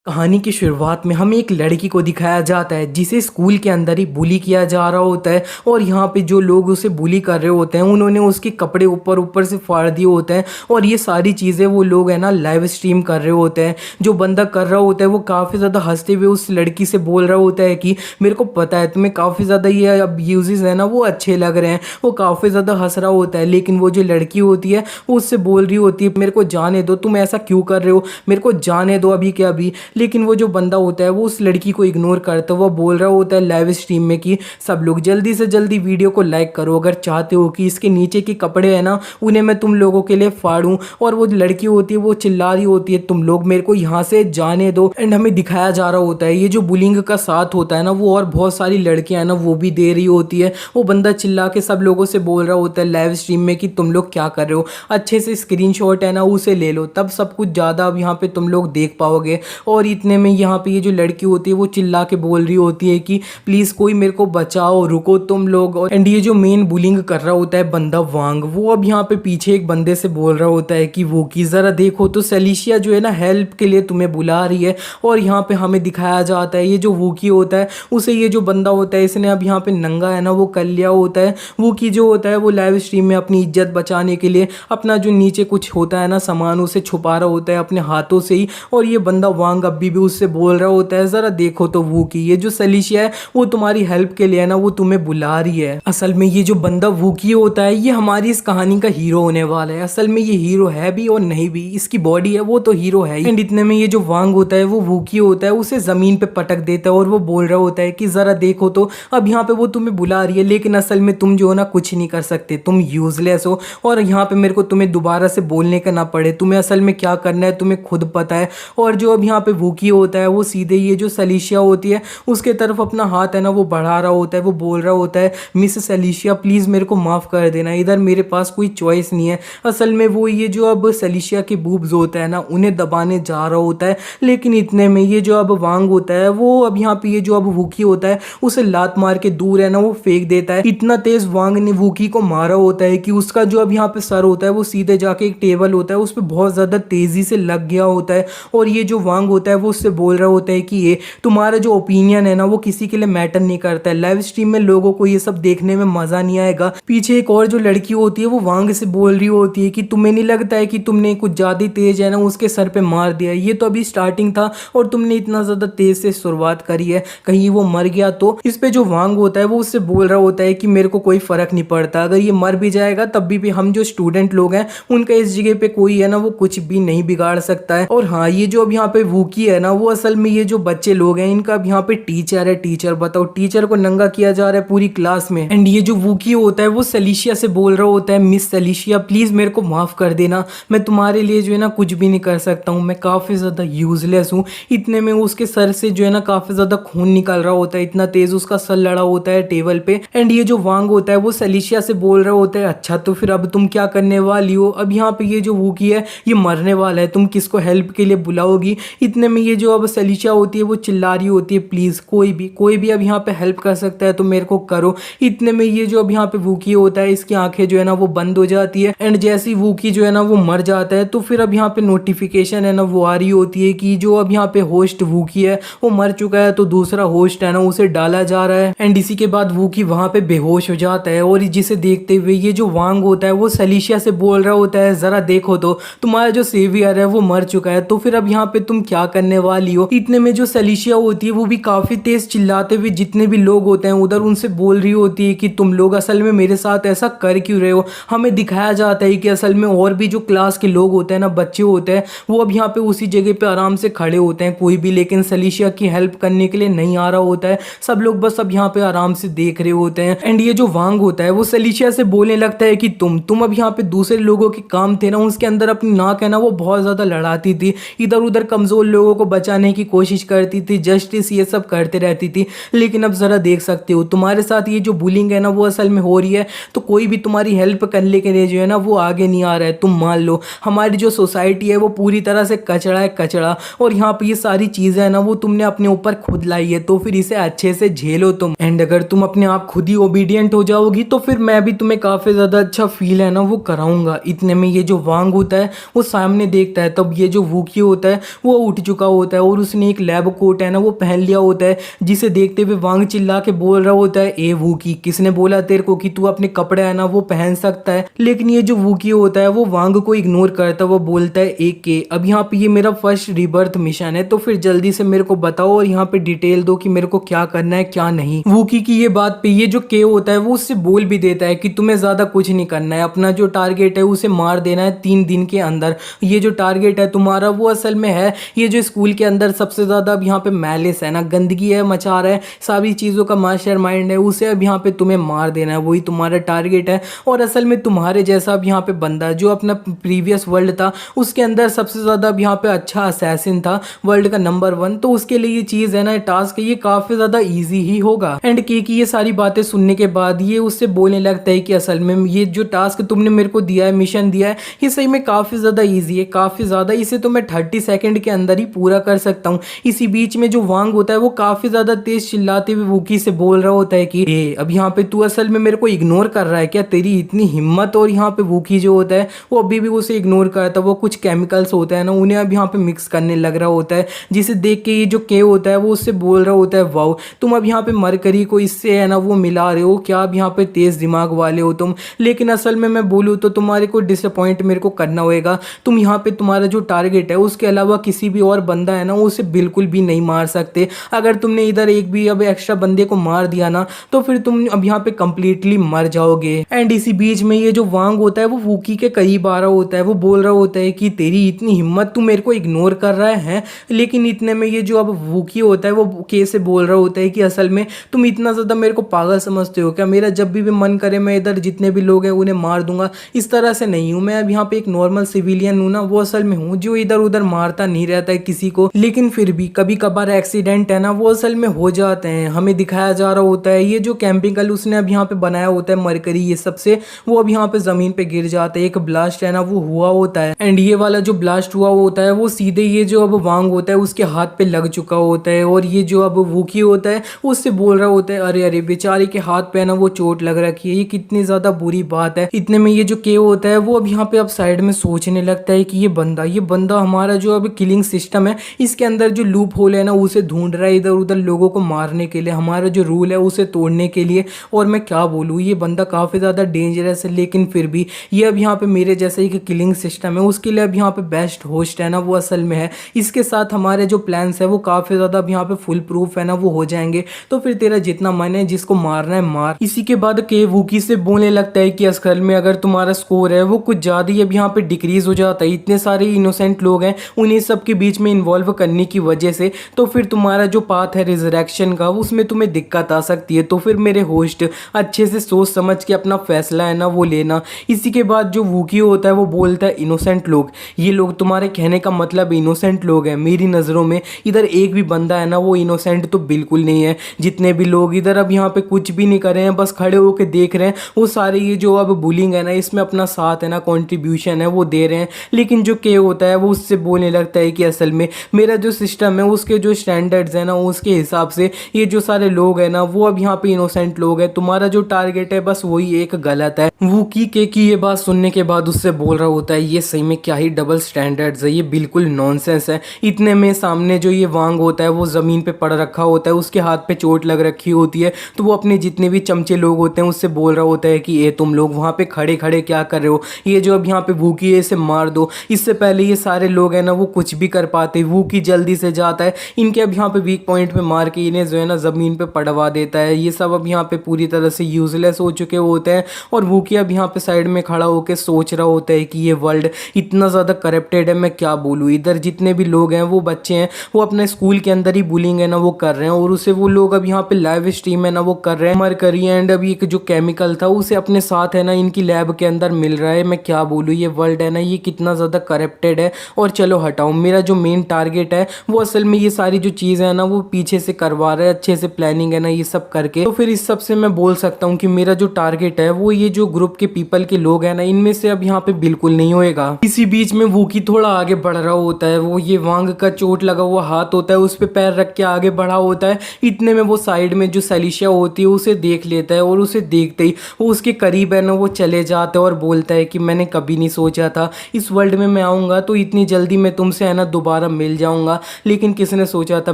कहानी की शुरुआत में हमें एक लड़की को दिखाया जाता है जिसे स्कूल के अंदर ही बुली किया जा रहा होता है। और यहाँ पे जो लोग उसे बुली कर रहे होते हैं उन्होंने उसके कपड़े ऊपर ऊपर से फाड़ दिए होते हैं। और ये सारी चीज़ें वो लोग है ना लाइव स्ट्रीम कर रहे होते हैं। जो बंदा कर रहा होता है वो काफ़ी ज़्यादा हंसते हुए उस लड़की से बोल रहा होता है कि मेरे को पता है तुम्हें काफ़ी ज़्यादा ये अब्यूज़ है ना वो अच्छे लग रहे हैं। वो काफ़ी ज़्यादा हंस रहा होता है, लेकिन वो जो लड़की होती है वो उससे बोल रही होती है मेरे को जाने दो, तुम ऐसा क्यों कर रहे हो, मेरे को जाने दो अभी के अभी। लेकिन वो जो बंदा होता है वो उस लड़की को इग्नोर करता है। वो बोल रहा होता है लाइव स्ट्रीम में कि सब लोग जल्दी से जल्दी वीडियो को लाइक करो अगर चाहते हो कि इसके नीचे के कपड़े हैं ना उन्हें मैं तुम लोगों के लिए फाड़ूं। और वो लड़की होती है वो चिल्ला रही होती है तुम लोग मेरे को यहाँ से जाने दो। एंड हमें दिखाया जा रहा होता है ये जो बुलिंग का साथ होता है ना वो और बहुत सारी लड़कियां हैं ना वो भी दे रही होती है। वो बंदा चिल्ला के सब लोगों से बोल रहा होता है लाइव स्ट्रीम में कि तुम लोग क्या कर रहे हो, अच्छे से स्क्रीनशॉट है ना उसे ले लो, तब सब कुछ ज़्यादा अब यहाँ पे तुम लोग देख पाओगे। और इतने में यहाँ पे ये जो लड़की होती है वो चिल्ला के बोल रही होती है कि प्लीज़ कोई मेरे को बचाओ, रुको तुम लोग। और एंड ये जो मेन बुलिंग कर रहा होता है बंदा वांग, वो अब यहाँ पे पीछे एक बंदे से बोल रहा होता है कि वो की ज़रा देखो तो सेलिशिया जो है ना हेल्प के लिए तुम्हें बुला रही है। और यहाँ पे हमें दिखाया जाता है ये जो वूकी होता है उसे ये जो बंदा होता है इसने अब यहाँ पे नंगा है ना वो कर लिया होता है। वूकी जो होता है वो लाइव स्ट्रीम में अपनी इज्जत बचाने के लिए अपना जो नीचे कुछ होता है ना सामान उसे छुपा रहा होता है अपने हाथों से ही। और ये बंदा वांग अभी भी उससे बोल रहा होता है ज़रा देखो तो वूकी ये जो सेलिशिया है वो तुम्हारी हेल्प के लिए है ना वो तुम्हें बुला रही है। असल में ये जो बंदा वूकी होता है ये हमारी इस कहानी का हीरो होने वाला है। असल में ये हीरो है भी और नहीं भी, इसकी बॉडी है वो तो हीरो है। एंड इतने में ये जो वांग होता है वो वूकी होता है उसे ज़मीन पे पटक देता है और वो बोल रहा होता है कि ज़रा देखो तो अब यहाँ पे वो तुम्हें बुला रही है लेकिन असल में तुम जो है ना कुछ नहीं कर सकते, तुम यूजलेस हो। और यहाँ पे मेरे को तुम्हें दोबारा से बोलने का ना पड़े, तुम्हें असल में क्या करना है तुम्हें खुद पता है। और जो अब यहाँ पे वूकी होता है वो सीधे ये जो सेलिशिया होती है उसके तरफ अपना हाथ है ना वो बढ़ा रहा होता है। वो बोल रहा होता है मिस सेलिशिया प्लीज़ मेरे को माफ़ कर देना, इधर मेरे पास कोई चॉइस नहीं है। असल में वो ये जो अब सेलिशिया के बूब्स होता है ना उन्हें दबाने जा रहा होता है। लेकिन इतने में ये जो अब वांग होता है वो अब यहाँ पे ये जो अब वूकी होता है उसे लात मार के दूर है ना वो फेंक देता है। इतना तेज वांग ने वूकी को मारा होता है कि उसका जो अब यहाँ पे सर होता है वो सीधे जाके एक टेबल होता है उस पर बहुत ज़्यादा तेज़ी से लग गया होता है। और ये जो वांग होता है वो उससे बोल रहा होता है कि ये तुम्हारा जो ओपिनियन है ना वो किसी के लिए मैटर नहीं करता है, लाइव स्ट्रीम में लोगों को ये सब देखने में मज़ा नहीं आएगा। पीछे एक और जो लड़की होती है वो वांग से बोल रही होती है कि तुम्हें नहीं लगता है कि तुमने कुछ ज़्यादा तेज है ना उसके सर पे मार दिया, ये तो अभी स्टार्टिंग था और तुमने इतना ज़्यादा तेज से शुरुआत करी है, कहीं वो मर गया तो। इस पे जो वांग होता है वो उससे बोल रहा होता है कि मेरे को कोई फ़र्क नहीं पड़ता, अगर ये मर भी जाएगा तब भी हम जो स्टूडेंट लोग हैं उनका इस जगह पे कोई है ना वो कुछ भी नहीं बिगाड़ सकता है। और हाँ ये जो अब यहाँ पे वूकी है ना वो असल में ये जो बच्चे लोग हैं इनका अब यहाँ पे टीचर है। टीचर बताओ, टीचर को नंगा किया जा रहा है पूरी क्लास में। एंड ये जो वूकी होता है वो सेलिशिया से बोल रहा होता है मिस सेलिशिया प्लीज़ मेरे को माफ़ कर देना, मैं तुम्हारे लिए जो है ना कुछ भी नहीं कर सकता हूँ, मैं काफ़ी ज़्यादा यूजलेस हूँ। इतने में उसके सर से जो है ना काफ़ी ज़्यादा खून निकल रहा होता है, इतना तेज़ उसका सर लड़ा होता है टेबल पे। एंड ये जो वांग होता है वो सेलिशिया से बोल रहा होता है अच्छा तो फिर अब तुम क्या करने वाली हो, अब यहाँ पे ये जो वूकी है ये मरने वाला है, तुम किसको हेल्प के लिए बुलाओगी। इतने में ये जो अब सेलिशिया होती है वो चिल्ला रही होती है प्लीज़ कोई भी अब यहाँ पे हेल्प कर सकता है तो मेरे को करो। इतने में ये जो अब यहाँ पे वूकी होता है इसकी आंखें जो है ना वो बंद हो जाती है। एंड जैसे ही वूकी जो है ना वो मर जाता है तो फिर अब यहाँ पे नोटिफिकेशन है ना वो आ रही होती है कि जो अब यहाँ पे होस्ट वूकी है वो मर चुका है तो दूसरा होस्ट है ना उसे डाला जा रहा है। एंड इसी के बाद वूकी वहाँ पे बेहोश हो जाता है और जिसे देखते हुए ये जो वांग होता है वो सेलिशिया से बोल रहा होता है ज़रा देखो तो तुम्हारा जो सेवियर है वो मर चुका है तो फिर अब यहाँ पे तुम क्या करने वाली हो। इतने में जो सेलिशिया होती है वो भी काफ़ी तेज चिल्लाते हुए जितने भी लोग होते हैं उधर उनसे बोल रही होती है कि तुम लोग असल में मेरे साथ ऐसा कर क्यों रहे हो। हमें दिखाया जाता है कि असल में और भी जो क्लास के लोग होते हैं ना बच्चे होते हैं वो अब यहाँ पे उसी जगह पे आराम से खड़े होते हैं कोई भी, लेकिन सेलिशिया की हेल्प करने के लिए नहीं आ रहा होता है, सब लोग बस अब यहाँ पे आराम से देख रहे होते हैं। एंड ये जो वांग होता है वो सेलिशिया से बोलने लगता है कि तुम अब यहाँ पे दूसरे लोगों के काम थे ना उसके अंदर अपनी नाक है ना वो बहुत ज़्यादा लड़ाती थी, इधर उधर कमज़ोर लोगों को बचाने की कोशिश करती थी, जस्टिस ये सब करते रहती थी। लेकिन अब ज़रा देख सकते हो तुम्हारे साथ ये जो बुलिंग है ना वो असल में हो रही है तो कोई भी तुम्हारी हेल्प करने के लिए जो है ना वो आगे नहीं आ रहा है। तुम मान लो हमारी जो सोसाइटी है वो पूरी तरह से कचड़ा है कचड़ा, और यहाँ पे ये सारी चीज़ें है ना वो तुमने अपने ऊपर खुद लाई है तो फिर इसे अच्छे से झेलो तुम। एंड अगर तुम अपने आप खुद ही ओबीडियंट हो जाओगी तो फिर मैं भी तुम्हें काफ़ी ज़्यादा अच्छा फील है ना वो कराऊंगा। इतने में ये जो वांग होता है वो सामने देखता है, तब ये जो वूकी होता है वो उठ चुका चुका होता है और उसने एक लैब कोट है ना वो पहन लिया होता है, जिसे देखते हुए वांग चिल्ला के बोल रहा होता है, ए वूकी, किसने बोला तेरे को कि तू अपने कपड़े है ना वो पहन सकता है। लेकिन ये जो वूकी होता है वो वांग को इग्नोर करता है, वो बोलता है, ए के, अब यहाँ पे ये मेरा फर्स्ट रिबर्थ मिशन है, तो फिर जल्दी से मेरे को बताओ और यहाँ पे डिटेल दो कि मेरे को क्या करना है क्या नहीं। वूकी की ये बात पे ये जो के होता है वो उससे बोल भी देता है कि तुम्हें ज्यादा कुछ नहीं करना है, अपना जो टारगेट है उसे मार देना है 3 दिन के अंदर। ये जो टारगेट है तुम्हारा वो असल में है ये जो स्कूल के अंदर सबसे ज्यादा अब यहाँ पे मैलिस है ना, गंदगी है, मचा रहा है, सारी चीजों का मास्टर माइंड है, उसे अब यहाँ पे तुम्हें मार देना है, वही तुम्हारा टारगेट है। और असल में तुम्हारे जैसा अब यहाँ पे बंदा जो अपना प्रीवियस वर्ल्ड था उसके अंदर सबसे ज्यादा अब यहाँ पे अच्छा असैसिन था, वर्ल्ड का नंबर 1, तो उसके लिए ये चीज है ना, टास्क ये काफी ज्यादा इजी ही होगा। एंड के की ये सारी बातें सुनने के बाद ये उससे बोलने लगता है कि असल में ये जो टास्क तुमने मेरे को दिया है, मिशन दिया है, ये सही में काफी ज्यादा इजी है, काफी ज्यादा, इसे तो मैं 30 सेकंड के अंदर ही पूरा कर सकता हूँ। इसी बीच में जो वांग होता है वो काफी ज्यादा तेज चिल्लाते हुए वूकी से बोल रहा होता है कि अब यहाँ पे तू असल में मेरे को इग्नोर कर रहा है क्या, तेरी इतनी हिम्मत। और यहाँ पे वूकी जो होता है वो अभी भी उसे इग्नोर करता है, वो कुछ केमिकल्स होता है ना उन्हें अब यहाँ पे मिक्स करने लग रहा होता है, जिसे देख के ये जो के होता है वो उससे बोल रहा होता है, वाओ तुम अब यहाँ पे मरकरी को इससे है ना वो मिला रहे हो, क्या अब यहाँ पे तेज दिमाग वाले हो तुम। लेकिन असल में मैं बोलूँ तो तुम्हारे को डिसअपॉइंट मेरे को करना होगा, तुम यहाँ पे तुम्हारा जो टारगेट है उसके अलावा किसी भी और बंदा है ना उसे बिल्कुल भी नहीं मार सकते। अगर तुमने इधर एक भी अब एक्स्ट्रा बंदे को मार दिया ना तो फिर तुम अब यहाँ पे कंप्लीटली मर जाओगे। एंड इसी बीच में ये जो वांग होता है वो वूकी के करीब आ रहा होता है, वो बोल रहा होता है कि तेरी इतनी हिम्मत, तू मेरे को इग्नोर कर रहा है। लेकिन इतने में ये जो अब वूकी होता है वो के से बोल रहा होता है कि असल में तुम इतना ज्यादा मेरे को पागल समझते हो क्या, मेरा जब भी मन करे मैं इधर जितने भी लोग हैं उन्हें मार दूंगा, इस तरह से नहीं हूं मैं, अब यहाँ पे एक नॉर्मल सिविलियन हूं ना, वो असल में हूँ जो इधर उधर मारता नहीं रहता है किसी को, लेकिन फिर भी कभी कभार एक्सीडेंट है ना वो असल में हो जाते हैं। हमें दिखाया जा रहा होता है ये जो केमिकल उसने अब यहाँ पे बनाया होता है मरकरी ये सबसे, वो अब यहाँ पे जमीन पे गिर जाता है, एक ब्लास्ट है ना वो हुआ होता है। एंड ये वाला जो ब्लास्ट हुआ होता है वो सीधे ये जो अब वांग होता है उसके हाथ पे लग चुका होता है, और ये जो अब वूकी होता है उससे बोल रहा होता है, अरे अरे बेचारे के हाथ पे है ना वो चोट लग रखी है, ये कितनी ज्यादा बुरी बात है। इतने में ये जो के होता है वो अब यहाँ पे अब साइड में सोचने लगता है कि ये बंदा हमारा जो अब किलिंग सिस्टम है इसके अंदर जो लूप होल है ना उसे ढूंढ रहा है इधर उधर लोगों को मारने के लिए, हमारा जो रूल है उसे तोड़ने के लिए। और मैं क्या बोलूँ, ये बंदा काफी ज्यादा डेंजरस है, लेकिन फिर भी ये अब यहाँ पे मेरे जैसा ही किलिंग सिस्टम है उसके लिए अब यहाँ पे बेस्ट होस्ट है ना वो असल में है, इसके साथ हमारे जो प्लान्स है वो काफी ज्यादा अब यहाँ पे फुल प्रूफ है ना वो हो जाएंगे, तो फिर तेरा जितना मन है जिसको मारना है मार। इसी के बाद के वूकी से बोलने लगता है कि असल में अगर तुम्हारा स्कोर है वो कुछ ज्यादा ही अब यहाँ पे डिक्रीज हो जाता है, इतने सारे इनोसेंट लोग हैं उन्हीं सब के बीच में इन्वॉल्व करने की वजह से, तो फिर तुम्हारा जो पाथ है रिजरेक्शन का उसमें तुम्हें दिक्कत आ सकती है, तो फिर मेरे होस्ट अच्छे से सोच समझ के अपना फैसला है ना वो लेना। इसी के बाद जो वूकी होता है वो बोलता है, इनोसेंट लोग, ये लोग तुम्हारे कहने का मतलब इनोसेंट लोग हैं, मेरी नज़रों में इधर एक भी बंदा है ना वो इनोसेंट तो बिल्कुल नहीं है, जितने भी लोग इधर अब यहाँ पे कुछ भी नहीं कर रहे हैं बस खड़े होकर देख रहे हैं, वो सारे ये जो अब बुलिंग है ना इसमें अपना साथ है ना कॉन्ट्रीब्यूशन है वो दे रहे हैं। लेकिन जो के होता है वो उससे बोलने लगता है कि असल में मेरा जो सिस्टम है उसके जो स्टैंडर्ड्स है ना उसके हिसाब से ये जो सारे लोग हैं ना वो अब यहाँ पे इनोसेंट लोग हैं, तुम्हारा जो टारगेट है बस वही एक गलत है। वूकी के की ये बात सुनने के बाद उससे बोल रहा होता है, ये सही में क्या ही डबल स्टैंडर्ड्स है, ये बिल्कुल नॉनसेंस है। इतने में सामने जो ये वांग होता है वो जमीन पे पड़ रखा होता है, उसके हाथ पे चोट लग रखी होती है, तो वो अपने जितने भी चमचे लोग होते हैं उससे बोल रहा होता है कि ये तुम लोग वहां पे खड़े खड़े क्या कर रहे हो, ये जो अब यहाँ पे वूकी है इसे मार दो, इससे पहले ये सारे लोग हैं ना वो कुछ भी कर पाते। वूकी जल्दी से जाता है इनके अब यहाँ पे वीक पॉइंट पे मार के इन्हें जो है ना जमीन पे पड़वा देता है, ये सब अब यहाँ पे पूरी तरह से यूजलेस हो चुके होते हैं। और वूकी अब यहाँ पे साइड में खड़ा होकर सोच रहा होता है कि ये वर्ल्ड इतना ज़्यादा करप्टेड है, मैं क्या बोलूँ, इधर जितने भी लोग हैं वो बच्चे हैं वो अपने स्कूल के अंदर ही बुलिंग है ना वो कर रहे हैं, और उसे वो लोग अब यहाँ पे लाइव स्ट्रीम है ना वो कर रहे हैं मरकरी, एंड अभी एक जो केमिकल था उसे अपने साथ है ना इनकी लैब के अंदर मिल रहा है। मैं क्या बोलूँ, ये वर्ल्ड है ना ये कितना ज़्यादा करप्टेड है। और चलो हटाओ, मेरा जो मेन टारगेट है वो असल में ये सारी जो चीज़ें है ना वो पीछे से करवा रहा है, अच्छे से प्लानिंग है ना ये सब करके, तो फिर इस सब से मैं बोल सकता हूँ कि मेरा जो टारगेट है वो ये जो ग्रुप के पीपल के लोग हैं ना इनमें से अब यहाँ पे बिल्कुल नहीं होएगा। इसी बीच में वूकी थोड़ा आगे बढ़ रहा होता है, वो ये वांग का चोट लगा हुआ हाथ होता है उस पर पैर रख के आगे बढ़ा होता है। इतने में वो साइड में जो सलीशा होती है उसे देख लेता है, और उसे देखते ही वो उसके करीब है ना वो चले जाता है और बोलता है कि मैंने कभी नहीं सोचा था इस वर्ल्ड में मैं आऊँगा, तो इतनी जल्दी मैं तुमसे है ना दोबारा दोबारा मिल जाऊंगा, लेकिन किसने सोचा था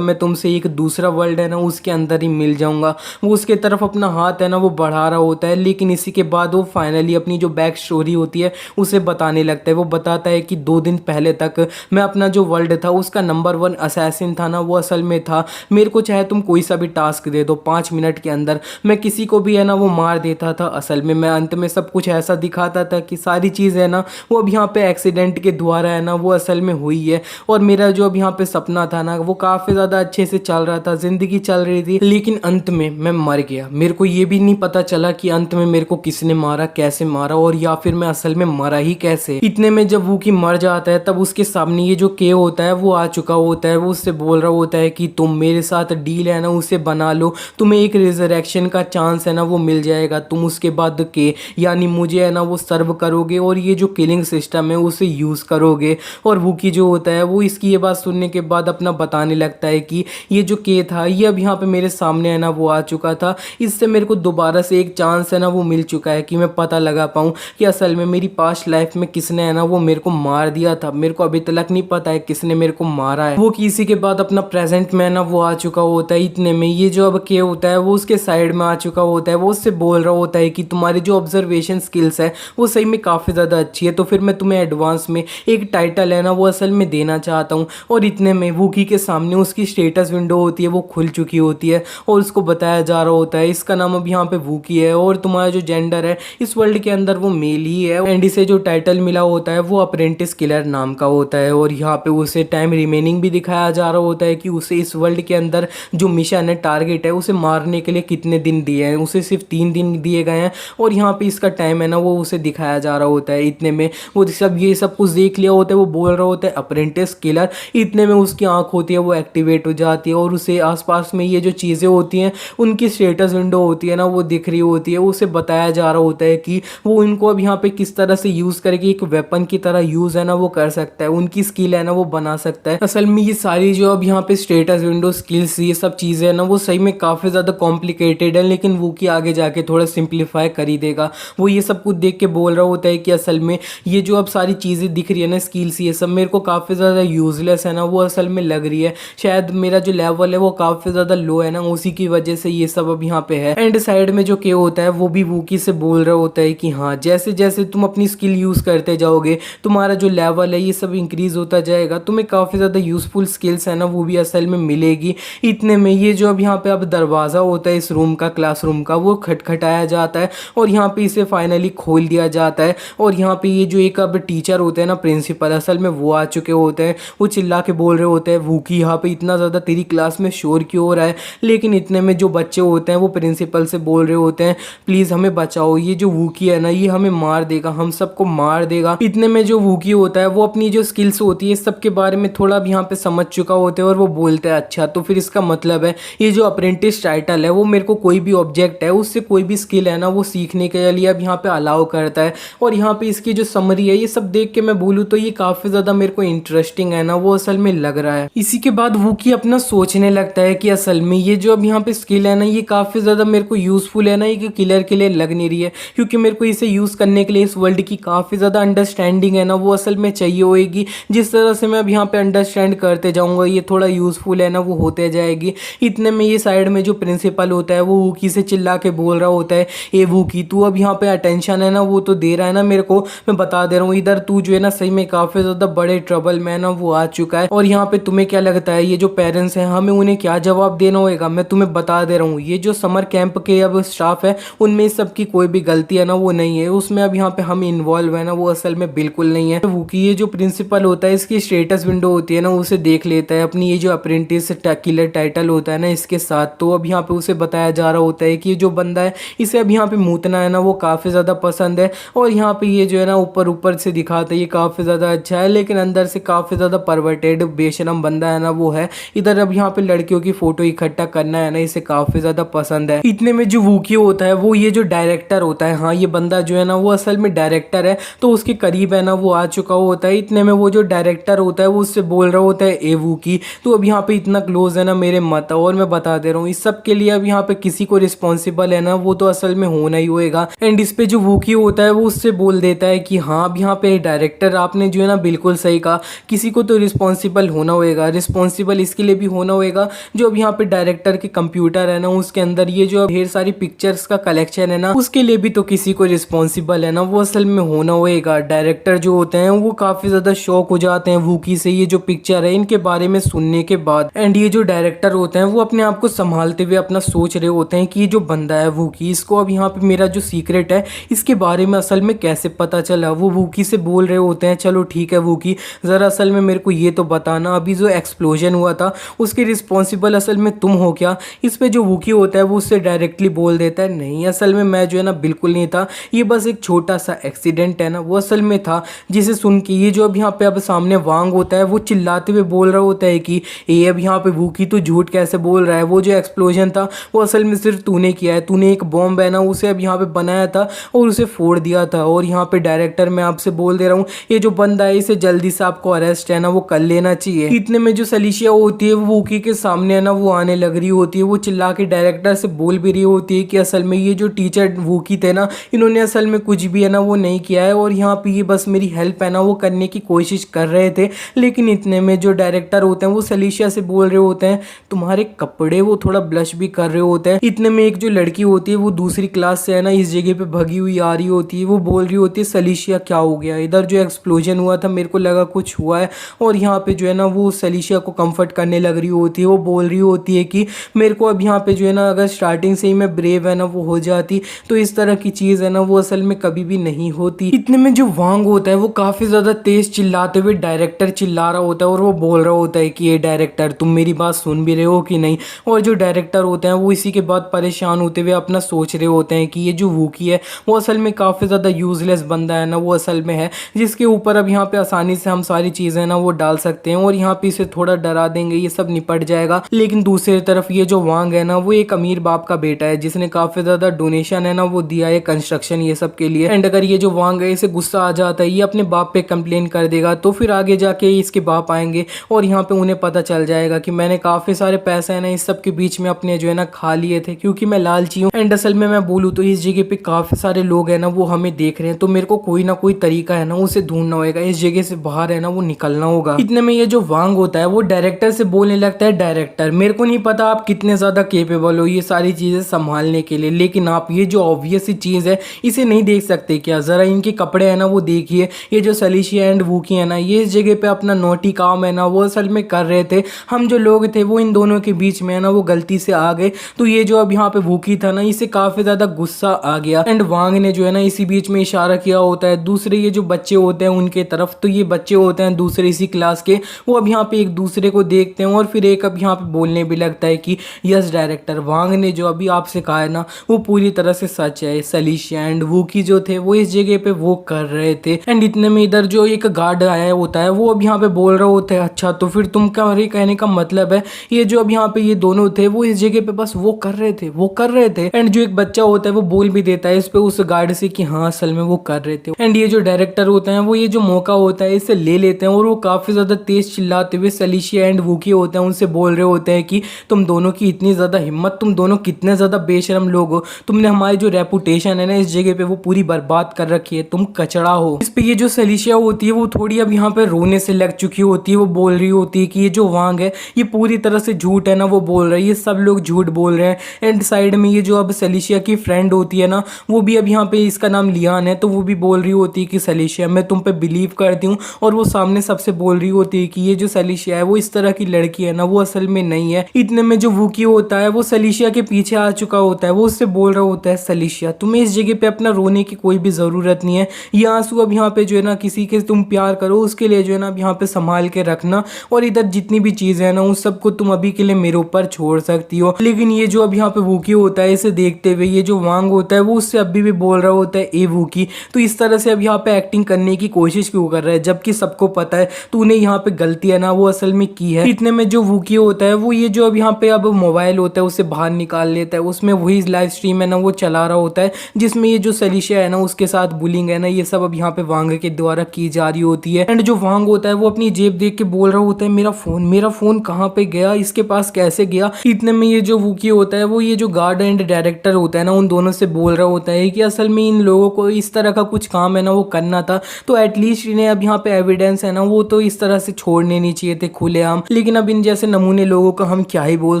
मैं तुमसे एक दूसरा वर्ल्ड है ना उसके अंदर ही मिल जाऊंगा। वो उसके तरफ अपना हाथ है ना वो बढ़ा रहा होता है, लेकिन इसी के बाद वो फाइनली अपनी जो बैक स्टोरी होती है उसे बताने लगता है। वो बताता है कि 2 दिन पहले तक मैं अपना जो वर्ल्ड था उसका नंबर 1 असैसिन था ना वो असल में था। मेरे को चाहे तुम कोई सा भी टास्क दे दो, 5 मिनट के अंदर मैं किसी को भी है ना वो मार देता था। असल में मैं अंत में सब कुछ ऐसा दिखाता था कि सारी चीज़ है ना वो अब यहाँ पे एक्सीडेंट के द्वारा है ना वो असल में हुई है। और मेरा जो अब यहाँ पे सपना था ना वो काफ़ी ज़्यादा अच्छे से चल रहा था, ज़िंदगी चल रही थी, लेकिन अंत में मैं मर गया। मेरे को ये भी नहीं पता चला कि अंत में मेरे को किसने मारा, कैसे मारा, और या फिर मैं असल में मरा ही कैसे। इतने में जब वो की मर जाता है तब उसके सामने ये जो के होता है वो आ चुका होता है। वो उससे बोल रहा होता है कि तुम मेरे साथ डील है ना उसे बना लो, तुम्हें एक रिजरेक्शन का चांस है ना वो मिल जाएगा, तुम उसके बाद के यानी मुझे है ना वो सर्व करोगे और ये जो किलिंग सिस्टम है उसे यूज़ करोगे। और वूकी जो होता है वो इसकी ये बात सुनने के बाद अपना बताने लगता है कि ये जो के था ये अब यहाँ पे मेरे सामने है ना वो आ चुका था, इससे मेरे को दोबारा से एक चांस है ना वो मिल चुका है कि मैं पता लगा पाऊँ कि असल में मेरी पास्ट लाइफ में किसने है ना वो मेरे को मार दिया था। मेरे को अभी तक नहीं पता है किसने मेरे को मारा है। वो किसी के बाद अपना प्रेजेंट में है ना वो आ चुका होता है। इतने में ये जो अब के होता है वो उसके साइड में आ चुका होता है। वो उससे बोल रहा होता है कि तुम्हारी जो ऑब्जर्वेशन स्किल्स है वो सही में काफ़ी ज़्यादा अच्छी है, तो फिर मैं तुम्हें एडवांस में एक टाइटल है ना वो असल में देना चाहता हूँ। और इतने में वूकी के सामने उसकी स्टेटस विंडो होती है वो खुल चुकी होती है और उसको बताया जा रहा होता है इसका नाम अब यहाँ पे वूकी है और तुम्हारा जो जेंडर है इस वर्ल्ड के अंदर वो मेल ही है। एंड इसे जो टाइटल मिला होता है वो अप्रेंटिस किलर नाम का होता है। और यहाँ पे उसे टाइम रिमेनिंग भी दिखाया जा रहा होता है कि उसे इस वर्ल्ड के अंदर जो मिशन है, टारगेट है, उसे मारने के लिए कितने दिन दिए हैं। उसे सिर्फ 3 दिन दिए गए हैं और यहाँ पे इसका टाइम है ना वो उसे दिखाया जा रहा होता है। इतने में वो सब ये सब कुछ देख लिया होता है। वो बोल रहा होता है अप्रेंटिस किलर। इतने में उसकी आंख होती है वो एक्टिवेट हो जाती है और उसे आसपास में ये जो चीज़ें होती हैं उनकी स्टेटस विंडो होती है ना वो दिख रही होती है। उसे बताया जा रहा होता है कि वो इनको अब यहाँ पे किस तरह से यूज़ करके एक वेपन की तरह यूज़ है ना वो कर सकता है, उनकी स्किल है ना वो बना सकता है। असल में ये सारी जो अब यहाँ पे स्टेटस विंडो स्किल्स ये सब चीज़ें है ना वो सही में काफ़ी ज़्यादा कॉम्प्लिकेटेड है, लेकिन वो की आगे जाके थोड़ा सिंप्लीफाई कर ही देगा। वो ये सब कुछ देख के बोल रहा होता है कि असल में ये जो अब सारी चीज़ें दिख रही है ना स्किल्स ये सब मेरे को काफ़ी ज़्यादा यूज़लेस है ना वो असल में लग रही है। शायद मेरा जो लेवल है वो काफ़ी ज़्यादा लो है ना उसी की वजह से ये सब अब यहाँ पे है। एंड साइड में जो के होता है वो भी वूकी से बोल रहा होता है कि हाँ जैसे जैसे तुम अपनी स्किल यूज़ करते जाओगे तुम्हारा जो लेवल है ये सब इंक्रीज़ होता जाएगा, तुम्हें काफ़ी ज़्यादा यूज़फुल स्किल्स है ना वो भी असल में मिलेगी। इतने में ये जो अब यहाँ पे अब दरवाज़ा होता है इस रूम का, क्लासरूम का, वो खटखटाया जाता है और यहाँ पे इसे फाइनली खोल दिया जाता है। और यहाँ पे ये जो एक अब टीचर होते हैं ना प्रिंसिपल, असल में वो आ चुके होते हैं। वो चिल्ला के बोल रहे होते हैं वूकी यहाँ पे इतना ज़्यादा तेरी क्लास में शोर क्यों हो रहा है। लेकिन इतने में जो बच्चे होते हैं वो प्रिंसिपल से बोल रहे होते हैं प्लीज़ हमें बचाओ, ये जो वूकी है ना ये हमें मार देगा, हम सबको मार देगा। इतने में जो वूकी होता है वो अपनी जो स्किल्स होती है सबके बारे में थोड़ा अब यहाँ पे समझ चुका होता है और वो बोलता है अच्छा तो फिर इसका मतलब है ये जो अप्रेंटिस टाइटल है वो मेरे को कोई भी ऑब्जेक्ट है उससे कोई भी स्किल है ना वो सीखने के लिए अब यहाँ पे अलाउ करता है। और यहाँ पे इसकी जो समरी है ये सब देख के मैं बोलूँ तो ये काफ़ी ज़्यादा मेरे को इंटरेस्टिंग है ना वो असल में लग रहा है। इसी के बाद वूकी अपना सोचने लगता है कि असल में ये जो अब यहाँ पे स्किल है ना ये काफ़ी ज़्यादा मेरे को यूज़फुल है ना, ये किलर के लिए लग नहीं रही है क्योंकि मेरे को इसे यूज़ करने के लिए इस वर्ल्ड की काफ़ी ज़्यादा अंडरस्टैंडिंग है ना वो असल में चाहिए होएगी। जिस तरह से मैं अब यहाँ पे अंडरस्टैंड करते जाऊँगा ये थोड़ा यूज़फुल है ना वो होते जाएगी। इतने में ये साइड में जो प्रिंसिपल होता है वो वूकी से चिल्ला के बोल रहा होता है ए वूकी तू अब यहाँ पे अटेंशन है ना वो तो दे रहा है ना मेरे को, मैं बता दे रहा हूँ इधर तू जो है ना सही में काफ़ी ज़्यादा बड़े ट्रबल में ना वो आ चुका है। और यहाँ पे तुम्हें क्या लगता है ये जो पेरेंट्स हैं हमें उन्हें क्या जवाब देना होगा, मैं तुम्हें बता दे रहा हूँ ये जो समर कैंप के अब स्टाफ है उनमें सब की कोई भी गलती है ना वो नहीं है, उसमें अब यहाँ पे हम इन्वॉल्व है ना वो असल में बिल्कुल नहीं है। वूकी ये जो प्रिंसिपल होता है इसकी स्टेटस विंडो होती है ना उसे देख लेता है अपनी ये जो अप्रेंटिस किलर टाइटल होता है ना इसके साथ। तो अब यहाँ पे उसे बताया जा रहा होता है कि ये जो बंदा है इसे अब यहाँ पे मूतना है ना वो काफ़ी ज़्यादा पसंद है। और यहाँ पे ये जो है ना ऊपर ऊपर से दिखाता है ये काफ़ी ज़्यादा अच्छा है लेकिन अंदर से काफ़ी ज़्यादा परवर्टेड बेशरम बंदा है ना वो है। इधर अब यहाँ पे लड़कियों की फ़ोटो इकट्ठा करना है ना इसे काफ़ी ज़्यादा पसंद है। इतने में जो वूकी होता है वो ये जो डायरेक्टर होता है, हाँ ये बंदा जो है ना वो असल में डायरेक्टर है तो उसके करीब है ना वो आ चुका होता है। इतने में वो जो डायरेक्टर होता है वो उससे बोल रहा होता है ए वूकी तो अब यहाँ पे इतना क्लोज है ना मेरे मत, और मैं बता दे रहा हूँ इस सब के लिए अब यहाँ पे किसी को रिस्पॉन्सिबल है ना वो तो असल में होना ही होएगा। एंड इस पे जो वूकी होता है वो उससे बोल देता है कि हाँ अब यहाँ पे डायरेक्टर आपने जो है ना बिल्कुल सही कहा, किसी को तो तो रिस्पॉन्सिबल होना होएगा। रिस्पॉन्सिबल इसके लिए भी होना होएगा जो अब यहाँ पे डायरेक्टर के कंप्यूटर है ना, उसके अंदर ये जो ढेर सारी पिक्चर्स का कलेक्शन है ना, उसके लिए भी तो किसी को रिस्पॉन्सिबल है ना, वो असल में होना होएगा। डायरेक्टर जो होते हैं वो काफी ज्यादा शौक हो जाते हैं वूकी से, ये जो पिक्चर है इनके बारे में सुनने के बाद। एंड ये जो डायरेक्टर होते हैं वो अपने आप को संभालते हुए अपना सोच रहे होते हैं कि ये जो बंदा है वूकी, इसको अब यहाँ पे मेरा जो सीक्रेट है इसके बारे में असल में कैसे पता चला। वो वूकी से बोल रहे होते हैं, चलो ठीक है वूकी, जरा असल में मेरे को ये तो बताना, अभी जो एक्सप्लोजन हुआ था उसके रिस्पॉन्सिबल असल में तुम हो क्या। इस पे जो वूकी होता है वो उससे डायरेक्टली बोल देता है, नहीं असल में मैं जो है ना बिल्कुल नहीं था, ये बस एक छोटा सा एक्सीडेंट है ना, वो असल में था। जिसे सुन के ये जो अब यहाँ पे अब सामने वांग होता है वो चिल्लाते हुए बोल रहा होता है कि ये अब यहाँ पे वूकी तो झूठ कैसे बोल रहा है, वो जो एक्सप्लोजन था वो असल में सिर्फ तूने किया है, तूने एक बॉम्ब है ना उसे अब यहाँ पे बनाया था और उसे फोड़ दिया था। और यहाँ पे डायरेक्टर मैं आपसे बोल दे रहा हूँ ये जो बंदा है इसे जल्दी से आपको अरेस्ट है ना वो कर लेना चाहिए। इतने में जो सलीशिया होती है वो वूकी के सामने है ना वो आने लग रही होती है, वो चिल्ला के डायरेक्टर से बोल भी रही होती है कि असल में ये जो टीचर वूकी थे ना इन्होंने असल में कुछ भी है ना वो नहीं किया है और यहाँ पे ये बस मेरी हेल्प है ना वो करने की कोशिश कर रहे थे। लेकिन इतने में जो डायरेक्टर होते हैं वो सलीशिया से बोल रहे होते हैं तुम्हारे कपड़े, वो थोड़ा ब्लश भी कर रहे होते हैं। इतने में एक जो लड़की होती है वो दूसरी क्लास से है ना इस जगह पे भगी हुई आ रही होती है, वो बोल रही होती है सलीशिया क्या हो गया, इधर जो एक्सप्लोजन हुआ था मेरे को लगा कुछ हुआ है। और यहाँ पे जो है ना वो सलीशिया को कंफर्ट करने लग रही होती है, वो बोल रही होती है कि मेरे को अब यहाँ पे जो है ना अगर स्टार्टिंग से ही मैं ब्रेव है ना वो हो जाती तो इस तरह की चीज़ है ना वो असल में कभी भी नहीं होती। इतने में जो वांग होता है वो काफ़ी ज़्यादा तेज चिल्लाते हुए डायरेक्टर चिल्ला रहा होता है और वो बोल रहा होता है कि ये डायरेक्टर तुम मेरी बात सुन भी रहे हो कि नहीं। और जो डायरेक्टर होते हैं वो इसी के बाद परेशान होते हुए अपना सोच रहे होते हैं कि ये जो वूकी है वो असल में काफ़ी ज़्यादा यूजलेस बंदा है ना वो असल में है, जिसके ऊपर अब यहाँ पे आसानी से हम सारी चीज़ें ना वो डाल सकते हैं और यहाँ पे इसे थोड़ा डरा देंगे ये सब निपट जाएगा। लेकिन दूसरी तरफ ये जो वांग है ना वो एक अमीर बाप का बेटा है जिसने काफ़ी ज़्यादा डोनेशन है ना वो दिया है कंस्ट्रक्शन ये सब के लिए। एंड अगर ये जो वांग है इसे गुस्सा आ जाता है, ये अपने बाप पे कंप्लेन कर देगा तो फिर आगे जाके इसके बाप आएंगे और यहाँ पे उन्हें पता चल जाएगा कि मैंने काफ़ी सारे पैसे है ना इस सब के बीच में अपने जो है ना खा लिए थे क्योंकि मैं लालची हूँ। एंड असल में मैं बोलूँ तो इस जगह पे काफ़ी सारे लोग हैं ना वो हमें देख रहे हैं, तो मेरे को कोई ना कोई तरीका है ना उसे ढूंढना होगा, इस जगह से बाहर है ना वो निकलना होगा। इतने में ये जो वांग होता है वो डायरेक्टर से बोलने लगता है, डायरेक्टर मेरे को नहीं पता आप कितने ज़्यादा केपेबल हो ये सारी चीज़ें संभालने के लिए, लेकिन आप ये जो ऑब्वियस सी चीज़ है इसे नहीं देख सकते क्या, ज़रा इनके कपड़े है ना वो देखिए, ये जो सलीशिया एंड वूकी है ना ये इस जगह पे अपना नोटी काम है ना वो असल में कर रहे थे, हम जो लोग थे वो इन दोनों के बीच में है ना वो गलती से आ गए। तो ये जो अब यहाँ पे वूकी था ना इसे काफ़ी ज़्यादा गुस्सा आ गया एंड वांग ने जो है ना इसी बीच में इशारा किया होता है दूसरे ये जो बच्चे होते हैं उनके तरफ, तो ये बच्चे होते हैं दूसरे इसी क्लास के, वो अब यहाँ पे एक दूसरे को देखते हैं और फिर एक अब यहाँ पे बोलने भी लगता है कि यस डायरेक्टर, वांग ने जो अभी आपसे कहा है ना वो पूरी तरह से सच है, सलीशिया एंड वूकी जो थे वो इस जगह पे वो कर रहे थे। एंड इतने में इधर जो एक गार्ड आया होता है वो अब यहाँ पे बोल रहा होता है अच्छा तो फिर तुम क्या कहने का मतलब है ये जो अब यहाँ पे ये दोनों थे वो इस जगह पे बस वो कर रहे थे। एंड जो एक बच्चा होता है वो बोल भी देता है इस पे उस गार्ड से कि हाँ असल में वो कर रहे थे। एंड ये जो डायरेक्टर होते हैं वो ये जो मौका होता है इसे ले लेते हैं और वो काफी ज्यादा तेज चिल्लाते हुए सलीशिया एंड वूकी होते हैं उनसे बोल रहे होते हैं कि तुम दोनों की इतनी ज्यादा हिम्मत, तुम दोनों कितने ज्यादा बेशरम लोग हो, तुमने हमारी जो रेपुटेशन है ना इस जगह पे वो पूरी बर्बाद कर रखी है, तुम कचड़ा हो। इस पे ये जो सलीशिया होती है वो थोड़ी अब यहाँ पे रोने से लग चुकी होती है, वो बोल रही होती है कि ये जो वांग है ये पूरी तरह से झूठ है ना वो बोल रहा है, ये सब लोग झूठ बोल रहे हैं। एंड साइड में ये जो अब सलीशिया की फ्रेंड होती है ना वो भी अब यहाँ पे इसका नाम लियान है, तो वो भी बोल रही होती है कि सलीशिया मैं तुम पे बिलीव करती हूँ, और वो सामने सबसे बोल रही होती है कि ये जो सलीशिया है वो इस तरह की लड़की है ना वो असल में नहीं है। इतने में जो वूकी होता है वो सलीशिया के पीछे आ चुका होता है, वो उससे बोल रहा होता है सलीशिया तुम्हें इस जगह पे अपना रोने की कोई भी ज़रूरत नहीं है, ये आंसू अब यहाँ पे जो है ना किसी के तुम प्यार करो उसके लिए जो है ना अब यहाँ पे संभाल के रखना, और इधर जितनी भी चीज़ें हैं ना उन सबको तुम अभी के लिए मेरे ऊपर छोड़ सकती हो। लेकिन ये जो अब यहाँ पे वूकी होता है इसे देखते हुए ये जो वांग होता है वो उससे अभी भी बोल रहा होता है ए वूकी तो इस तरह से अब यहाँ पे एक्टिंग करने की कोशिश क्यों कर रहा है, जबकि सबको पता है तूने यहाँ पे गलती है ना वो असल में की है। इतने में जो वूकी होता है वो ये जो अब यहाँ पे अब मोबाइल होता है उसे बाहर निकाल लेता है, उसमें वही लाइव स्ट्रीम है ना वो चला रहा होता है जिसमें ये जो सलीशिया है ना उसके साथ बुलिंग है ना ये सब अब यहाँ पे वांग के द्वारा की जा रही होती है। एंड जो वांग होता है वो अपनी जेब देख के बोल रहा होता है मेरा फोन कहाँ पे गया, इसके पास कैसे गया। इतने में ये जो वूकी होता है वो ये जो गार्ड एंड डायरेक्टर होता है ना उन दोनों से बोल रहा होता है कि असल में इन लोगों को इस तरह का कुछ काम है ना वो करना था, तो एटलीस्ट इन्हें अब यहाँ पे एविडेंस है ना वो तो इस तरह से छोड़ने नहीं चाहिए थे खुलेआम, लेकिन अब इन जैसे नमूने लोगों का हम क्या ही बोल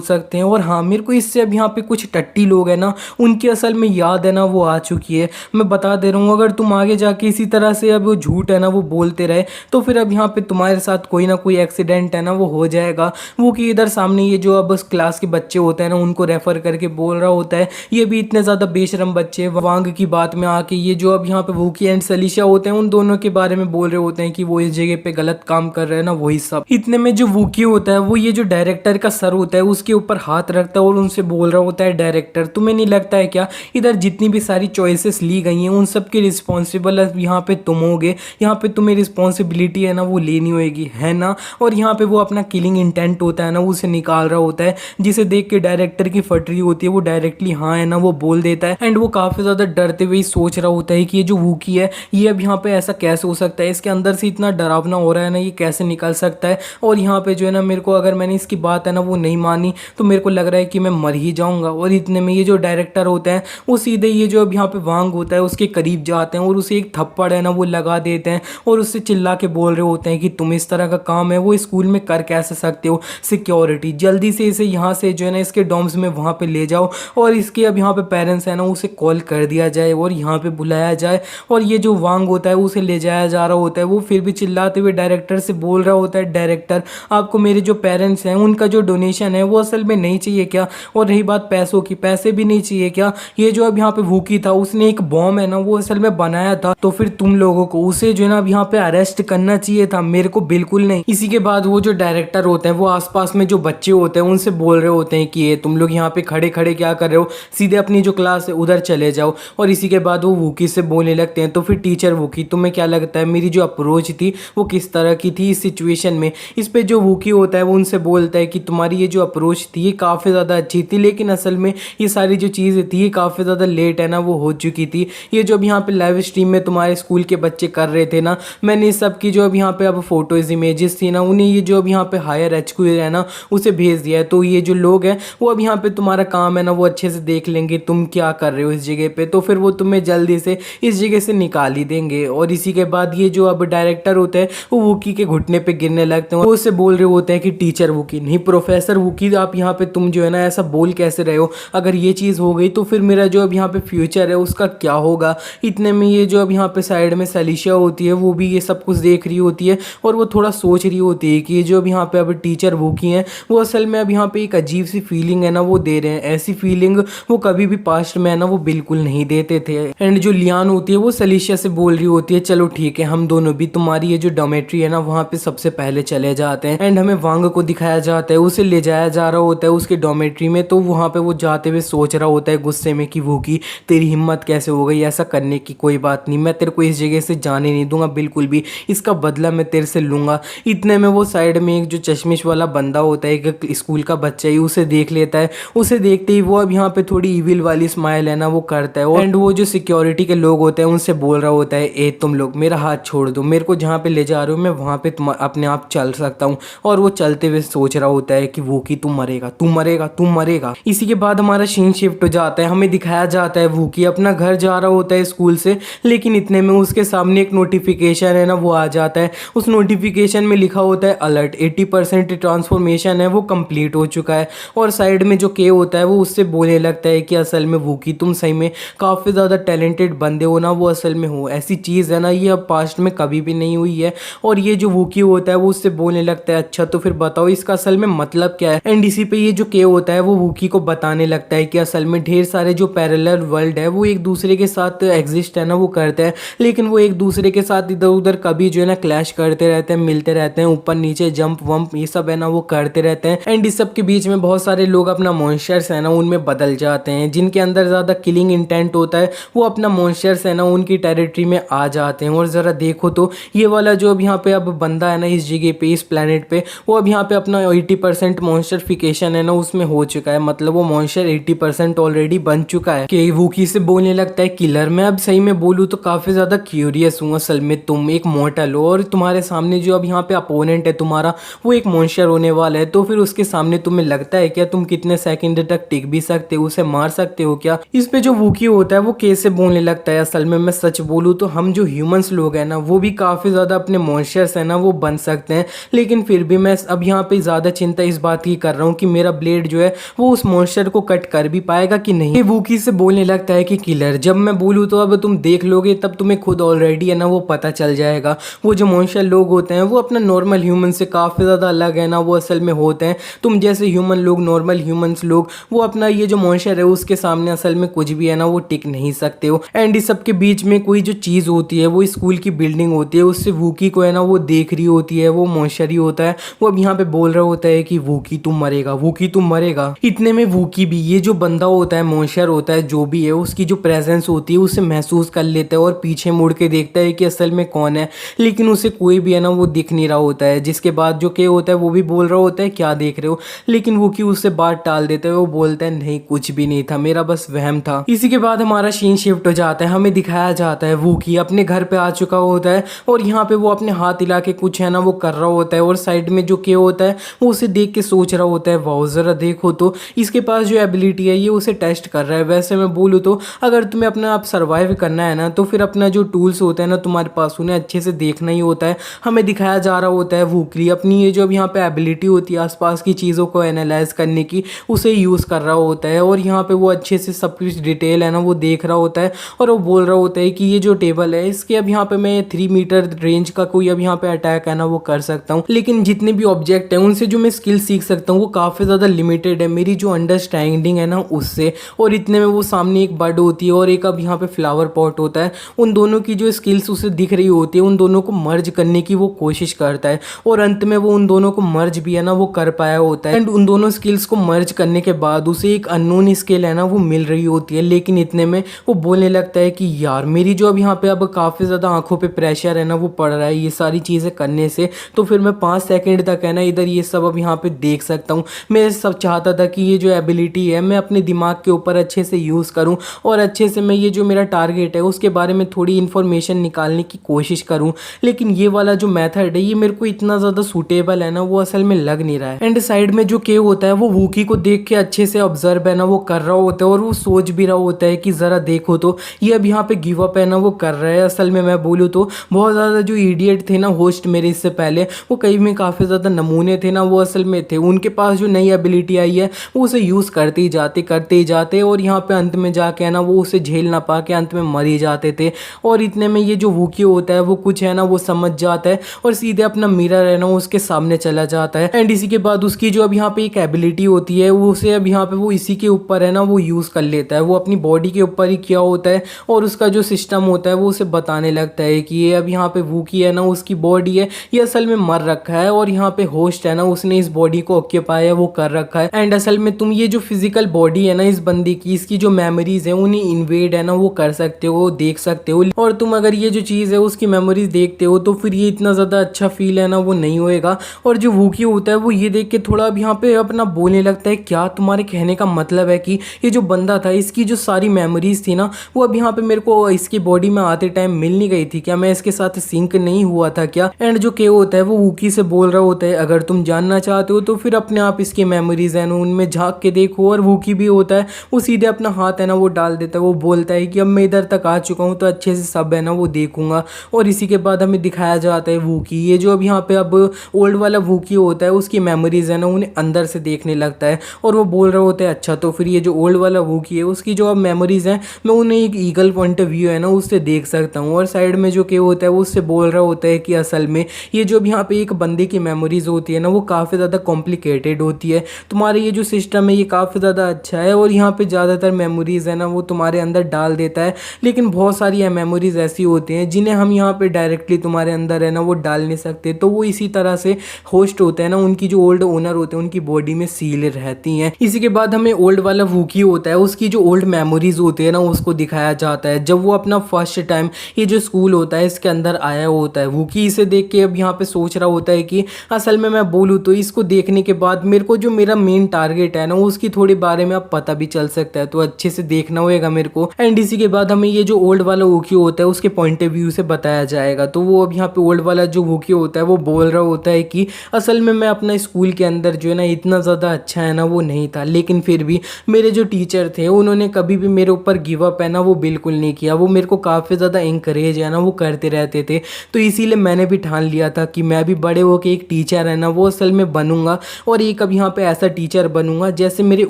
सकते हैं। और हाँ, मेरे को इससे अब यहाँ पे कुछ टट्टी लोग हैं ना, उनकी असल में याद है ना वो आ चुकी है। मैं बता दे रहा हूँ, अगर तुम आगे जाके इसी तरह से अब वो झूठ है ना वो बोलते रहे तो फिर अब यहाँ पे तुम्हारे साथ कोई ना कोई एक्सीडेंट है ना वो हो जाएगा। वो कि इधर सामने ये जो अब क्लास के बच्चे होते हैं ना उनको रेफर करके बोल रहा होता है, ये भी इतने ज़्यादा बेशरम बच्चे वांग की बात में आके ये जो अब यहाँ पे वूकी एंड सलीशा होते हैं उन दोनों के बारे में बोल रहे होते हैं कि वो इस जगह पे गलत काम कर रहे हैं ना, वही सब। इतने में जो वूकी होता है वो ये जो डायरेक्टर का सर होता है उसके ऊपर हाथ रखता है और उनसे बोल रहा होता है, डायरेक्टर तुम्हें नहीं लगता है क्या इधर जितनी भी सारी चॉइसेस ली गई हैं उन सब की रिस्पॉन्सिबल यहाँ पे तुम होगे, यहाँ पे तुम्हें रिस्पॉन्सिबिलिटी है ना वो लेनी होगी, है ना। और यहाँ पे वो अपना किलिंग इंटेंट होता है ना उसे निकाल रहा होता है, जिसे देख के डायरेक्टर की फट रही होती है, वो डायरेक्टली हाँ है ना वो बोल देता है। एंड वो काफ़ी ज़्यादा डरते हुए सोच रहा होता है कि ये जो वूकी है ये अब यहाँ पे ऐसा कैसे हो सकता है, इसके अंदर से इतना डरावना हो रहा है ना, ये कैसे निकल सकता है। और यहाँ पे जो है ना मेरे को, अगर मैंने इसकी बात है ना वो नहीं मानी तो मेरे को लग रहा है कि मैं मर ही जाऊँगा। और इतने में ये जो डायरेक्टर होते हैं वो सीधे ये जो अब यहाँ पे वांग होता है उसके करीब जाते हैं और उसे एक थप्पड़ है ना वो लगा देते हैं और उससे चिल्ला के बोल रहे होते हैं कि तुम इस तरह का काम है वो स्कूल में कर कैसे सकते हो, सिक्योरिटी जल्दी से इसे यहाँ से जो है ना इसके डॉम्स में वहाँ पे ले जाओ और इसके अब यहाँ पे पेरेंट्स है ना उसे कॉल कर दिया जाए और यहाँ पे बुलाया जाए। और ये जो वांग होता है उसे ले जाया जा रहा होता है, वो फिर भी चिल्लाते हुए डायरेक्टर से बोल रहा होता है, डायरेक्टर आपको मेरे जो पेरेंट्स हैं उनका जो डोनेशन है वो असल में नहीं चाहिए क्या, और रही बात पैसों की, पैसे भी नहीं चाहिए क्या, ये जो अब यहाँ पे वूकी था उसने एक बॉम्ब है ना वो असल में बनाया था, तो फिर तुम लोगों को उसे जो है ना अब यहाँ पे अरेस्ट करना चाहिए था, मेरे को बिल्कुल नहीं। इसी के बाद वो जो डायरेक्टर होते हैं वो आसपास में जो बच्चे होते हैं उनसे बोल रहे होते हैं कि ये तुम लोग यहाँ पे खड़े खड़े क्या कर रहे हो, सीधे अपनी जो क्लास है उधर चले जाओ। और इसी के बाद वो वूकी से बोलने लगते हैं, तो फिर टीचर वूकी तुम्हें क्या लगता है मेरी जो अप्रोच थी वो किस तरह की थी इस सिचुएशन में। इस पे जो वूकी होता है वो उनसे बोलता है कि तुम्हारी ये जो अप्रोच थी ये काफ़ी ज़्यादा अच्छी थी, लेकिन असल में ये सारी जो चीज़ें थी ये काफ़ी ज़्यादा लेट है ना वो हो चुकी थी। ये जो अब यहाँ पे लाइव स्ट्रीम में तुम्हारे स्कूल के बच्चे कर रहे थे ना, मैंने इस सब की जो अब यहाँ पे अब फोटोज़ इमेजेस थी ना उन्हें ये जो अब यहाँ पे हायर HQ है ना उसे भेज दिया है, तो ये जो लोग हैं वो अब यहाँ पे तुम्हारा काम है ना वो अच्छे से देख लेंगे तुम क्या कर रहे हो इस जगह पे, तो फिर वो तुम्हें जल्दी से इस जगह से निकाल ही देंगे। और इसी के बाद ये जो अब डायरेक्टर होते हैं वो वूकी के घुटने पे गिरने लगते हैं, वो उससे बोल रहे होते हैं कि टीचर वूकी नहीं प्रोफेसर वूकी, आप यहाँ पे तुम जो है ना ऐसा बोल कैसे रहे हो, अगर ये चीज़ हो गई तो फिर मेरा जो अब यहाँ पे फ्यूचर है उसका क्या होगा। इतने में ये जो अब यहाँ पे साइड में सलीशा होती है वो भी ये सब कुछ देख रही होती है और वो थोड़ा सोच रही होती है कि ये जो अब यहाँ पे अब टीचर वूकी हैं वो असल में अब यहाँ पे एक अजीब सी फीलिंग है ना वो दे रहे हैं, ऐसी फीलिंग वो कभी भी पास्ट में है ना वो बिल्कुल नहीं देते थे। एंड जो लियान होती है वो सलीशा से बोल रही होती है चलो ठीक है हम दोनों भी तुम्हारी ये जो डोमेट्री है ना वहाँ पे सबसे पहले चले जाते हैं। एंड हमें वांग को दिखाया जाता है, उसे ले जाया जा रहा होता है उसके डोमेट्री में, तो वहाँ पे वो जाते हुए सोच रहा होता है गुस्से में कि वूकी तेरी हिम्मत कैसे हो गई ऐसा करने की, कोई बात नहीं मैं तेरे को इस जगह से जाने नहीं दूंगा बिल्कुल भी, इसका बदला मैं तेरे से लूंगा। इतने में वो साइड में एक जो चश्मिश वाला बंदा होता है एक स्कूल का बच्चा ही उसे देख लेता है, उसे देखते ही वो अब यहाँ पे थोड़ी इविल वाली स्माइल है ना वो करता है। एंड वो जो सिक्योरिटी के लोग होते हैं उनसे बोल रहा होता है ए तुम लोग मेरा हाथ छोड़ दो, मेरे को जहाँ पे ले जा रहे हो मैं वहाँ पे अपने आप चल सकता हूँ। और वो चलते हुए सोच रहा होता है कि वूकी तू मरेगा तू मरेगा तू मरेगा। इसी के बाद हमारा सीन शिफ्ट हो जाता है, हमें दिखाया जाता है वूकी अपना घर जा रहा होता है स्कूल से, लेकिन इतने में उसके सामने एक नोटिफिकेशन है ना वो आ जाता है। उस नोटिफिकेशन में लिखा होता है अलर्ट 80% ट्रांसफॉर्मेशन है वो कंप्लीट हो चुका है। और साइड में जो के होता है वो उससे बोलने लगता है कि असल में वूकी तुम सही में काफ़ी ज़्यादा टैलेंटेड बंदे हो ना, वो असल में हो ऐसी चीज़ है ना ये अब पास्ट में कभी भी नहीं हुई है। और ये जो वूकी होता है वो उससे बोलने लगता है अच्छा तो फिर बताओ इसका असल में मतलब क्या है। एंड इसी पे ये जो के होता है वो वूकी को बताने लगता है कि असल में ढेर सारे जो पैरेलल वर्ल्ड है वो एक दूसरे के साथ एग्जिस्ट है ना वो करते हैं, लेकिन वो एक दूसरे के साथ इधर उधर कभी जो है ना क्लैश करते रहते हैं, मिलते रहते हैं, ऊपर नीचे जंप वंप ये सब है ना वो करते रहते हैं। एंड इस सब के बीच में बहुत सारे लोग अपना मॉन्स्टर्स है ना उनमें बदल जाते हैं, जिनके अंदर ज़्यादा किलिंग इंटेंट होता है वो अपना मॉन्स्टर्स है ना उनकी टेरिटरी में आ जाते हैं। और ज़रा देखो तो ये वाला जो अब यहाँ पे अब बंदा है ना इस जगह पे इस प्लेनेट पे वो अब यहाँ पे अपना 80% मॉन्स्टरफिकेशन है ना उसमें हो चुका है, मतलब वो मॉन्स्टर 80% ऑलरेडी बन चुका है। कि वूकी से बोलने लगता है किलर मैं अब सही में बोलूँ तो काफ़ी ज़्यादा क्यूरियस हूँ, असल में तुम एक मॉर्टल हो और तुम्हारे सामने जो अब यहाँ पे अपोनेंट है तुम्हारा वो एक मॉन्स्टर होने वाला है, तो फिर उसके सामने तुम्हें लगता है क्या तुम कितने सेकंड तक टिक भी सकते हो, उसे मार सकते हो क्या। इस पे जो वूकी होता है वो कैसे बोलने लगता है असल में मैं सच बोलूँ तो हम जो ह्यूमंस लोग हैं ना वो भी काफ़ी ज़्यादा अपने मॉन्स्टर्स लीडर्स है ना वो बन सकते हैं। लेकिन फिर भी मैं अब यहाँ पे ज़्यादा चिंता इस बात की कर रहा हूँ कि मेरा ब्लेड जो है वो उस मॉन्स्टर को कट कर भी पाएगा कि नहीं। ये वूकी से बोलने लगता है कि किलर, जब मैं बोलूँ तो अब तुम देख लोगे, तब तुम्हें खुद ऑलरेडी है ना वो पता चल जाएगा। वो जो मॉन्स्टर लोग होते हैं वो अपना नॉर्मल ह्यूमन से काफ़ी ज़्यादा अलग है ना वो असल में होते हैं। तुम जैसे ह्यूमन लोग, नॉर्मल ह्यूमंस लोग, वो अपना ये जो मॉन्स्टर है उसके सामने असल में कुछ भी है ना वो टिक नहीं सकते हो। एंड इस सब के बीच में कोई जो चीज़ होती है वो स्कूल की बिल्डिंग होती है, उससे वूकी को है ना वो देख रही होती है, वो मॉन्स्टर ही होता है। वो अब यहाँ पे बोल रहा होता है कि वूकी तुम मरेगा, वूकी तुम मरेगा। इतने में वूकी भी, ये जो बंदा होता है, मॉन्स्टर होता है जो भी है, उसकी जो प्रेजेंस होती है उसे महसूस कर लेता है और पीछे मुड़ के देखता है कि असल में कौन है। लेकिन उसे कोई भी है ना वो दिख नहीं रहा होता है। जिसके बाद जो के होता है वो भी बोल रहा होता है क्या देख रहे हो, लेकिन वूकी उससे बात टाल देता है। वो बोलता है नहीं कुछ भी नहीं था, मेरा बस वहम था। इसी के बाद हमारा सीन शिफ्ट हो जाता है, हमें दिखाया जाता है वूकी अपने घर पे आ चुका होता है और यहाँ पे वो अपने हाथ हिला के कुछ है ना वो कर रहा होता है और साइड में जो के होता है वो उसे देख के सोच रहा होता है वाओ जरा देखो तो इसके पास जो एबिलिटी है ये उसे टेस्ट कर रहा है। वैसे मैं बोलूँ तो अगर तुम्हें अपना आप सर्वाइव करना है ना तो फिर अपना जो टूल्स होते हैं ना तुम्हारे पास उन्हें अच्छे से देखना ही होता है। हमें दिखाया जा रहा होता है वूकी अपनी ये जो अब यहाँ पे एबिलिटी होती है आसपास की चीज़ों को एनालाइज करने की, उसे यूज़ कर रहा होता है और यहाँ पे वो अच्छे से सब कुछ डिटेल है ना वो देख रहा होता है और वो बोल रहा होता है कि ये जो टेबल है इसके अब यहाँ पे मैं 3 मीटर रेंज का कोई अब यहाँ पे अटैक है ना वो कर सकता हूँ, लेकिन जितने भी ऑब्जेक्ट हैं उनसे जो मैं स्किल सीख सकता हूँ वो काफ़ी ज़्यादा लिमिटेड है मेरी जो अंडरस्टैंडिंग है ना उससे। और इतने में वो सामने एक बर्ड होती है और एक अब यहाँ पे फ्लावर पॉट होता है, उन दोनों की जो स्किल्स उसे दिख रही होती है उन दोनों को मर्ज करने की वो कोशिश करता है और अंत में वो उन दोनों को मर्ज भी है ना वो कर पाया होता है। एंड उन दोनों स्किल्स को मर्ज करने के बाद उसे एक अननोन स्किल है ना वो मिल रही होती है। लेकिन इतने में वो बोलने लगता है कि यार मेरी जो अब यहाँ पे अब काफ़ी ज़्यादा आंखों पे प्रेशर है ना वो पड़ रहा है ये सारी चीज़ें करने से, तो फिर मैं 5 सेकंड तक है ना इधर ये सब अब यहाँ पे देख सकता हूँ। मैं सब चाहता था कि ये जो एबिलिटी है मैं अपने दिमाग के ऊपर अच्छे से यूज़ करूँ और अच्छे से मैं ये जो मेरा टारगेट है उसके बारे में थोड़ी इन्फॉर्मेशन निकालने की कोशिश करूँ, लेकिन ये वाला जो मेथड है ये मेरे को इतना ज़्यादा सूटेबल है ना वो असल में लग नहीं रहा है। एंड साइड में जो के होता है वो वूकी को देख के अच्छे से ऑब्जर्व है ना वो कर रहा होता है और वो सोच भी रहा होता है कि ज़रा देखो तो ये अब यहाँ पे गिव अप है ना वो कर रहा है। असल में मैं बोलूँ तो बहुत ज़्यादा जो इडियट थे ना होस्ट मेरे इससे पहले, वो कई में काफ़ी ज़्यादा नमूने थे ना वो असल में थे, उनके पास जो नई एबिलिटी आई है वो उसे यूज़ करते ही जाते और यहाँ पे अंत में जाके है ना वो उसे झेल ना पा के अंत में मर ही जाते थे। और इतने में ये जो वूकी होता है वो कुछ है ना वो समझ जाता है और सीधे अपना मिरर है ना उसके सामने चला जाता है। एंड इसी के बाद उसकी जो अब यहाँ पे एक एबिलिटी होती है वो उसे अब यहाँ पे वो इसी के ऊपर है ना वो यूज़ कर लेता है, वो अपनी बॉडी के ऊपर ही किया होता है और उसका जो सिस्टम होता है वो उसे बताने लगता है कि ये अब यहाँ पे वूकी है ना उसकी बॉडी है ये असल में मर रखा है और यहाँ पे होस्ट है ना उसने इस बॉडी को ऑक्यूपाई है वो कर रखा है। एंड असल में तुम ये जो फिजिकल बॉडी है ना इस बंदी की, इसकी जो मेमोरीज है उन्हें इन्वेड है ना वो कर सकते हो, देख सकते हो। और तुम अगर ये जो चीज़ है उसकी मेमोरीज देखते हो तो फिर ये इतना ज़्यादा अच्छा फील है ना वो नहीं होएगा। और जो वूकी होता है वो ये देख के थोड़ा अब यहाँ पे अपना बोलने लगता है क्या तुम्हारे कहने का मतलब है कि ये जो बंदा था इसकी जो सारी मेमोरीज थी ना वो अब यहाँ पे मेरे को इसकी बॉडी में आते टाइम मिल नहीं गई थी क्या, मैं इसके साथ सिंक नहीं हुआ था क्या। एंड जो के होता है वो वूकी से बोल रहा होता है अगर तुम जानना चाहते हो तो फिर अपने आप इसकी मेमोरीज है ना उनमें झांक के देखो। और वूकी भी होता है वो सीधे अपना हाथ है ना वो डाल देता है, वो बोलता है कि अब मैं इधर तक आ चुका हूँ तो अच्छे से सब है ना वो देखूंगा। और इसी के बाद हमें दिखाया जाता है वूकी, ये जो अब यहाँ पे अब ओल्ड वाला वूकी होता है उसकी मेमोरीज है ना उन्हें अंदर से देखने लगता है और वो बोल रहा होता है अच्छा तो फिर ये जो ओल्ड वाला वूकी है उसकी जो अब मेमोरीज हैं मैं उन्हें एक ईगल पॉइंट ऑफ व्यू है ना उससे देख सकता हूँ। और साइड में जो के होता है वो उससे बोल रहा होता है कि असल में ये जो अब यहाँ पे एक बंदे की मेमोरीज होती है ना वो काफ़ी ज़्यादा कॉम्प्लिकेटेड होती है, तुम्हारे ये जो सिस्टम है ये काफ़ी ज़्यादा अच्छा है और यहाँ पे ज़्यादातर मेमोरीज है ना वो तुम्हारे अंदर डाल देता है, लेकिन बहुत सारी मेमोरीज ऐसी होती हैं जिन्हें हम यहाँ पे डायरेक्टली तुम्हारे अंदर है ना वो डाल नहीं सकते। तो वो इसी तरह से होस्ट होते हैं ना उनकी जो ओल्ड ओनर होते हैं उनकी बॉडी में सील रहती हैं। इसी के बाद हमें ओल्ड वाला वूकी होता है उसकी जो ओल्ड मेमोरीज होती है ना उसको दिखाया जाता है जब वो अपना फर्स्ट टाइम ये जो स्कूल होता है इसके अंदर आया होता है। वूकी इसे देख के अब यहाँ पे सोच रहा होता है कि असल में मैं बोलूँ तो इसको देखने के बाद मेरे को जो मेरा मेन टारगेट है ना उसकी थोड़ी बारे में अब पता भी चल सकता है, तो अच्छे से देखना होगा मेरे को। एंड इसी के बाद हमें ये जो ओल्ड वाला वूकी होता है उसके पॉइंट ऑफ व्यू से बताया जाएगा। तो वो अब यहाँ पे ओल्ड वाला जो वूकी होता है वो बोल रहा होता है कि असल में मैं अपना स्कूल के अंदर जो है ना इतना ज़्यादा अच्छा है ना वो नहीं था, लेकिन फिर भी मेरे जो टीचर थे उन्होंने कभी भी मेरे ऊपर गिव अप है ना वो बिल्कुल नहीं किया, वो मेरे को काफ़ी ज़्यादा इंकरेज है ना वो करते रहते थे। तो इसीलिए मैंने मैंने भी ठान लिया था कि मैं भी बड़े होकर एक टीचर है ना वो असल में बनूंगा, और एक अब यहाँ पे ऐसा टीचर बनूंगा जैसे मेरे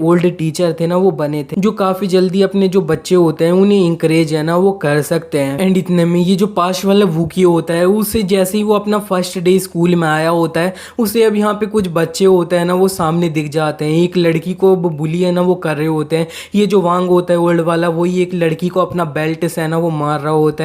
ओल्ड टीचर थे ना वो बने थे, जो काफ़ी जल्दी अपने जो बच्चे होते हैं उन्हें इंकरेज है ना वो कर सकते हैं। एंड इतने में ये जो पास वाला वूकी होता है उसे जैसे ही वो अपना फर्स्ट डे स्कूल में आया होता है, उसे अब यहाँ पे कुछ बच्चे होते हैं ना वो सामने दिख जाते हैं, एक लड़की को बुली है ना वो कर रहे होते हैं। ये जो वांग होता है ओल्ड वाला, वही एक लड़की को अपना बेल्ट से है ना वो मार रहा होता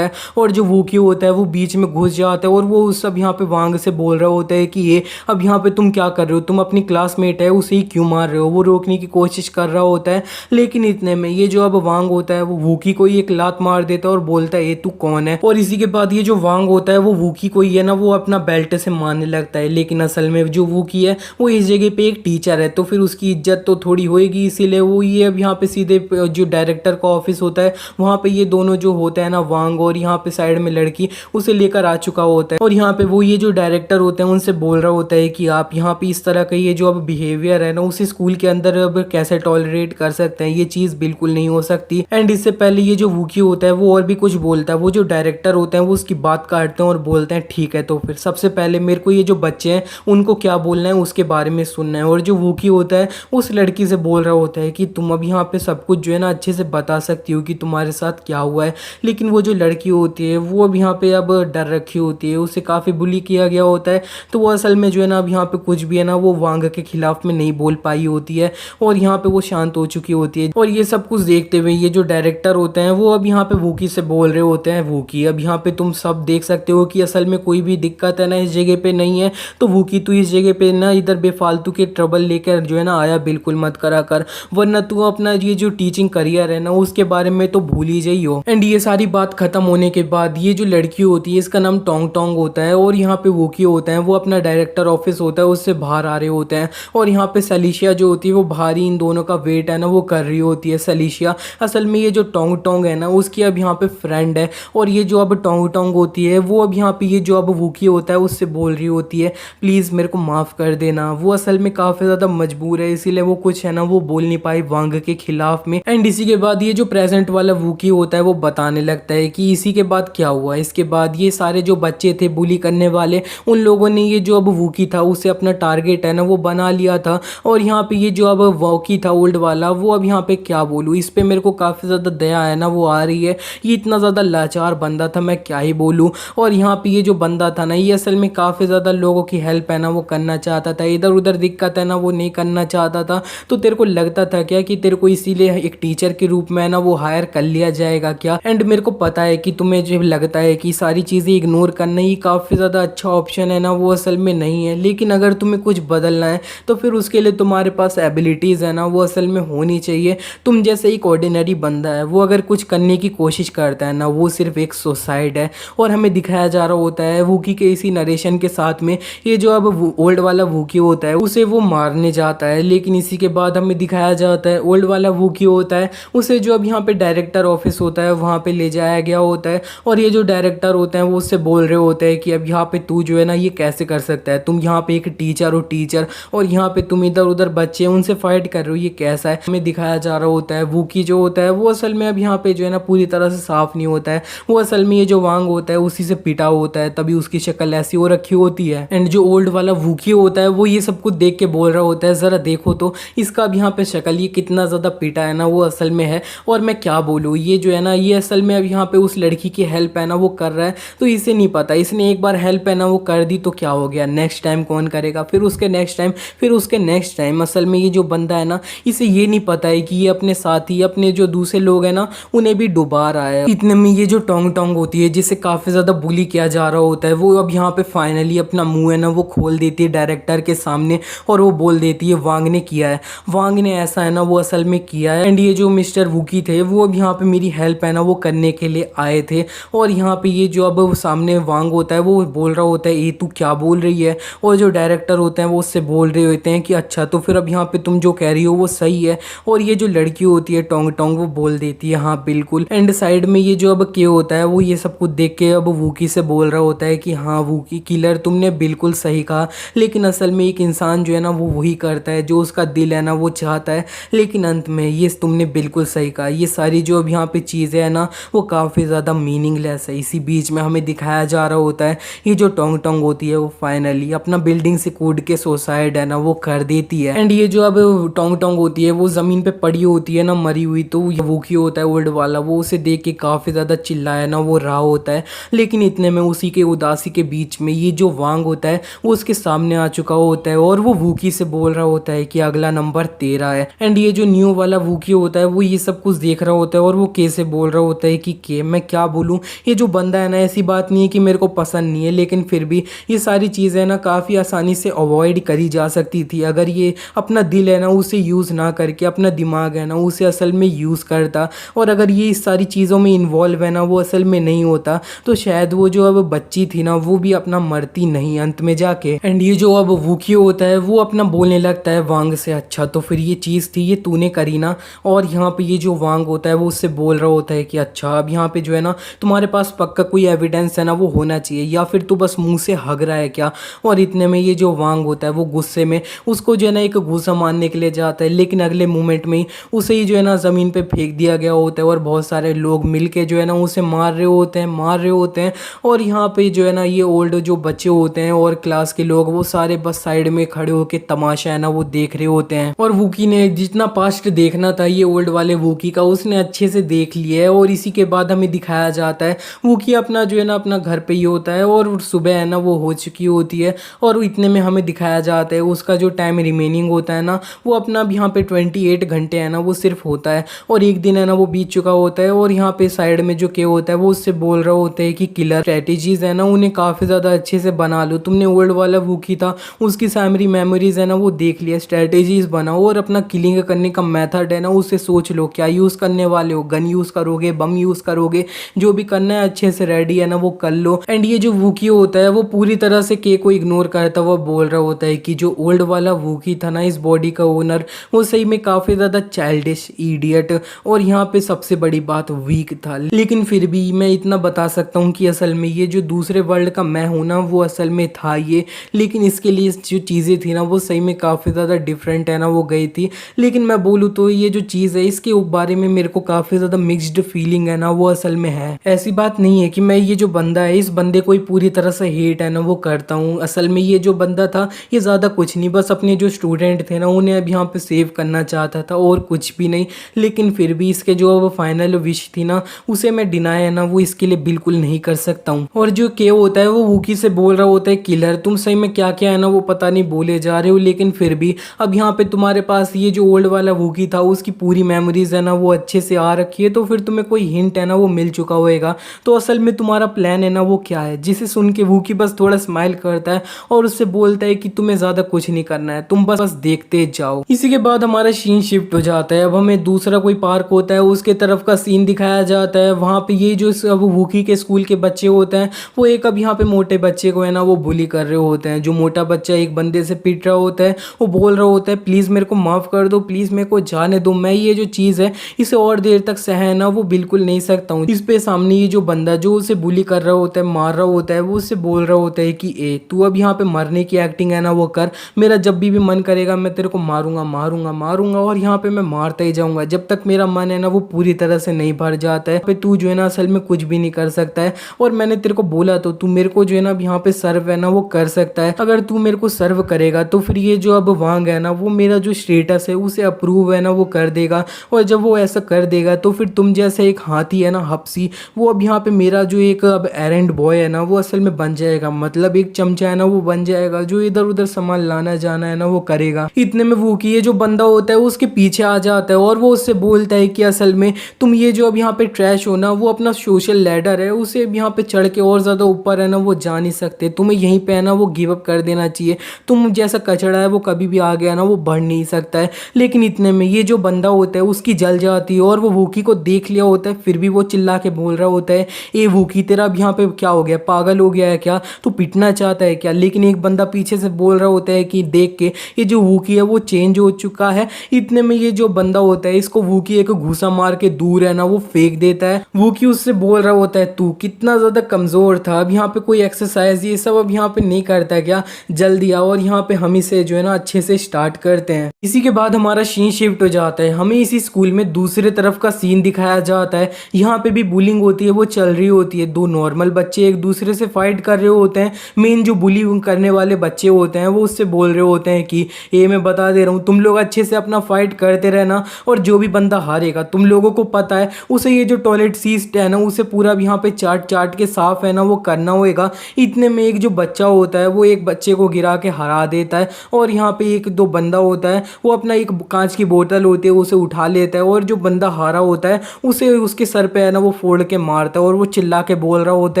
है, और जो वूकी होता है वो बीच में घुस जाता है और वो उस सब यहाँ पे वांग से बोल रहा होता है कि ये अब यहाँ पे तुम क्या कर रहे हो, तुम अपनी क्लासमेट है उसे ही क्यों मार रहे हो। वो रोकने की कोशिश कर रहा होता है, लेकिन इतने में ये जो अब वांग होता है वो वूकी को ही एक लात मार देता है और बोलता है ये तू कौन है। और इसी के बाद ये जो वांग होता है वो वूकी को ही है ना वो अपना बेल्ट से मारने लगता है, लेकिन असल में जो वूकी है वो इस जगह पे एक टीचर है, तो फिर उसकी इज्जत तो थोड़ी होएगी, इसीलिए वो ये अब यहाँ पे सीधे जो डायरेक्टर का ऑफिस होता है वहाँ पे ये दोनों जो होते हैं ना वांग और यहाँ पे साइड में लड़की उसे लेकर आ चुका होता है। और यहाँ पे वो ये जो डायरेक्टर होते हैं उनसे बोल रहा होता है कि आप यहाँ पे इस तरह का ये जो अब बिहेवियर है ना उसे स्कूल के अंदर अब कैसे टॉलरेट कर सकते हैं, ये चीज़ बिल्कुल नहीं हो सकती। एंड इससे पहले ये जो वूकी होता है वो और भी कुछ बोलता है, वो जो डायरेक्टर होते हैं वो उसकी बात काटते हैं और बोलते हैं ठीक है, तो फिर सबसे पहले मेरे को ये जो बच्चे हैं उनको क्या बोलना है उसके बारे में सुनना है। और जो वूकी होता है उस लड़की से बोल रहा होता है कि तुम अब यहाँ पे सब कुछ जो है ना अच्छे से बता सकती हो कि तुम्हारे साथ क्या हुआ है, लेकिन वो जो लड़की होती है वो अब यहाँ पे अब डर रखी होती है, उसे काफ़ी बुली किया गया होता है, तो वो असल में जो है ना अब यहाँ पे कुछ भी है ना वो वांग के खिलाफ में नहीं बोल पाई होती है और यहाँ पे वो शांत हो चुकी होती है। और ये सब कुछ देखते हुए ये जो डायरेक्टर होते हैं वो अब यहाँ पे वूकी से बोल रहे होते हैं, वूकी अब यहाँ पे तुम सब देख सकते हो कि असल में कोई भी दिक्कत है ना इस जगह पे नहीं है, तो वूकी तू इस जगह पे ना इधर बेफालतू के ट्रबल लेकर जो है ना आया बिल्कुल मत करा कर, वरना तू अपना ये जो टीचिंग करियर है ना उसके बारे में तो भूल ही जाइयो। एंड ये सारी बात खत्म होने के बाद ये जो लड़की होती है इसका नाम टोंग टोंग होता है, और यहाँ पे वूकी होता है वो अपना डायरेक्टर ऑफिस होता है उससे बाहर आ रहे होते हैं, और यहाँ पे सलीशिया जो होती है वो बाहर ही इन दोनों का वेट है ना वो कर रही होती है। सलीशिया असल में ये जो टोंग टोंग है ना उसकी अब यहाँ पे फ्रेंड है, और ये जो अब टोंग टोंग होती है वो अब यहाँ पे ये जो अब वूकी होता है उससे बोल रही होती है प्लीज़ मेरे को माफ़ कर देना। वो असल में काफ़ी ज़्यादा मजबूर है, इसीलिए वो कुछ है ना वो बोल नहीं पाई वांग के खिलाफ में। एंड इसी के बाद ये जो प्रेजेंट वाला वूकी होता है वो बताने लगता है कि इसी के बाद क्या हुआ। इसके बाद ये सारे जो बच्चे थे बुली करने वाले, उन लोगों ने ये जो अब वूकी था उसे अपना टारगेट है ना वो बना लिया था, और यहाँ पे ये जो अब वॉकी था ओल्ड वाला वो अब यहाँ पे क्या बोलूँ, इस पे मेरे को काफ़ी ज़्यादा दया है ना वो आ रही है। ये इतना ज़्यादा लाचार बंदा था, मैं क्या ही बोलूँ। और यहाँ पे ये जो बंदा था ना ये असल में काफ़ी ज़्यादा लोगों की हेल्प है ना वो करना चाहता था, इधर उधर दिक्कत है ना वो नहीं करना चाहता था। तो तेरे को लगता था क्या कि तेरे को इसीलिए एक टीचर के रूप में है ना वो हायर कर लिया जाएगा क्या? एंड मेरे को पता है कि तुम्हें जो लगता है कि सारी चीज़ें इग्नोर करना ही काफ़ी ज़्यादा अच्छा ऑप्शन है ना वो असल में नहीं है, लेकिन अगर तुम्हें कुछ बदलना है तो फिर उसके लिए तुम्हारे पास एबिलिटीज़ है ना वो असल में होनी चाहिए। तुम जैसे एक ऑर्डिनरी बंदा है वो अगर कुछ करने की कोशिश करता है ना वो सिर्फ एक सुसाइड है, और हमें दिखाया जा रहा होता है वूकी के इसी नरेशन के साथ में ये जो अब ओल्ड वाला वूकी होता है उसे वो मारने जाता है, लेकिन इसी के बाद हमें दिखाया जाता है ओल्ड वाला वूकी होता है उसे जो अब यहाँ पे डायरेक्टर ऑफिस होता है वहाँ पे ले जाया गया होता है, और ये जो डायरेक्टर होते हैं वो उससे बोल रहे होते हैं कि अब यहाँ पे तू जो है ना ये कैसे कर सकता है, तुम यहाँ पे एक टीचर हो टीचर, और यहाँ पे तुम इधर उधर बच्चे हैं उनसे फाइट कर रहे हो, ये कैसा है। हमें दिखाया जा रहा होता है वूकी जो होता है वो असल में अब यहाँ पे जो है ना पूरी तरह से साफ नहीं होता है, वो असल में ये जो वांग होता है उसी से पिटा होता है, तभी उसकी शक्ल ऐसी हो रखी होती है। एंड जो ओल्ड वाला वूकी होता है वो ये सब कुछ देख के बोल रहा होता है जरा देखो तो इसका अब यहाँ पे शक्ल ये कितना ज़्यादा पिटा है ना वो असल में है, और मैं क्या बोलूँ ये जो है ना ये असल में अब यहाँ पे उस लड़की की हेल्प है ना वो कर रहा है, तो इसे नहीं पता इसने एक बार हेल्प है ना वो कर दी तो क्या हो गया, नेक्स्ट टाइम कौन करेगा, फिर उसके नेक्स्ट टाइम, फिर उसके नेक्स्ट टाइम। असल में ये जो बंदा है ना इसे ये नहीं पता है कि ये अपने साथी अपने जो दूसरे लोग हैं ना उन्हें भी डुबा रहा है। इतने में ये जो टोंग टोंग होती है जिसे काफ़ी ज़्यादा बुली किया जा रहा होता है वो अब यहाँ पे फाइनली अपना मुंह है ना वो खोल देती है डायरेक्टर के सामने, और वो बोल देती है वांग ने किया है, वांग ने ऐसा है ना वो असल में किया है। एंड ये जो मिस्टर वूकी थे वो अब यहाँ पे मेरी हेल्प है ना वो करने के लिए आए थे, और यहाँ पे ये जो अब सामने वांग होता है वो बोल रहा होता है ये तू क्या बोल रही है, और जो डायरेक्टर होते हैं वो उससे बोल रहे होते हैं कि अच्छा तो फिर अब यहाँ पे तुम जो कह रही हो वो सही है, और ये जो लड़की होती है टोंग टोंग वो बोल देती है हाँ बिल्कुल। एंड साइड में ये जो अब के होता है वो ये सब कुछ देख के अब वूकी से बोल रहा होता है कि हाँ वूकी किलर तुमने बिल्कुल सही कहा, लेकिन असल में एक इंसान जो है ना वो वही करता है जो उसका दिल है ना वो चाहता है, लेकिन अंत में ये तुमने बिल्कुल सही कहा, ये सारी जो अब यहाँ पे चीज़ें हैं ना वो काफ़ी ज़्यादा मीनिंगलेस है। इसी बीच में हमें दिखाया जा रहा होता है ये जो टोंग टोंग होती है वो फाइनली अपना बिल्डिंग से कूद के सुसाइड है ना वो कर देती है। एंड ये जो अब टोंग टोंग होती है वो जमीन पे पड़ी होती है ना मरी हुई, तो ये वूकी होता है ओल्ड वाला, वो उसे देख के काफी ज्यादा चिल्लाया ना वो रहा होता है। लेकिन इतने में उसी के उदासी के बीच में ये जो वांग होता है वो उसके सामने आ चुका होता है और वो वूकी से बोल रहा होता है कि अगला नंबर 13 है। एंड ये जो न्यू वाला वूकी होता है वो ये सब कुछ देख रहा होता है और वो कैसे बोल रहा होता है कि के मैं क्या बोलूं, ये जो बंदा है ना ऐसी बात नहीं है कि मेरे को पसंद नहीं है, लेकिन फिर भी ये सारी चीज़ें ना काफ़ी आसानी से अवॉइड करी जा सकती थी अगर ये अपना दिल है ना उसे यूज़ ना करके अपना दिमाग है ना उसे असल में यूज़ करता। और अगर ये इस सारी चीज़ों में इन्वॉल्व है ना वो असल में नहीं होता तो शायद वो जो अब बच्ची थी ना वो भी अपना मरती नहीं अंत में जाके। एंड ये जो अब वूकी होता है वो अपना बोलने लगता है वांग से, अच्छा तो फिर ये चीज़ थी ये तूने करी ना। और यहाँ पे ये जो वांग होता है वो उससे बोल रहा होता है कि अच्छा अब यहाँ पे जो है ना तुम्हारे पास पक्का कोई एविडेंस है ना वो होना चाहिए, या फिर तू बस मुंह से हग रहा है क्या। और इतने में ये जो वांग होता है वो गुस्से में उसको जो है ना एक घूसा मारने के लिए जाता है, लेकिन अगले मोमेंट में ही उसे ही जो है ना ज़मीन पे फेंक दिया गया होता है और बहुत सारे लोग मिलके जो है ना उसे मार रहे होते हैं। और यहाँ पे जो है ना ये ओल्ड जो बच्चे होते हैं और क्लास के लोग वो सारे बस साइड में खड़े होके तमाशा है ना वो देख रहे होते हैं। और वूकी ने जितना पास्ट देखना था ये ओल्ड वाले वूकी का उसने अच्छे से देख लिया है। और इसी के बाद हमें दिखाया जाता है वूकी अपना जो है ना अपना घर पे ही होता है और सुबह है ना वो हो चुकी होती है और इतने में हमें दिखाया जाता है उसका जो टाइम रिमेनिंग होता है ना वो अपना अब यहाँ पे 28 घंटे है ना वो सिर्फ होता है और एक दिन है ना वो बीत चुका होता है। और यहाँ पे साइड में जो के होता है वो उससे बोल रहा होता है कि किलर स्ट्रेटेजीज है ना उन्हें काफ़ी ज़्यादा अच्छे से बना लो, तुमने ओल्ड वाला वूकी था उसकी सारी मेमोरीज है ना वो देख लिया, स्ट्रेटेजीज बनाओ और अपना किलिंग करने का मेथड है ना उसे सोच लो, क्या यूज़ करने वाले हो, गन यूज़ करोगे, बम यूज़ करोगे, जो भी करना है अच्छे से रेडी है ना वो कर लो। एंड ये जो वूकी होता है वो पूरी तरह से के को इग्नोर करता हुआ बोल रहा होता है कि जो ओल्ड वाला वूकी था ना इस बॉडी का ओनर वो सही में काफ़ी ज़्यादा चाइल्डिश इडियट और यहाँ पे सबसे बड़ी बात वीक था। लेकिन फिर भी मैं इतना बता सकता हूँ कि असल में ये जो दूसरे वर्ल्ड का मैं हूँ ना वो असल में था ये, लेकिन इसके लिए जो चीज़ें थी ना वो सही में काफ़ी ज़्यादा डिफरेंट है ना वो गई थी। लेकिन मैं बोलूँ तो ये जो चीज़ है इसके बारे में मेरे को काफ़ी ज़्यादा मिक्स्ड फीलिंग है ना वो असल में है। ऐसी बात नहीं है कि मैं ये जो बंदा है इस बंदे को ही पूरी तरह से हेट है ना वो करता हूँ। असल में ये जो बंदा था ये ज़्यादा कुछ नहीं, बस अपने जो स्टूडेंट थे ना उन्हें अब यहाँ पे सेव करना चाहता था और कुछ भी नहीं। लेकिन फिर भी इसके जो अब फाइनल विश थी ना उसे मैं डिनाई है ना वो इसके लिए बिल्कुल नहीं कर सकता हूँ। और जो के होता है वो वूकी से बोल रहा होता है किलर तुम सही में क्या क्या है ना वो पता नहीं बोले जा रहे हो, लेकिन फिर भी अब यहाँ पे तुम्हारे पास ये जो ओल्ड वाला वूकी था उसकी पूरी मेमोरीज है ना वो अच्छे से आ रखी है, तो फिर तुम्हें कोई हिंट है ना वो मिल चुका होएगा। तो असल में तुम्हारा प्लान है ना वो क्या है। जिसे सुन के वूकी बस थोड़ा स्माइल करता है और उससे बोलता है कि तुम्हें ज्यादा कुछ नहीं करना है, तुम बस देखते जाओ। इसी के बाद हमारा सीन शिफ्ट हो जाता है, अब हमें दूसरा कोई पार्क होता है उसके तरफ का सीन दिखाया जाता है। वहाँ पे ये जो अब वूकी के स्कूल के बच्चे होते हैं वो एक अब यहाँ पे मोटे बच्चे को है ना वो बुली कर रहे होते हैं। जो मोटा बच्चा एक बंदे से पिट रहा होता है वो बोल रहा होता है प्लीज़ मेरे को माफ़ कर दो, प्लीज़ मेरे को जाने दो, मैं ये जो चीज़ है इसे और देर तक सहना वो बिल्कुल नहीं सकता हूँ। इस पे सामने ये जो बंदा जो उसे बुली कर रहा होता है मार रहा होता है वो उससे बोल रहा होता है कि ए तू अब यहाँ पे मरने की एक्टिंग है ना वो कर, मेरा जब भी मन करेगा मैं तेरे को मारूंगा मारूंगा मारूंगा और यहाँ पे मैं मारता ही जाऊंगा जब तक मेरा मन है ना वो पूरी तरह से नहीं भर जाता है। तू जो है ना असल में कुछ भी नहीं कर सकता है और मैंने तेरे को बोला तो तू मेरे को जो है ना अब यहाँ पे सर्व है ना वो कर सकता है। अगर तू मेरे को सर्व करेगा तो फिर ये जो अब वांग है ना वो मेरा जो स्टेटस है उसे अप्रूव है ना वो कर देगा और जब वो ऐसा कर देगा तो फिर तुम जैसे एक हाथी है ना हप्सी वो अब यहाँ पे मेरा जो एक अब एरेंड बॉय है ना वो असल में बन जाएगा, मतलब एक चमचा है ना वो बन जाएगा जो इधर उधर सामान लाना जाना है ना वो करेगा। इतने में वो की ये जो बंदा होता है उसके पीछे आ जाता है और वो उससे बोलता है कि असल में तुम ये जो अब यहाँ पे ट्रैश हो ना वो अपना सोशल लैडर है उसे अब यहाँ पे चढ़ के और ज़्यादा ऊपर है ना वो जा नहीं सकते, तुम्हें यहीं पे है ना वो गिव अप कर देना चाहिए, तुम जैसा कचड़ा है वो कभी भी आ गया ना वो बढ़ नहीं सकता है। लेकिन इतने में ये जो बंदा होता है उसकी जल जाती है और वो वूकी को देख लिया होता है, फिर भी वो चिल्ला के बोल रहा होता है ए वूकी तेरा अब यहाँ पे क्या हो गया, पागल हो गया है क्या, तू पिटना चाहता है क्या। लेकिन एक बंदा पीछे से बोल रहा होता है कि देख के ये जो वूकी है वो चेंज हो चुका है। इतने में ये जो बंदा होता है इसको वूकी एक घूसा मार के दूर है ना वो फेंक देता है। वूकी उससे बोल रहा होता है तू कितना ज़्यादा कमज़ोर था, अब यहाँ पे कोई एक्सरसाइज ये सब अब यहाँ पे नहीं करता क्या, जल्दी आओ और यहाँ पे हम इसे जो है ना अच्छे से स्टार्ट करते हैं। इसी के बाद हमारा सीन शिफ्ट हो जाता है, हमें इसी स्कूल में दूसरे तरफ का सीन दिखाया जाता है। यहाँ पे भी बुलिंग होती है वो चल रही होती है, दो नॉर्मल बच्चे एक दूसरे से फाइट कर रहे होते हैं, मेन जो बुली करने वाले बच्चे होते हैं वो उससे बोल रहे होते हैं कि ये मैं बता दे रहा हूँ, तुम लोग अच्छे से अपना फाइट करते रहना और जो भी बंदा हारेगा तुम लोगों को पता है उसे ये जो टॉयलेट सीट है ना उसे पूरा यहाँ पे चाट चाट के साफ है ना वो करना होएगा। इतने में एक जो बच्चा होता है वो एक बच्चे को गिरा के हरा देता है और यहाँ पे एक दो बंदा होता है वो अपना एक कांच की बोतल होती है उसे उठा लेता है और जो बंदा हारा होता है उसे उसके सर पे है ना वो फोड़ के मारता है और वो चिल्ला के बोल रहा होता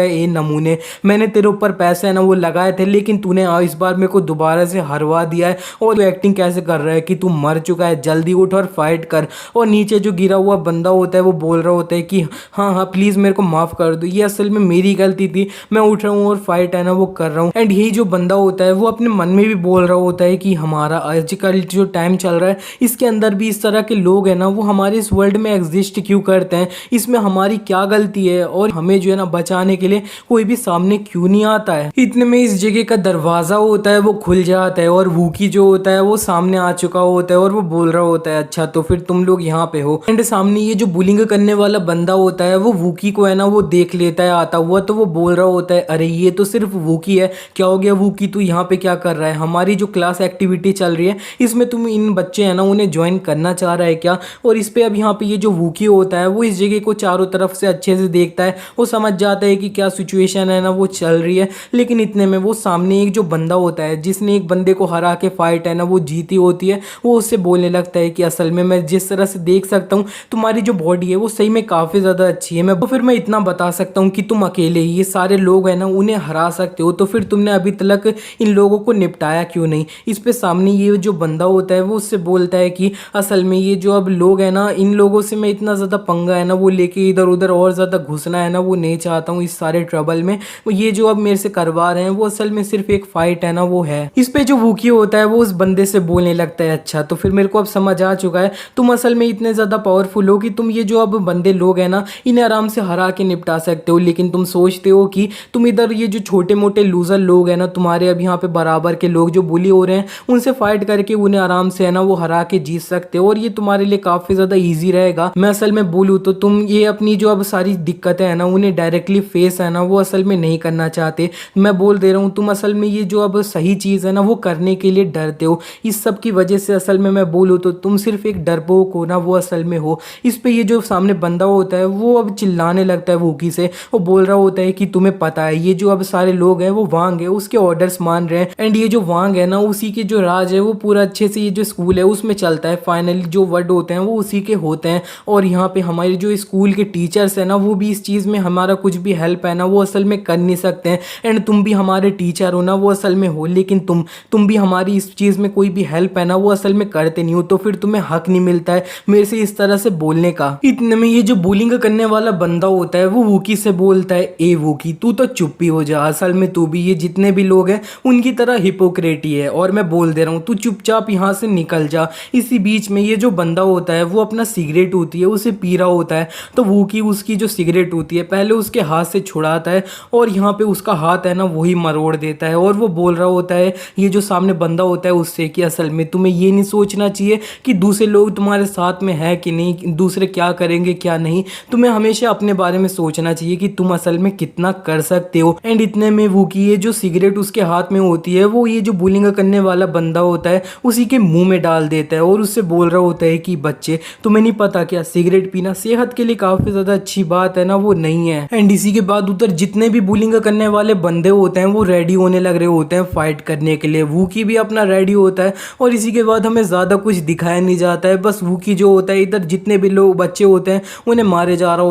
है, ए नमूने, मैंने तेरे ऊपर पैसे है ना वो लगाए थे लेकिन तूने इस बार मेरे को दोबारा से हरवा दिया है और तू एक्टिंग कैसे कर रहा है कि तू मर चुका है, जल्दी उठ और फाइट कर। और नीचे जो गिरा हुआ बंदा होता है वो बोल रहा होता है कि हाँ हाँ प्लीज़ मेरे को माफ़ कर दो, ये असल में मेरी गलती थी, मैं उठ रहा हूँ और फाइट है ना वो कर रहा हूँ। एंड यही जो बंदा होता है वो अपने मन में भी बोल रहा होता है कि हमारा आजकल जो टाइम चल रहा है इसके अंदर भी इस तरह के लोग हैं ना वो हमारे इस वर्ल्ड में एग्जिस्ट क्यों करते हैं, इसमें हमारी क्या गलती है और हमें जो है ना बचाने के लिए कोई भी सामने क्यों नहीं आता है। इतने में इस जगह का दरवाज़ा होता है वो खुल जाता है और वूकी जो होता है वो सामने आ चुका होता है और वो बोल रहा होता है, अच्छा तो फिर तुम लोग यहाँ पे हो। एंड सामने ये जो बुलिंग करने वाला बंदा होता है वो वूकी को है ना वो देख लेता है आता हुआ, तो वो बोल रहा होता है, अरे ये तो सिर्फ वूकी है, क्या हो गया वूकी तू यहाँ पे क्या कर रहा है, हमारी जो क्लास एक्टिविटी चल रही है इसमें तुम इन बच्चे हैं ना उन्हें ज्वाइन करना चाह रहा है क्या। और इस पे अब यहाँ पे ये जो वूकी होता है वो इस जगह को चारों तरफ से अच्छे से देखता है, वो समझ जाता है कि क्या सिचुएशन है ना वो चल रही है। लेकिन इतने में वो सामने एक जो बंदा होता है जिसने एक बंदे को हरा के फाइट है ना वो जीती होती है, वो उससे बोलने लगता है कि असल में मैं जिस तरह से देख सकता हूँ तुम्हारी जो बॉडी है वो सही में काफ़ी ज़्यादा अच्छी है, मैं तो फिर मैं इतना बता सकता हूँ कि तुम अकेले ही ये सारे लोग हैं ना उन्हें हरा सकते हो, तो फिर तुमने अभी तक इन लोगों को निपटाया क्यों नहीं। इस पे सामने ये जो बंदा होता है वो उससे बोलता है कि असल में ये जो अब लोग हैं ना इन लोगों से मैं इतना ज़्यादा पंगा है ना वो लेके इधर उधर और ज़्यादा घुसना है ना वो नहीं चाहता हूँ इस सारे ट्रबल में, ये जो अब मेरे से करवा रहे हैं वो असल में सिर्फ एक फाइट है ना वो है। इस पे जो वूकी होता है वो उस बंदे से बोलने लगता है, अच्छा तो फिर मेरे को अब समझ आ चुका है तुम असल में इतने ज़्यादा पावरफुल हो कि तुम ये जो अब बंदे लोग हैं ना इन्हें आराम से हरा के निपटा सकते हो, लेकिन तुम सोचते हो कि तुम इधर ये जो छोटे मोटे लूजर लोग हैं ना तुम्हारे अब यहाँ पे बराबर के लोग जो बुली हो रहे हैं उनसे फाइट करके उन्हें आराम से है ना वो हरा के जीत सकते हो और ये तुम्हारे लिए काफ़ी ज़्यादा ईजी रहेगा। मैं असल में बोलूँ तो तुम ये अपनी जो अब सारी दिक्कतें हैं ना उन्हें डायरेक्टली फेस है ना वो असल में नहीं करना चाहते, मैं बोल दे रहा हूँ तुम असल में ये जो अब सही चीज़ है ना वो करने के लिए डरते हो, इस सब की वजह से असल में मैं बोलूँ तो तुम सिर्फ एक डरपोक हो ना वो असल में हो। इस पे ये जो सामने बंदा होता है वो अब चिल्लाने लगता है वूकी से, वो बोल रहा होता है कि तुम्हें पता है ये जो अब सारे लोग हैं वो वांग है उसके ऑर्डर्स मान रहे हैं, एंड ये जो वांग है ना उसी के जो राज है वो पूरा अच्छे से ये जो स्कूल है उसमें चलता है, फाइनली जो वर्ड होते हैं वो उसी के होते हैं। और यहाँ पे हमारे जो स्कूल के टीचर्स हैं ना वो भी इस चीज़ में हमारा कुछ भी हेल्प है ना वो असल में कर नहीं सकते हैं, एंड तुम भी हमारे टीचर हो ना वो असल में हो, लेकिन तुम भी हमारी इस चीज़ में कोई भी हेल्प है ना वो असल में करते नहीं हो, तो फिर तुम्हें हक नहीं मिलता है मेरे से इस तरह से बोलने का। इतने में ये जो बुलिंग करने वाला बंदा होता है वो वूकी से बोलता है, ए वूकी तू तो चुप ही हो जा, असल में तू भी ये जितने भी लोग हैं उनकी तरह हिपोक्रेट ही है और मैं बोल दे रहा हूँ तू चुपचाप यहाँ से निकल जा। इसी बीच में ये जो बंदा होता है वो अपना सिगरेट होती है उसे पी रहा होता है, तो वूकी उसकी जो सिगरेट होती है पहले उसके हाथ से छुड़ाता है और यहाँ पे उसका हाथ है ना वही मरोड़ देता है और वो बोल रहा होता है ये जो सामने बंदा होता है उससे कि असल में तुम्हें ये नहीं सोचना चाहिए कि दूसरे लोग तुम्हारे साथ में है कि नहीं, दूसरे क्या करेंगे क्या नहीं, तुम्हें हमेशा अपने बारे में सोचना चाहिए कि तुम असल में कितना कर सकते हो। एंड इतने में वूकी ये जो सिगरेट उसके हाथ में होती है वो ये जो बुलिंग करने वाला बंदा होता है उसी के मुंह में डाल देता है और उससे बोल रहा होता है कि बच्चे तुम्हें नहीं पता क्या सिगरेट पीना सेहत के लिए काफ़ी ज़्यादा अच्छी बात है ना वो नहीं है। एंड इसी के बाद उधर जितने भी बुलिंग करने वाले बंदे होते हैं वो रेडी होने लग रहे होते हैं फाइट करने के लिए, वूकी भी अपना रेडी होता है और इसी के बाद हमें ज़्यादा कुछ दिखाया नहीं जाता है, बस वूकी जो होता है इधर जितने भी लोग बच्चे होते हैं उन्हें मारे जा रहा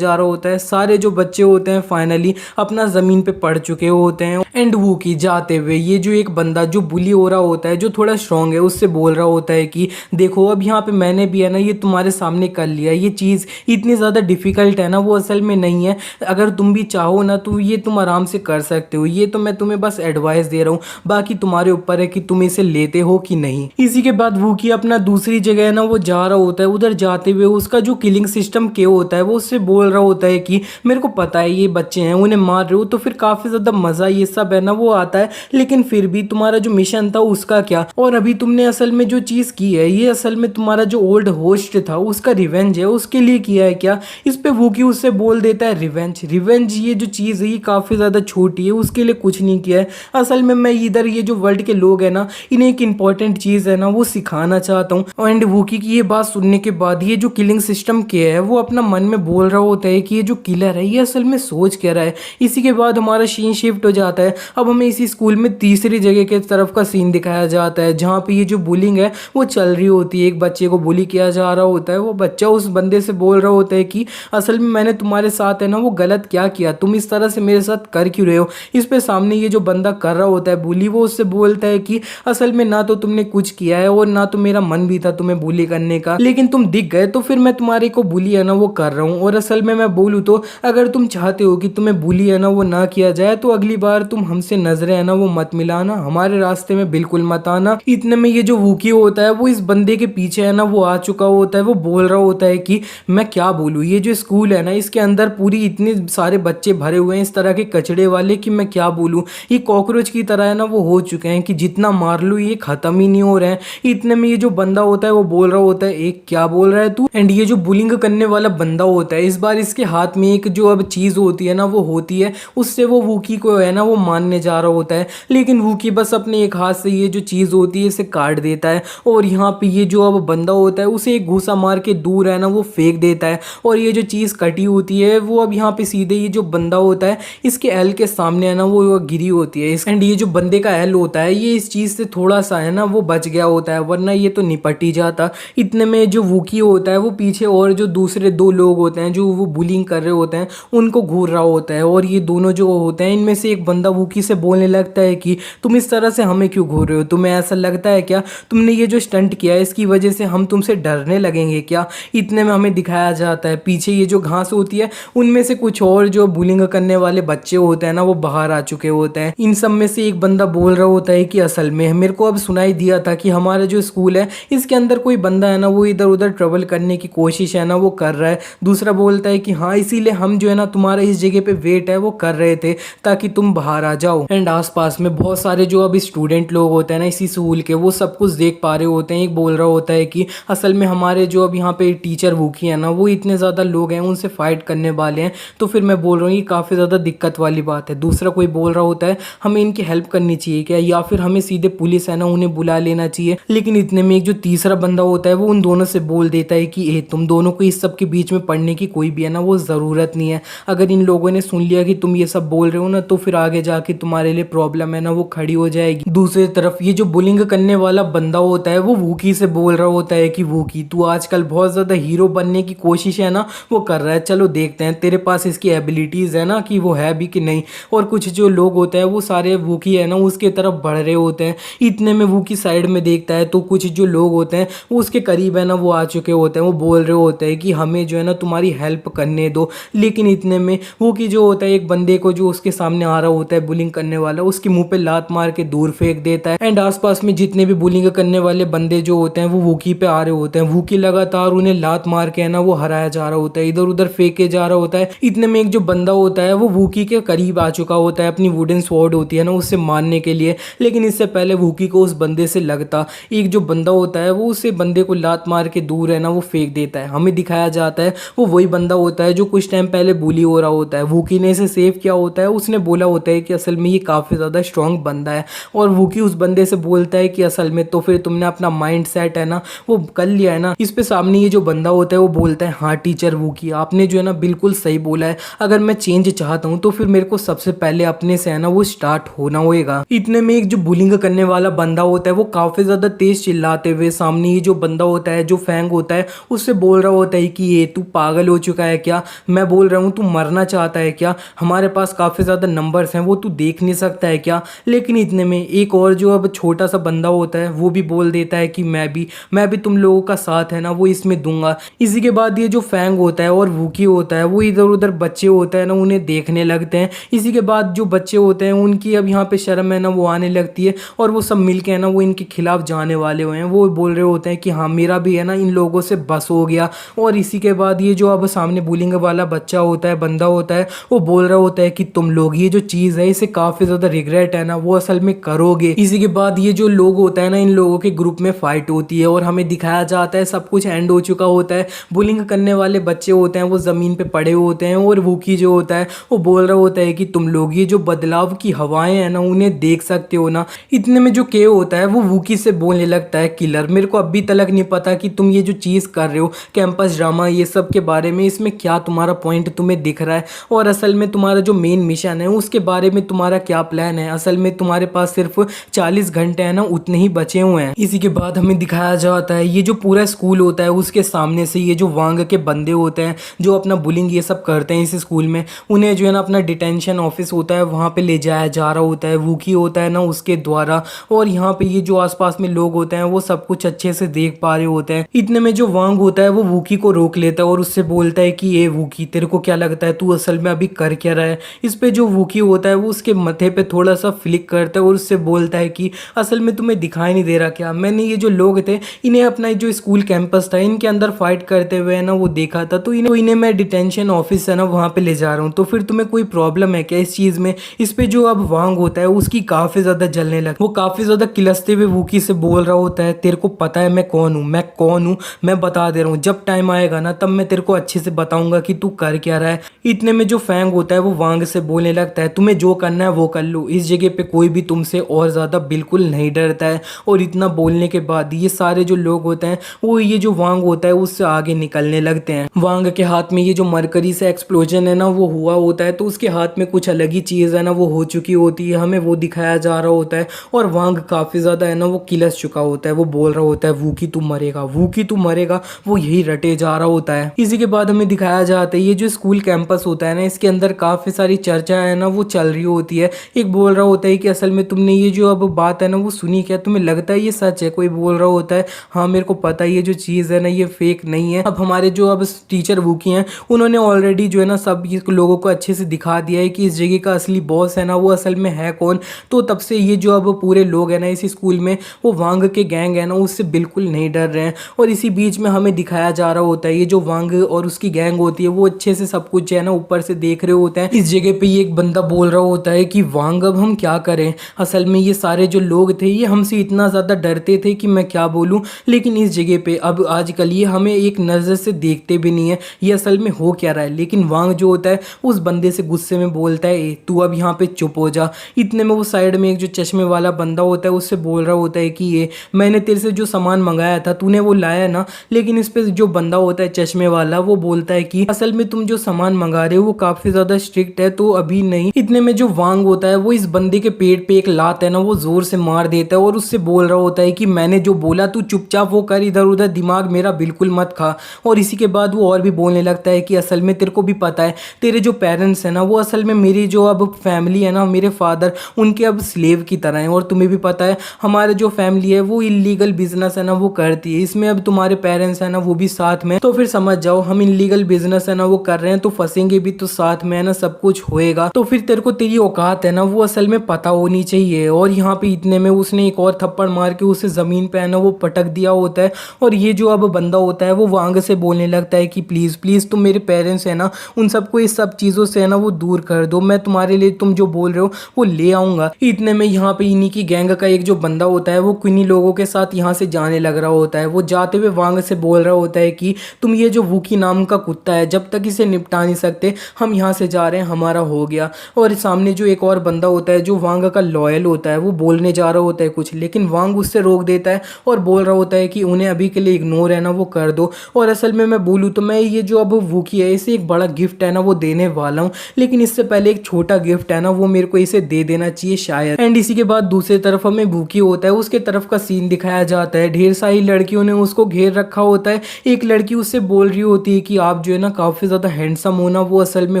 होता है, सारे जो बच्चे होते हैं फाइनली अपना ज़मीन पे पड़ चुके होते हैं। एंड वूकी जाते हुए ये जो एक बंदा जो बुली हो रहा होता है जो थोड़ा स्ट्रॉन्ग है उससे बोल रहा होता है कि देखो अब यहाँ पे मैंने भी है ना ये तुम्हारे सामने कर लिया, ये चीज़ इतनी ज़्यादा डिफ़िकल्ट है ना वो असल में नहीं है, अगर तुम भी चाहो ना तो ये तुम आराम से कर सकते हो, ये तो मैं तुम्हें बस एडवाइस दे रहा हूँ, बाकी तुम्हारे ऊपर है कि तुम इसे लेते हो कि नहीं। इसी के बाद वूकी अपना दूसरी जगह है ना वो जा रहा होता है, उधर जाते हुए उसका जो किलिंग सिस्टम क्या होता है वो उससे बोल रहा होता है कि मेरे को पता है ये बच्चे हैं उन्हें मार रहे हो तो फिर काफ़ी ज़्यादा मज़ा ये सब है ना वो आता है, लेकिन फिर भी तुम्हारा जो मिशन था उसका क्या, और अभी तुमने असल में जो चीज़ की है ये असल में तुम्हारा जो ओल्ड होस्ट था उसका रिवेंज है उसके लिए किया है क्या। इस पे वूकी उससे बोल देता है रिवेंज, रिवेंज ये जो चीज़ है ये काफ़ी ज़्यादा छोटी है, उसके लिए कुछ नहीं किया है। असल में मैं इधर ये जो वर्ल्ड के लोग हैं ना, इन्हें एक इंपॉर्टेंट चीज़ है ना वो सिखाना चाहता हूँ। एंड वूकी की ये बात सुनने के बाद ये जो किलिंग सिस्टम किया है वो अपना मन में बोल रहा होता है कि ये जो किलर है ये असल में सोच क्या रहा है। इसी के बाद हमारा सीन शिफ्ट हो जाता है। अब हमें इसी स्कूल में तीसरी जगह के तरफ का सीन दिखाया जाता है, जहाँ पे ये जो बुलिंग है वो चल रही होती है। एक बच्चे को बुली किया जा रहा होता है, वो बच्चा उस बंदे से बोल रहा होता है कि असल में मैंने तुम्हारे साथ है ना वो गलत क्या किया, तुम इस तरह से मेरे साथ कर क्यों रहे हो। इस पे सामने ये जो बंदा कर रहा होता है बुली, वो उससे बोलता है कि असल में ना तो तुमने कुछ किया है और ना तो मेरा मन भी था तुम्हें बुली करने का, लेकिन तुम दिख गए तो फिर मैं तुम्हारे को बुली है ना वो कर रहा हूँ। और असल में मैं बोलूँ तो अगर तुम चाहते हो कि तुम्हें बुली है ना वो ना किया जाए तो अगली बार तुम हमसे नजरें है ना वो मत मिलाना, हमारे रास्ते में बिल्कुल मत आना। इतने में ये जो वूकी होता है वो इस बंदे के पीछे है ना वो आ चुका होता है। वो बोल रहा होता है कि मैं क्या बोलूँ, ये जो स्कूल है ना इसके अंदर पूरी इतने सारे बच्चे भरे हुए हैं इस तरह के कचड़े वाले कि मैं क्या बोलूँ, ये कॉकरोच की तरह है ना वो हो चुके हैं कि जितना मार लो ये खत्म ही नहीं हो रहे हैं। इतने में ये जो बंदा होता है वो बोल रहा होता है एक क्या बोल रहा है तू। एंड ये जो बुलिंग करने वाला बंदा होता है इस बार इसके हाथ में एक जो अब चीज होती है ना वो होती है, उससे वो वूकी को है ना वो मारने जा रहा होता है, लेकिन वूकी बस अपने एक हाथ से ये जो चीज होती है इसे काट देता है। और यहाँ पे ये जो अब बंदा होता है उसे एक घूसा मार के दूर है ना वो फेंक देता है। और ये जो चीज कटी होती है वो अब यहाँ पे सीधे ये जो बंदा होता है इसके एल के सामने है ना वो गिरी होती है। एंड ये जो बंदे का एल होता है ये इस चीज से थोड़ा सा है ना वो बच गया होता है, वरना ये तो निपट ही जाता। इतने में जो वूकी होता है वो पीछे और जो दूसरे दो लोग होते हैं जो वो बुलिंग कर रहे होते हैं उनको घूर रहा होता है। और ये दोनों जो होते हैं इनमें से एक बंदा वूकी से बोलने लगता है कि तुम इस तरह से हमें क्यों घूर रहे हो, तुम्हें ऐसा लगता है क्या तुमने ये जो स्टंट किया है इसकी वजह से हम तुमसे डरने लगेंगे क्या। इतने में हमें दिखाया जाता है पीछे ये जो घास होती है उनमें से कुछ और जो बुलिंग करने वाले बच्चे होते हैं ना वो बाहर आ चुके होते हैं। इन सब में से एक बंदा बोल रहा होता है कि असल में मेरे को अब सुनाई दिया था कि हमारा जो स्कूल है इसके अंदर कोई बंदा है ना वो इधर उधर ट्रबल करने की कोशिश है ना वो कर रहा है। दूसरा बोलता है कि हाँ इसीलिए हम जो है ना तुम्हारा इस जगह पे वेट है वो कर रहे थे ताकि तुम बाहर आ जाओ। एंड आसपास में बहुत सारे जो अब स्टूडेंट लोग होते हैं ना इसी स्कूल के वो सब कुछ देख पा रहे होते हैं। एक बोल रहा होता है कि असल में हमारे जो अब यहाँ पे टीचर वूकी है ना वो इतने ज़्यादा लोग हैं उनसे फाइट करने वाले हैं, तो फिर मैं बोल रहा हूँ ये काफ़ी ज़्यादा दिक्कत वाली बात है। दूसरा कोई बोल रहा होता है हमें इनकी हेल्प करनी चाहिए क्या, या फिर हमें सीधे पुलिस है ना उन्हें बुला लेना चाहिए। लेकिन इतने में एक जो तीसरा बंदा होता है वो उन दोनों से बोल देता है कि तुम दोनों को इस सब के बीच में पढ़ने की कोई भी है ना वो ज़रूरत नहीं है। अगर इन लोगों ने सुन लिया कि तुम ये सब बोल रहे हो ना तो फिर आगे जाके तुम्हारे लिए प्रॉब्लम है ना वो खड़ी हो जाएगी। दूसरी तरफ ये जो बुलिंग करने वाला बंदा होता है वो वूकी से बोल रहा होता है कि वूकी तू आजकल बहुत ज़्यादा हीरो बनने की कोशिश है ना वो कर रहा है, चलो देखते हैं तेरे पास इसकी एबिलिटीज़ है ना कि वो है भी कि नहीं। और कुछ जो लोग होते हैं वो सारे वूकी है ना उसके तरफ बढ़ रहे होते हैं। इतने में वूकी साइड में देखता है तो कुछ जो लोग होते हैं वो उसके करीब है ना वो आ चुके होते हैं। वो बोल रहे होते हैं कि हमें जो है ना तुम्हारी हेल्प करने दो। लेकिन इतने में वूकी जो होता है एक बंदे को जो उसके सामने आ रहा होता है बुलिंग करने वाला उसके मुंह पे लात मार के दूर फेंक देता है। एंड आसपास में जितने भी बुलिंग करने वाले बंदे जो होते हैं वो वूकी पे आ रहे होते हैं। वूकी लगातार उन्हें लात मार के है ना वो हराया जा रहा होता है, इधर उधर फेंके जा रहा होता है। इतने में एक जो बंदा होता है वो वूकी के करीब आ चुका होता है अपनी वुडन स्वॉर्ड होती है ना उससे मारने के लिए। लेकिन इससे पहले वूकी को उस बंदे से लगता एक जो बंदा होता है वो उसे बंदे को लात मार के दूर है ना वो फेंक देता है। हमें दिखाया जाता है वो वही बंदा होता है जो कुछ टाइम पहले बुली हो रहा होता है। वूकी ने इसे सेव किया होता है, उसने बोला होता है कि असल में ये काफ़ी ज़्यादा स्ट्रांग बंदा है। और वूकी उस बंदे से बोलता है कि असल में तो फिर तुमने अपना माइंड सेट है ना वो कर लिया है ना। इस पे सामने ये जो बंदा होता है वो बोलता है हाँ टीचर वूकी आपने जो है ना बिल्कुल सही बोला है, अगर मैं चेंज चाहता हूँ तो फिर मेरे को सबसे पहले अपने से है ना वो स्टार्ट होना होएगा। इतने में एक जो बुलिंग करने वाला बंदा होता है वो काफ़ी ज़्यादा तेज चिल्लाते हुए सामने ये जो बंदा होता है जो फैंग होता है उससे बोल रहा होता है कि ये तू पागल हो चुका है क्या, मैं बोल रहा हूँ तू मरना चाहता है क्या, हमारे पास काफ़ी ज़्यादा नंबर्स हैं वो तू देख नहीं सकता है क्या। लेकिन इतने में एक और जो अब छोटा सा बंदा होता है वो भी बोल देता है कि मैं भी तुम लोगों का साथ है ना वो इसमें दूंगा। इसी के बाद ये जो फैंग होता है और वूकी होता है वो इधर उधर बच्चे होते हैं ना उन्हें देखने लगते हैं। इसी के बाद जो बच्चे होते हैं उनकी अब यहाँ पे शर्म है ना वो आने लगती है और वो सब मिलके है ना वो इनके खिलाफ जाने वाले हुए हैं। वो बोल रहे होते हैं कि हाँ मेरा भी है ना इन लोगों से बस हो गया। और इसी के बाद ये जो अब सामने बुलिंग वाला बच्चा होता है बंदा होता है वो बोल रहा होता है कि तुम लोग ये जो चीज़ है इसे काफ़ी ज़्यादा रिग्रेट है ना वो असल में करोगे। इसी के बाद ये जो लोग होता है ना इन लोगों के ग्रुप में फाइट होती है और हमें दिखाया जाता है सब कुछ एंड हो चुका होता है। बुलिंग करने वाले बच्चे होते हैं वो ज़मीन पे पड़े होते हैं और और वूकी जो होता है वो बोल रहा होता है कि तुम लोग ये जो बदलाव की हवाएं हैं ना उन्हें देख सकते हो ना। इतने में जो केओ होता है वो वूकी से बोलने लगता है, किलर मेरे को अभी तक नहीं पता कि तुम ये जो चीज़ कर रहे हो कैंपस ड्रामा ये सब के बारे में, इसमें क्या तुम्हारा पॉइंट तुम्हें दिख रहा है और असल में तुम्हारा जो मेन मिशन है उसके बारे में तुम्हारा क्या प्लान है। असल में तुम्हारे पास सिर्फ 40 घंटे है ना उतने ही बचे हुए हैं। इसी के बाद हमें दिखाया जाता है ये जो पूरा स्कूल होता है उसके सामने से ये जो वांग के बंदे होते हैं जो अपना बुलिंग ये सब करते हैं इस स्कूल में, उन्हें जो है ना अपना डिटेंशन ऑफिस होता है वहाँ पे ले जाया जा रहा होता है वूकी होता है ना उसके द्वारा। और यहाँ पे ये जो आसपास में लोग होते हैं वो सब कुछ अच्छे से देख पा रहे होते हैं। इतने में जो वांग होता है वो वूकी को रोक लेता है और उससे बोलता है कि ये वूकी तेरे को क्या लगता है तू असल में अभी कर क्या रहा है। इस पे जो वूकी होता है वो उसके माथे पे थोड़ा सा फ्लिक करता है और उससे बोलता है कि असल में तुम्हें दिखाई नहीं दे रहा क्या, मैंने ये जो लोग थे इन्हें अपना जो स्कूल कैंपस था इनके अंदर फाइट करते हुए ना वो देखा था, तो इन्हें मैं डिटेंशन ऑफिस है ना वहाँ पे ले जा रहा हूँ, तो फिर तुम्हें कोई प्रॉब्लम है क्या इस चीज़ में। इस पे जो अब वांग होता है उसकी काफ़ी ज़्यादा जलने लगा, वो काफ़ी ज़्यादा किलसते हुए वूकी से बोल रहा होता है तेरे को पता है मैं कौन हूँ, मैं कौन हूँ मैं बता दे रहा हूँ, जब टाइम आएगा ना तब मैं तेरे को अच्छे से बताऊंगा कि तू कर क्या रहा है। इतने में जो फैंग होता है वो वांग से बोलने लगता है तुम्हें जो करना है वो कर लो, इस जगह पे कोई भी तुमसे और ज़्यादा बिल्कुल नहीं डरता है। और इतना बोलने के बाद ये सारे जो लोग होते हैं वो ये जो वांग होता है उससे आगे निकलने लगते हैं। वांग के हाथ में ये जो मरकरी से एक्सप्लोजन है ना वो हुआ होता है, तो उसके हाथ में कुछ अलग ही चीज़ है ना वो हो चुकी होती है, हमें वो दिखाया जा रहा होता है। और वांग काफ़ी ज़्यादा है ना वो किलस चुका होता है, वो बोल रहा होता है वूकी तू मरेगा, वूकी तू मरेगा, वो यही रटे जा रहा होता है। इसी के बाद हमें दिखाया जाता है ये जो स्कूल कैंपस होता है ना इसके अंदर काफ़ी सारी चर्चा है ना वो चल रही होती है। एक बोल रहा होता है कि असल में तुमने ये जो अब बात है ना वो सुनी क्या, तुम्हें लगता है ये सच है। कोई बोल रहा होता है हाँ मेरे को पता है ये जो चीज़ है ना ये फेक नहीं है। अब हमारे जो अब टीचर वूकी हैं उन्होंने ऑलरेडी जो है ना सब लोगों को अच्छे से दिखा दिया है कि इस जगह का असली बॉस है ना वो असल में है कौन। तो तब से ये जो अब पूरे लोग हैं ना इस स्कूल में वो वांग के गैंग है ना उससे बिल्कुल नहीं डर रहे हैं। और इसी बीच में हमें दिखाया जा रहा होता है ये जो वांग और उसकी गैंग होती है वो अच्छे से सब कुछ है ना ऊपर से देख रहे होते हैं। इस जगह पे ये एक बंदा बोल रहा होता है कि वांग अब हम क्या करें, असल में ये सारे जो लोग थे ये हमसे इतना ज़्यादा डरते थे कि मैं क्या बोलूँ, लेकिन इस जगह पे अब आजकल ये हमें एक नज़र से देखते भी नहीं है, ये असल में हो क्या रहा है। लेकिन वांग जो होता है उस बंदे से गुस्से में बोलता है ए तू अब यहाँ पे चुप हो जा। इतने में वो साइड में एक जो चश्मे वाला बंदा होता है उससे बोल रहा होता है कि ये मैंने तेरे से जो सामान मंगाया था तूने वो लाया ना। लेकिन इस पे जो बंदा होता है चश्मे वाला वो बोलता है कि असल में तुम जो सामान मंगा रहे हो वो काफ़ी ज़्यादा स्ट्रिक्ट है तो अभी नहीं। इतने में जो वांग होता है वो इस बंदे के पेट पे एक लात है ना वो जोर से मार देता है और उससे बोल रहा होता है कि मैंने जो बोला तू चुपचाप वो कर, इधर उधर दिमाग मेरा बिल्कुल मत खा। और इसी के बाद वो और भी बोलने लगता है कि असल में तेरे को भी पता है तेरे जो पेरेंट्स हैं ना वो असल में मेरी जो अब फैमिली है ना मेरे फादर उनके अब स्लेव की तरह हैं। और तुम्हें भी पता है हमारे जो फैमिली है वो इलीगल बिजनेस है ना वो करती है, इसमें अब तुम्हारे पेरेंट्स है ना वो भी साथ में, तो फिर समझ जाओ हम इलीगल बिजनेस है ना वो कर रहे हैं तो फंसेंगे भी तो साथ में है ना सब कुछ होएगा। तो फिर तेरे को तेरी औकात है ना वो असल में पता होनी चाहिए। और यहाँ पे इतने में उसने एक और थप्पड़ मार के उसे जमीन पे है ना वो पटक दिया होता है। और ये जो अब बंदा होता है वो वांग से बोलने लगता है कि प्लीज़ प्लीज़ तुम मेरे पेरेंट्स है ना उन सबको इस सब चीज़ों से है ना वो दूर कर दो, मैं तुम्हारे लिए तुम जो बोल रहे हो वो ले आऊँगा। इतने में यहाँ पे इन्हीं की गैंग का एक जो बंदा होता है वो किन्हीं लोगों के साथ यहाँ से जाने लग रहा होता है। वो जाते हुए वांग से बोल रहा होता है कि तुम ये जो वूकी नाम का कुत्ता है जब तक इसे निपटा नहीं सकते हम यहाँ से जा रहे हैं, हमारा हो गया। और सामने जो एक और बंदा होता है जो वांग का लॉयल होता है वो बोलने जा रहा होता है कुछ, लेकिन वांग उससे रोक देता है और बोल रहा होता है कि उन्हें अभी के लिए इग्नोर है ना वो कर दो। और असल में मैं बोलूँ तो मैं ये जो अब वूकी है इसे एक बड़ा गिफ्ट है ना वो देने वाला हूँ, लेकिन इससे पहले एक छोटा गिफ्ट है ना वो मेरे को इसे दे देना चाहिए शायद। एंड इसी के बाद दूसरी तरफ हमें वूकी होता है उसके तरफ का सीन दिखाया जाता है, ढेर सारी लड़कियों ने उसको घेर रखा होता है। एक लड़की उससे बोल रही होती है कि आप जो है ना काफ़ी ज़्यादा हैंडसम हो ना वो असल में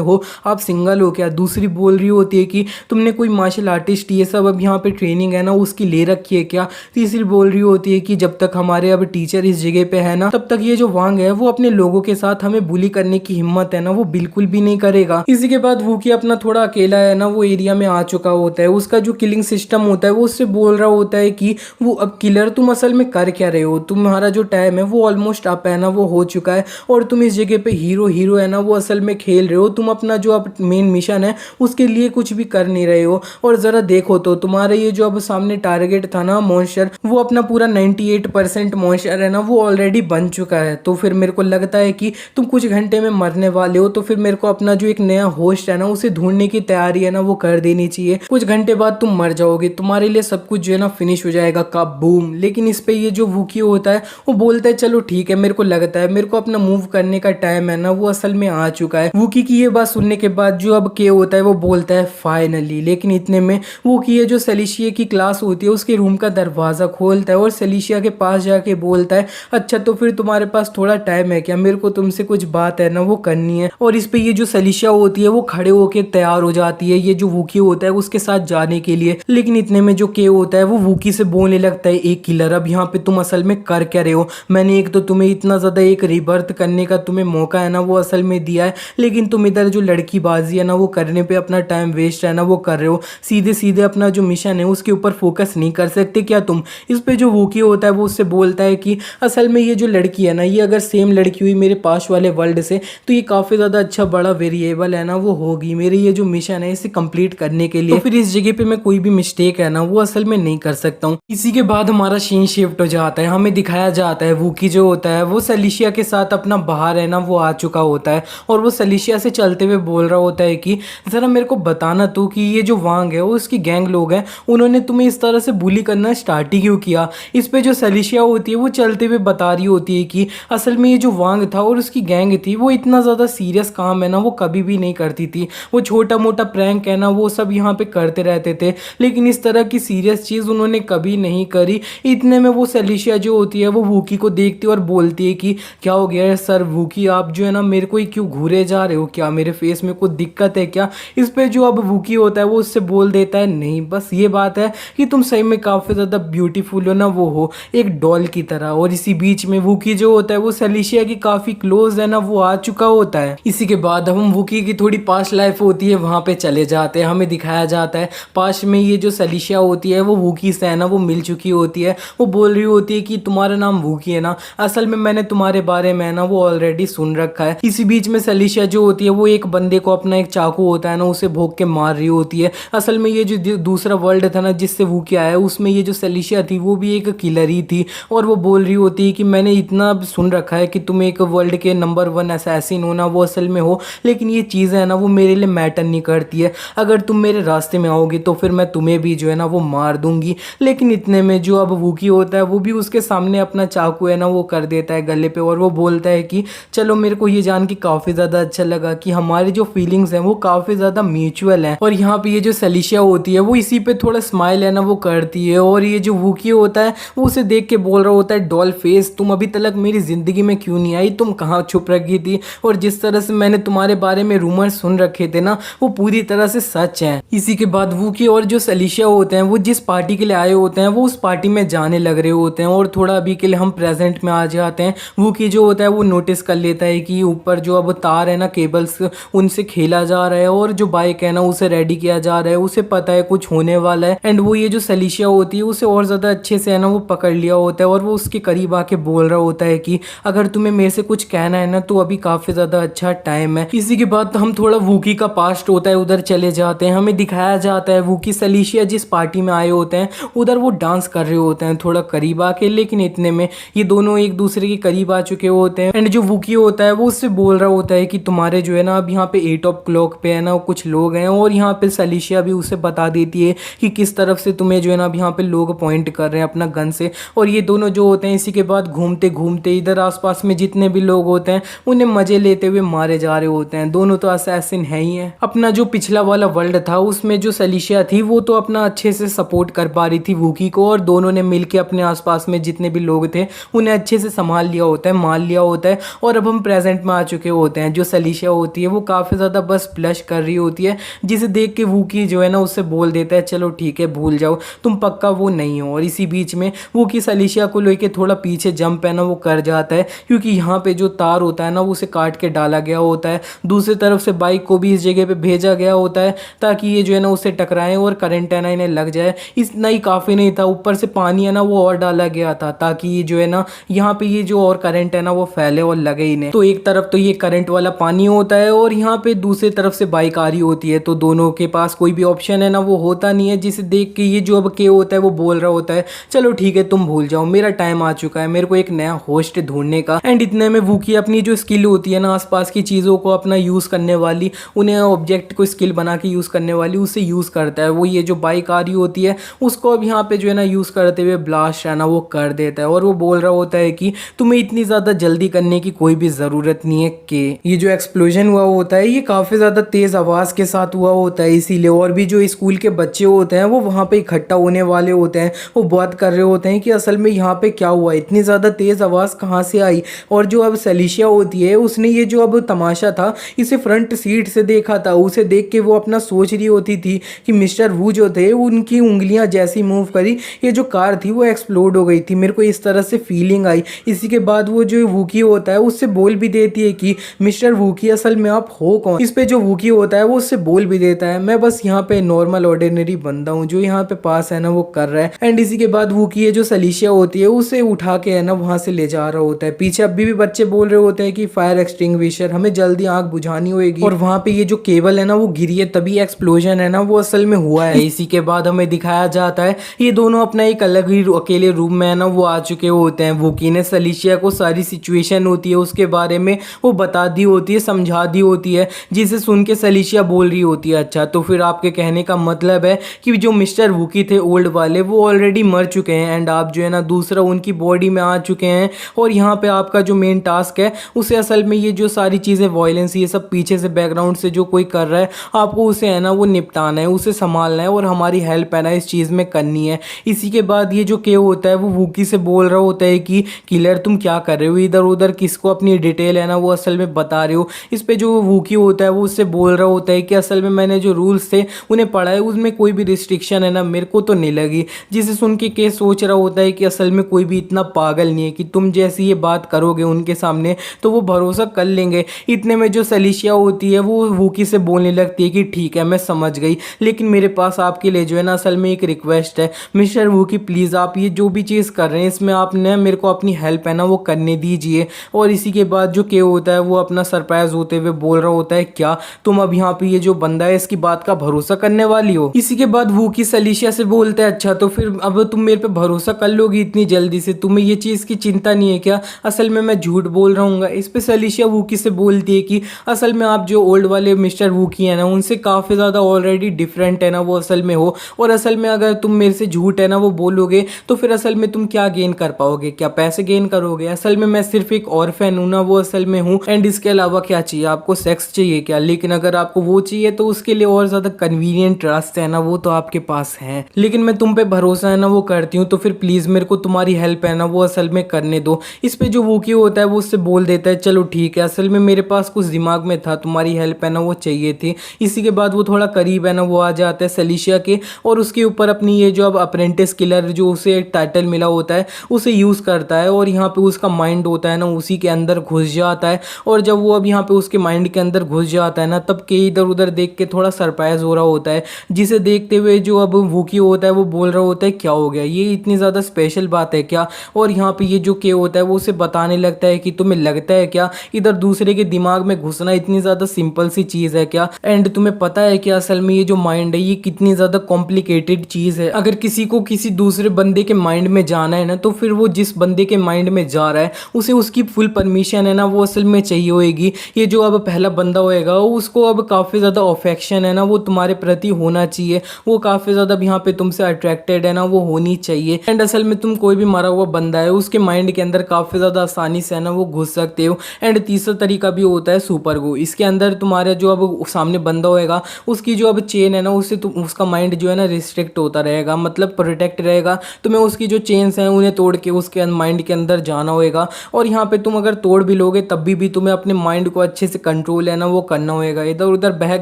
हो, आप सिंगल हो क्या। दूसरी बोल रही होती है कि तुमने कोई मार्शल आर्टिस्ट ये सब अब यहाँ पे ट्रेनिंग है ना उसकी ले रखी है क्या। तीसरी बोल रही होती है कि जब तक हमारे अब टीचर इस जगह पे है ना तब तक ये जो वांग है वो अपने लोगों के साथ हमें बुली करने की हिम्मत है ना वो बिल्कुल भी नहीं करेगा। इसी के बाद वूकी अपना थोड़ा अकेला है ना वो एरिया में आ चुका होता है, उसका जो किलिंग सिस्टम होता है वो उससे बोल रहा होता है कि वो अब किलर तुम असल में कर क्या रहे हो, तुम्हारा जो टाइम है वो ऑलमोस्ट अप है ना वो हो चुका है और तुम इस जगह पे हीरो हीरो है ना वो असल में खेल रहे हो, तुम अपना जो अब मेन मिशन है उसके लिए कुछ भी कर नहीं रहे हो। और ज़रा देखो तो तुम्हारा ये जो अब सामने टारगेट था ना मॉन्स्टर वो अपना पूरा 98% मॉन्स्टर है ना वो ऑलरेडी बन चुका है, तो फिर मेरे को लगता है कि तुम कुछ घंटे में मरने वाले हो। तो तो फिर मेरे को अपना जो एक नया होस्ट है ना उसे ढूंढने की तैयारी है ना वो कर देनी चाहिए। कुछ घंटे बाद तुम मर जाओगे, तुम्हारे लिए सब कुछ जो है ना फिनिश हो जाएगा का बूम। लेकिन इस पे ये जो वूकी होता है वो बोलता है चलो ठीक है, मेरे को लगता है मेरे को अपना मूव करने का टाइम है ना वो असल में आ चुका है। वूकी की ये बात सुनने के बाद जो अब के होता है वो बोलता है फाइनली। लेकिन इतने में वूकी है जो सेलिशिया की क्लास होती है उसके रूम का दरवाजा खोलता है और सेलिशिया के पास जाके बोलता है अच्छा तो फिर तुम्हारे पास थोड़ा टाइम है क्या, मेरे को तुमसे कुछ बात है ना वो करनी है। और इस पे ये जो सेलिशिया होती है वो खड़े होके तैयार हो जाती है ये जो वूकी होता है उसके साथ जाने के लिए। लेकिन इतने में जो के होता है वो वूकी से बोलने लगता है एक किलर, अब यहाँ पे तुम असल में कर क्या रहे हो, मैंने एक तो तुम्हें इतना ज्यादा एक रिबर्थ करने का तुम्हें मौका है ना वो असल में दिया है, लेकिन तुम इधर जो लड़की बाजी है ना वो करने पे अपना टाइम वेस्ट है ना वो कर रहे हो, सीधे सीधे अपना जो मिशन है उसके ऊपर फोकस नहीं कर सकते क्या तुम। इस पे जो वूकी होता है वो उससे बोलता है कि असल में ये जो लड़की है ना ये अगर सेम लड़की हुई मेरे पास वाले वर्ल्ड से तो ये काफी ज्यादा अच्छा बड़ा वेरिएबल है ना वो होगी मेरे ये जो मिशन है इसे कंप्लीट करने के लिए। तो फिर इस जगह पे मैं कोई भी मिस्टेक है ना वो असल में नहीं कर सकता हूँ। इसी के बाद हमारा सीन शिफ्ट हो जाता है, हमें दिखाया जाता है वूकी जो होता है वो सेलिशिया के साथ अपना बाहर है ना वो आ चुका होता है और वो सेलिशिया से चलते हुए बोल रहा होता है कि जरा मेरे को बताना तू कि ये जो वांग है वो उसकी गैंग लोग हैं उन्होंने तुम्हें इस तरह से बुली करना स्टार्ट ही क्यों किया। इस पे जो सेलिशिया होती है वो चलते हुए बता रही होती है कि असल में ये जो वांग था और उसकी गैंग थी वो इतना ज़्यादा सीरियस काम है ना वो कभी भी नहीं करती थी, वो छोटा मोटा प्रैंक है ना वो सब यहाँ पे करते रहते थे, लेकिन इस तरह की सीरियस चीज़ उन्होंने कभी नहीं करी। इतने में वो सेलिशिया जो होती है वो वूकी को देखती है और बोलती है कि क्या हो गया है सर वूकी, आप जो है ना मेरे को ही क्यों घूरे जा रहे हो, क्या मेरे फेस में कोई दिक्कत है क्या। इस पे जो अब वूकी होता है वो उससे बोल देता है नहीं बस ये बात है कि तुम सही में काफ़ी ज़्यादा ब्यूटीफुल हो ना वो हो एक डॉल की तरह। और इसी बीच में वूकी जो होता है वो सेलिशिया की काफ़ी क्लोज है ना वो आ चुका होता है। इसी के बाद हम वूकी की थोड़ी पास्ट लाइफ होती है वहाँ पे चले जाते हैं, हमें दिखाया जाता है पास्ट में ये जो सेलिशिया होती है वो वूकी से है ना वो मिल चुकी होती है। वो बोल रही होती है कि तुम्हारा नाम वूकी है ना, असल में मैंने तुम्हारे बारे में ना वो ऑलरेडी सुन रखा है। इसी बीच में सेलिशिया जो होती है वो एक बंदे को अपना एक चाकू होता है ना उसे भोग के मार रही होती है। असल में ये जो दूसरा वर्ल्ड था ना जिससे वूकी आया उसमें ये जो सेलिशिया थी वो भी एक किलर ही थी और वो बोल रही होती है कि मैंने इतना सुन रखा है कि तुम एक वर्ल्ड के नंबर 1 असैसिन हो ना वो असल में हो, लेकिन ये चीज़ है ना वो मेरे लिए मैटर नहीं करती है, अगर तुम मेरे रास्ते में आओगे तो फिर मैं तुम्हें भी जो है ना वो मार दूंगी। लेकिन इतने में जो अब वूकी होता है वो भी उसके सामने अपना चाकू है ना वो कर देता है गले पे और वो बोलता है कि चलो मेरे को ये जान के काफ़ी ज़्यादा अच्छा लगा कि हमारी जो फीलिंग्स हैं वो काफ़ी ज़्यादा म्यूचुअल हैं। और यहाँ पे ये जो सेलिशिया होती है वो इसी पे थोड़ा स्माइल है ना वो करती है और ये जो वूकी होता है वो उसे देख के बोल रहा होता है डॉल फेस, तुम अभी तक मेरी ज़िंदगी में क्यों नहीं आई, तुम कहाँ छुप रखी थी, और जिस तरह से मैंने तुम्हारे बारे में रूमर सुन रखे थे ना वो पूरी तरह से सच हैं। इसी के बाद वूकी और जो सेलिशिया होते हैं वो जिस पार्टी के लिए आए होते हैं वो उस पार्टी में जाने लग रहे होते हैं और थोड़ा अभी के लिए हम प्रेजेंट में आ जाते हैं। वूकी जो होता है वो नोटिस कर लेता है कि ऊपर जो अब तार है ना केबल्स उनसे खेला जा रहा है और जो बाइक है ना उसे रेडी किया जा रहा है, उसे पता है कुछ होने वाला है। एंड वो ये जो सेलिशिया होती है उसे और ज़्यादा अच्छे से है ना वो पकड़ लिया होता है और वो उसके करीब आके बोल रहा होता है कि अगर तुम्हें मेरे से कुछ कहना है ना तो अभी काफ़ी ज़्यादा अच्छा टाइम है। इसी के बाद हम थोड़ा वूकी का पास्ट होता है उधर चले जाते हैं, हमें दिखाया जाता है वूकी सेलिशिया जिस पार्टी में आए होते हैं उधर वो डांस कर रहे होते हैं थोड़ा करीब आके, लेकिन इतने में ये दोनों एक दूसरे के करीब आ चुके होते हैं। एंड जो वूकी होता है वो उससे बोल रहा होता है कि तुम्हारे जो है ना अब यहाँ पे 8 o'clock पे है ना कुछ लोग हैं, और यहाँ पे सेलिशिया भी उसे बता देती है कि किस तरफ से तुम्हें जो है ना अब यहाँ पे लोग पॉइंट कर रहे हैं अपना गन से। और ये दोनों जो होते हैं इसी के बाद घूमते घूमते इधर आसपास में जितने भी लोग होते हैं उन्हें मजे लेते हुए मारे जा रहे होते हैं। दोनों तो असैसिन है ही है। अपना जो पिछला वाला वर्ल्ड था उसमें जो सेलिशिया थी वो तो अपना अच्छे से सपोर्ट कर पा रही थी वूकी को, और दोनों ने मिलकर अपने आसपास में जितने भी लोग थे उन्हें अच्छे से संभाल लिया होता है, मार लिया होता है। और अब हम प्रेजेंट में आ चुके होते हैं। जो सेलिशिया होती है वो काफ़ी ज़्यादा बस ब्लश कर रही होती है, जिसे देख के वूकी जो है ना उससे बोल देता है चलो ठीक है भूल जाओ, तुम पक्का वो नहीं हो। और इसी बीच में वूकी सेलिशिया को लेके थोड़ा पीछे जंप है ना वो कर जाता है, क्योंकि यहाँ पे जो तार होता है ना उसे काट के डाला गया होता है। दूसरी तरफ से बाइक को भी इस जगह पे भेजा गया होता है ताकि ये जो है ना उसे टकराएं और करंट है ना इन्हें लग जाए। इतना ही काफ़ी नहीं था, ऊपर से पानी है ना वो और डाला गया था ताकि ये जो है ना यहाँ पे ये जो और करंट है ना वो फैले और लगे इन्हें। तो एक तरफ तो ये करंट वाला पानी होता है और यहाँ पे दूसरी तरफ से बाइक आ रही होती है, तो दोनों के पास कोई भी ऑप्शन है ना वो होता नहीं है, जिसे देख के ये जो अब के होता है वो बोल रहा होता है चलो ठीक है तुम भूल जाओ, मेरा टाइम आ चुका है, मेरे को एक नया होस्ट ढूंढने का। एंड इतने में वूकी अपनी जो स्किल होती है ना आसपास की चीज़ों को अपना यूज़ करने वाली, उन्हें ऑब्जेक्ट को स्किल बना के यूज़ करने वाली उसे यूज़ करता है। वो ये जो बाइक आ रही होती है उसको अब यहाँ पे जो है ना यूज़ करते हुए ब्लास्ट है ना वो कर देता है, और वो बोल रहा होता है कि तुम्हें इतनी ज़्यादा जल्दी करने की कोई भी ज़रूरत नहीं है। कि ये जो एक्सप्लोजन हुआ होता है ये काफ़ी ज़्यादा तेज़ आवाज़ के साथ हुआ होता है, इसीलिए और भी जो स्कूल के बच्चे होते हैं वो वहाँ पे इकट्ठा होने वाले होते हैं। वो बात कर रहे होते हैं कि असल में यहाँ पे क्या हुआ, इतनी ज़्यादा तेज़ आवाज़ कहाँ से आई। और जो अब सेलिशिया होती है उसने ये जो अब तमाशा था इसे फ्रंट सीट से देखा था। उसे देख के वो अपना सोच रही होती थी कि मिस्टर वू जो थे उनकी उंगलियां जैसी मूव करी ये जो कार थी वो एक्सप्लोड हो गई थी, मेरे को इस तरह से फीलिंग आई। इसी के बाद वो जो वूकी होता है उससे बोल भी देती है कि मिस्टर वूकी असल में आप हो कौन। इस पे जो वूकी होता है वो उससे बोल भी देता है मैं बस यहाँ पे नॉर्मल ऑर्डिनरी बंदा हूँ जो यहाँ पे पास है ना वो कर रहा है। एंड इसी के बाद वूकी जो सेलिशिया होती है उसे उठा के है ना वहां से ले जा रहा होता है। पीछे अभी भी बच्चे बोल रहे होते हैं कि फायर एक्सटिंग्विशर, हमें जल्दी आग बुझानी होगी। और वहां पे ये जो केबल है ना वो गिरी है, तभी एक्सप्लोजन है ना वो असल में हुआ है। इसी के बाद हमें दिखाया जाता है ये दोनों अपना एक अलग ही अकेले रूम में है ना वो आ चुके होते हैं। वूकी ने सेलिशिया को सारी सिचुएशन होती है उसके बारे में वो बता दी होती है, समझा दी होती है, जिसे सुन के सेलिशिया बोल रही होती है अच्छा तो फिर आपके कहने का मतलब है कि जो मिस्टर वूकी थे ओल्ड वाले वो ऑलरेडी मर चुके हैं एंड आप जो है ना दूसरा उनकी बॉडी में आ चुके हैं। और यहाँ पे आपका जो मेन टास्क है उसे असल में ये जो सारी चीज़ें वायलेंस ये सब पीछे से बैकग्राउंड से जो कोई कर रहा है आपको उसे है ना वो निपटाना है, उसे संभालना है और हमारी हेल्प है ना इस चीज़ में करनी है। इसी के बाद ये जो के होता है वो वूकी से बोल रहा होता है कि किलर तुम क्या कर रहे हो, इधर उधर किसको अपनी डिटेल है ना वो असल में बता रहे हो। इस पे जो वूकी होता है वो उससे बोल रहा होता है कि असल में मैंने जो रूल्स थे उन्हें पढ़ा है, उसमें कोई भी रिस्ट्रिक्शन है ना मेरे को तो नहीं लगी। जिसे सुन के केस सोच रहा होता है कि असल में कोई भी इतना पागल नहीं है कि तुम जैसी ये बात करोगे उनके सामने तो वो भरोसा कर लेंगे। इतने में जो सेलिशिया होती है वो वूकी से बोलने लगती है कि ठीक है मैं समझ गई, लेकिन मेरे पास आपके लिए जो है ना असल में एक रिक्वेस्ट है मिस्टर वूकी, प्लीज़ आप ये जो भी चीज़ कर रहे हैं इसमें आपने मेरे को अपनी हेल्प है ना वो करने दीजिए। और इसी के बाद जो के होता है वो अपना सरप्राइज होते हुए बोल रहा होता है क्या तुम अब यहाँ पे ये जो बंदा है इसकी बात का भरोसा करने वाली हो। इसी के बाद वूकी सेलिशिया से बोलता है अच्छा तो फिर अब तुम मेरे पे भरोसा कर लोगी इतनी जल्दी से, तुम्हें ये चीज़ की चिंता नहीं है क्या, असल में मैं झूठ बोल रहा हूँ। इस पे सेलिशिया वूकी से बोलती है कि असल में आप जो ओल्ड वाले मिस्टर वूकी है ना उनसे काफ़ी ज़्यादा ऑलरेडी डिफरेंट है ना वो असल में हो, और असल में अगर तुम मेरे से झूठ है ना वो बोलोगे तो फिर असल में तुम क्या गेन कर पाओगे, क्या पैसे गेन करोगे। असल में मैं सिर्फ एक ऑर्फन हूँ ना वो असल में हूँ, एंड इसके अलावा क्या चाहिए आपको, सेक्स चाहिए क्या, लेकिन अगर आपको वो चाहिए तो उसके लिए और ज़्यादा कन्वीनियंट रास्ते है ना वो तो आपके पास हैं, लेकिन मैं तुम पे भरोसा है ना वो करती हूँ तो फिर प्लीज़ मेरे को तुम्हारी हेल्प है ना वो असल में करने दो। इस पे जो वूकी होता है वो उससे बोल देता है चलो ठीक है, असल में मेरे पास कुछ दिमाग में था, तुम्हारी हेल्प है ना वो चाहिए थी। इसी के बाद वो थोड़ा करीब है ना वो आ जाता है सेलिशिया के, और उसके ऊपर अपनी ये जो अब अप्रेंटिस किलर जो उसे टाइटल मिला होता है उसे यूज़ करता है, और यहाँ पे उसका माइंड होता है ना उसी के अंदर घुस जाता है। और जब वो अब यहाँ पे उसके माइंड के अंदर घुस जाता है ना तब के इधर उधर देख के थोड़ा सरप्राइज हो रहा होता है, जिसे देखते हुए जो अब वूकी होता है वो बोल रहा होता है क्या हो गया, ये इतनी ज़्यादा स्पेशल बात है क्या। और यहाँ पे ये जो के होता है वो उसे बताने लगता है कि तुम्हें लगता है क्या इधर दूसरे के दिमाग में घुसना इतनी ज़्यादा सिंपल सी चीज़ है क्या, एंड तुम्हें पता है कि असल में ये जो माइंड है ये कितनी ज़्यादा कॉम्प्लिकेटेड चीज़ है। अगर किसी को किसी दूसरे बंदे के माइंड में जाना है ना तो फिर वो जिस बंदे के माइंड में जा रहा है उसे उसकी फुल परमिशन है ना वो असल में चाहिए होगी। ये जो अब पहला बंदा होएगा उसको अब काफ़ी ज़्यादा अफेक्शन है ना वो तुम्हारे प्रति होना चाहिए, वो काफ़ी ज़्यादा यहाँ पे तुमसे अट्रैक्टेड है ना वो होनी चाहिए। एंड असल में तुम कोई भी मरा हुआ बंदा है उसके माइंड के अंदर काफ़ी ज़्यादा आसानी से है ना वो घुस सकते हो। एंड तीसरा तरीका भी होता है सुपर गो, इसके अंदर तुम्हारा जो अब सामने बंदा होएगा उसकी जो अब चेन है ना उससे उसका माइंड जो है ना रिस्ट्रिक्ट होता रहेगा, मतलब प्रोटेक्ट रहेगा। तुम्हें उसकी जो चेन्स हैं उन्हें तोड़ के उसके माइंड के अंदर जाना होएगा, और यहाँ पे तुम अगर तोड़ भी लोगे तब भी तुम्हें अपने माइंड को अच्छे से कंट्रोल है ना वो करना होएगा। इधर उधर बहक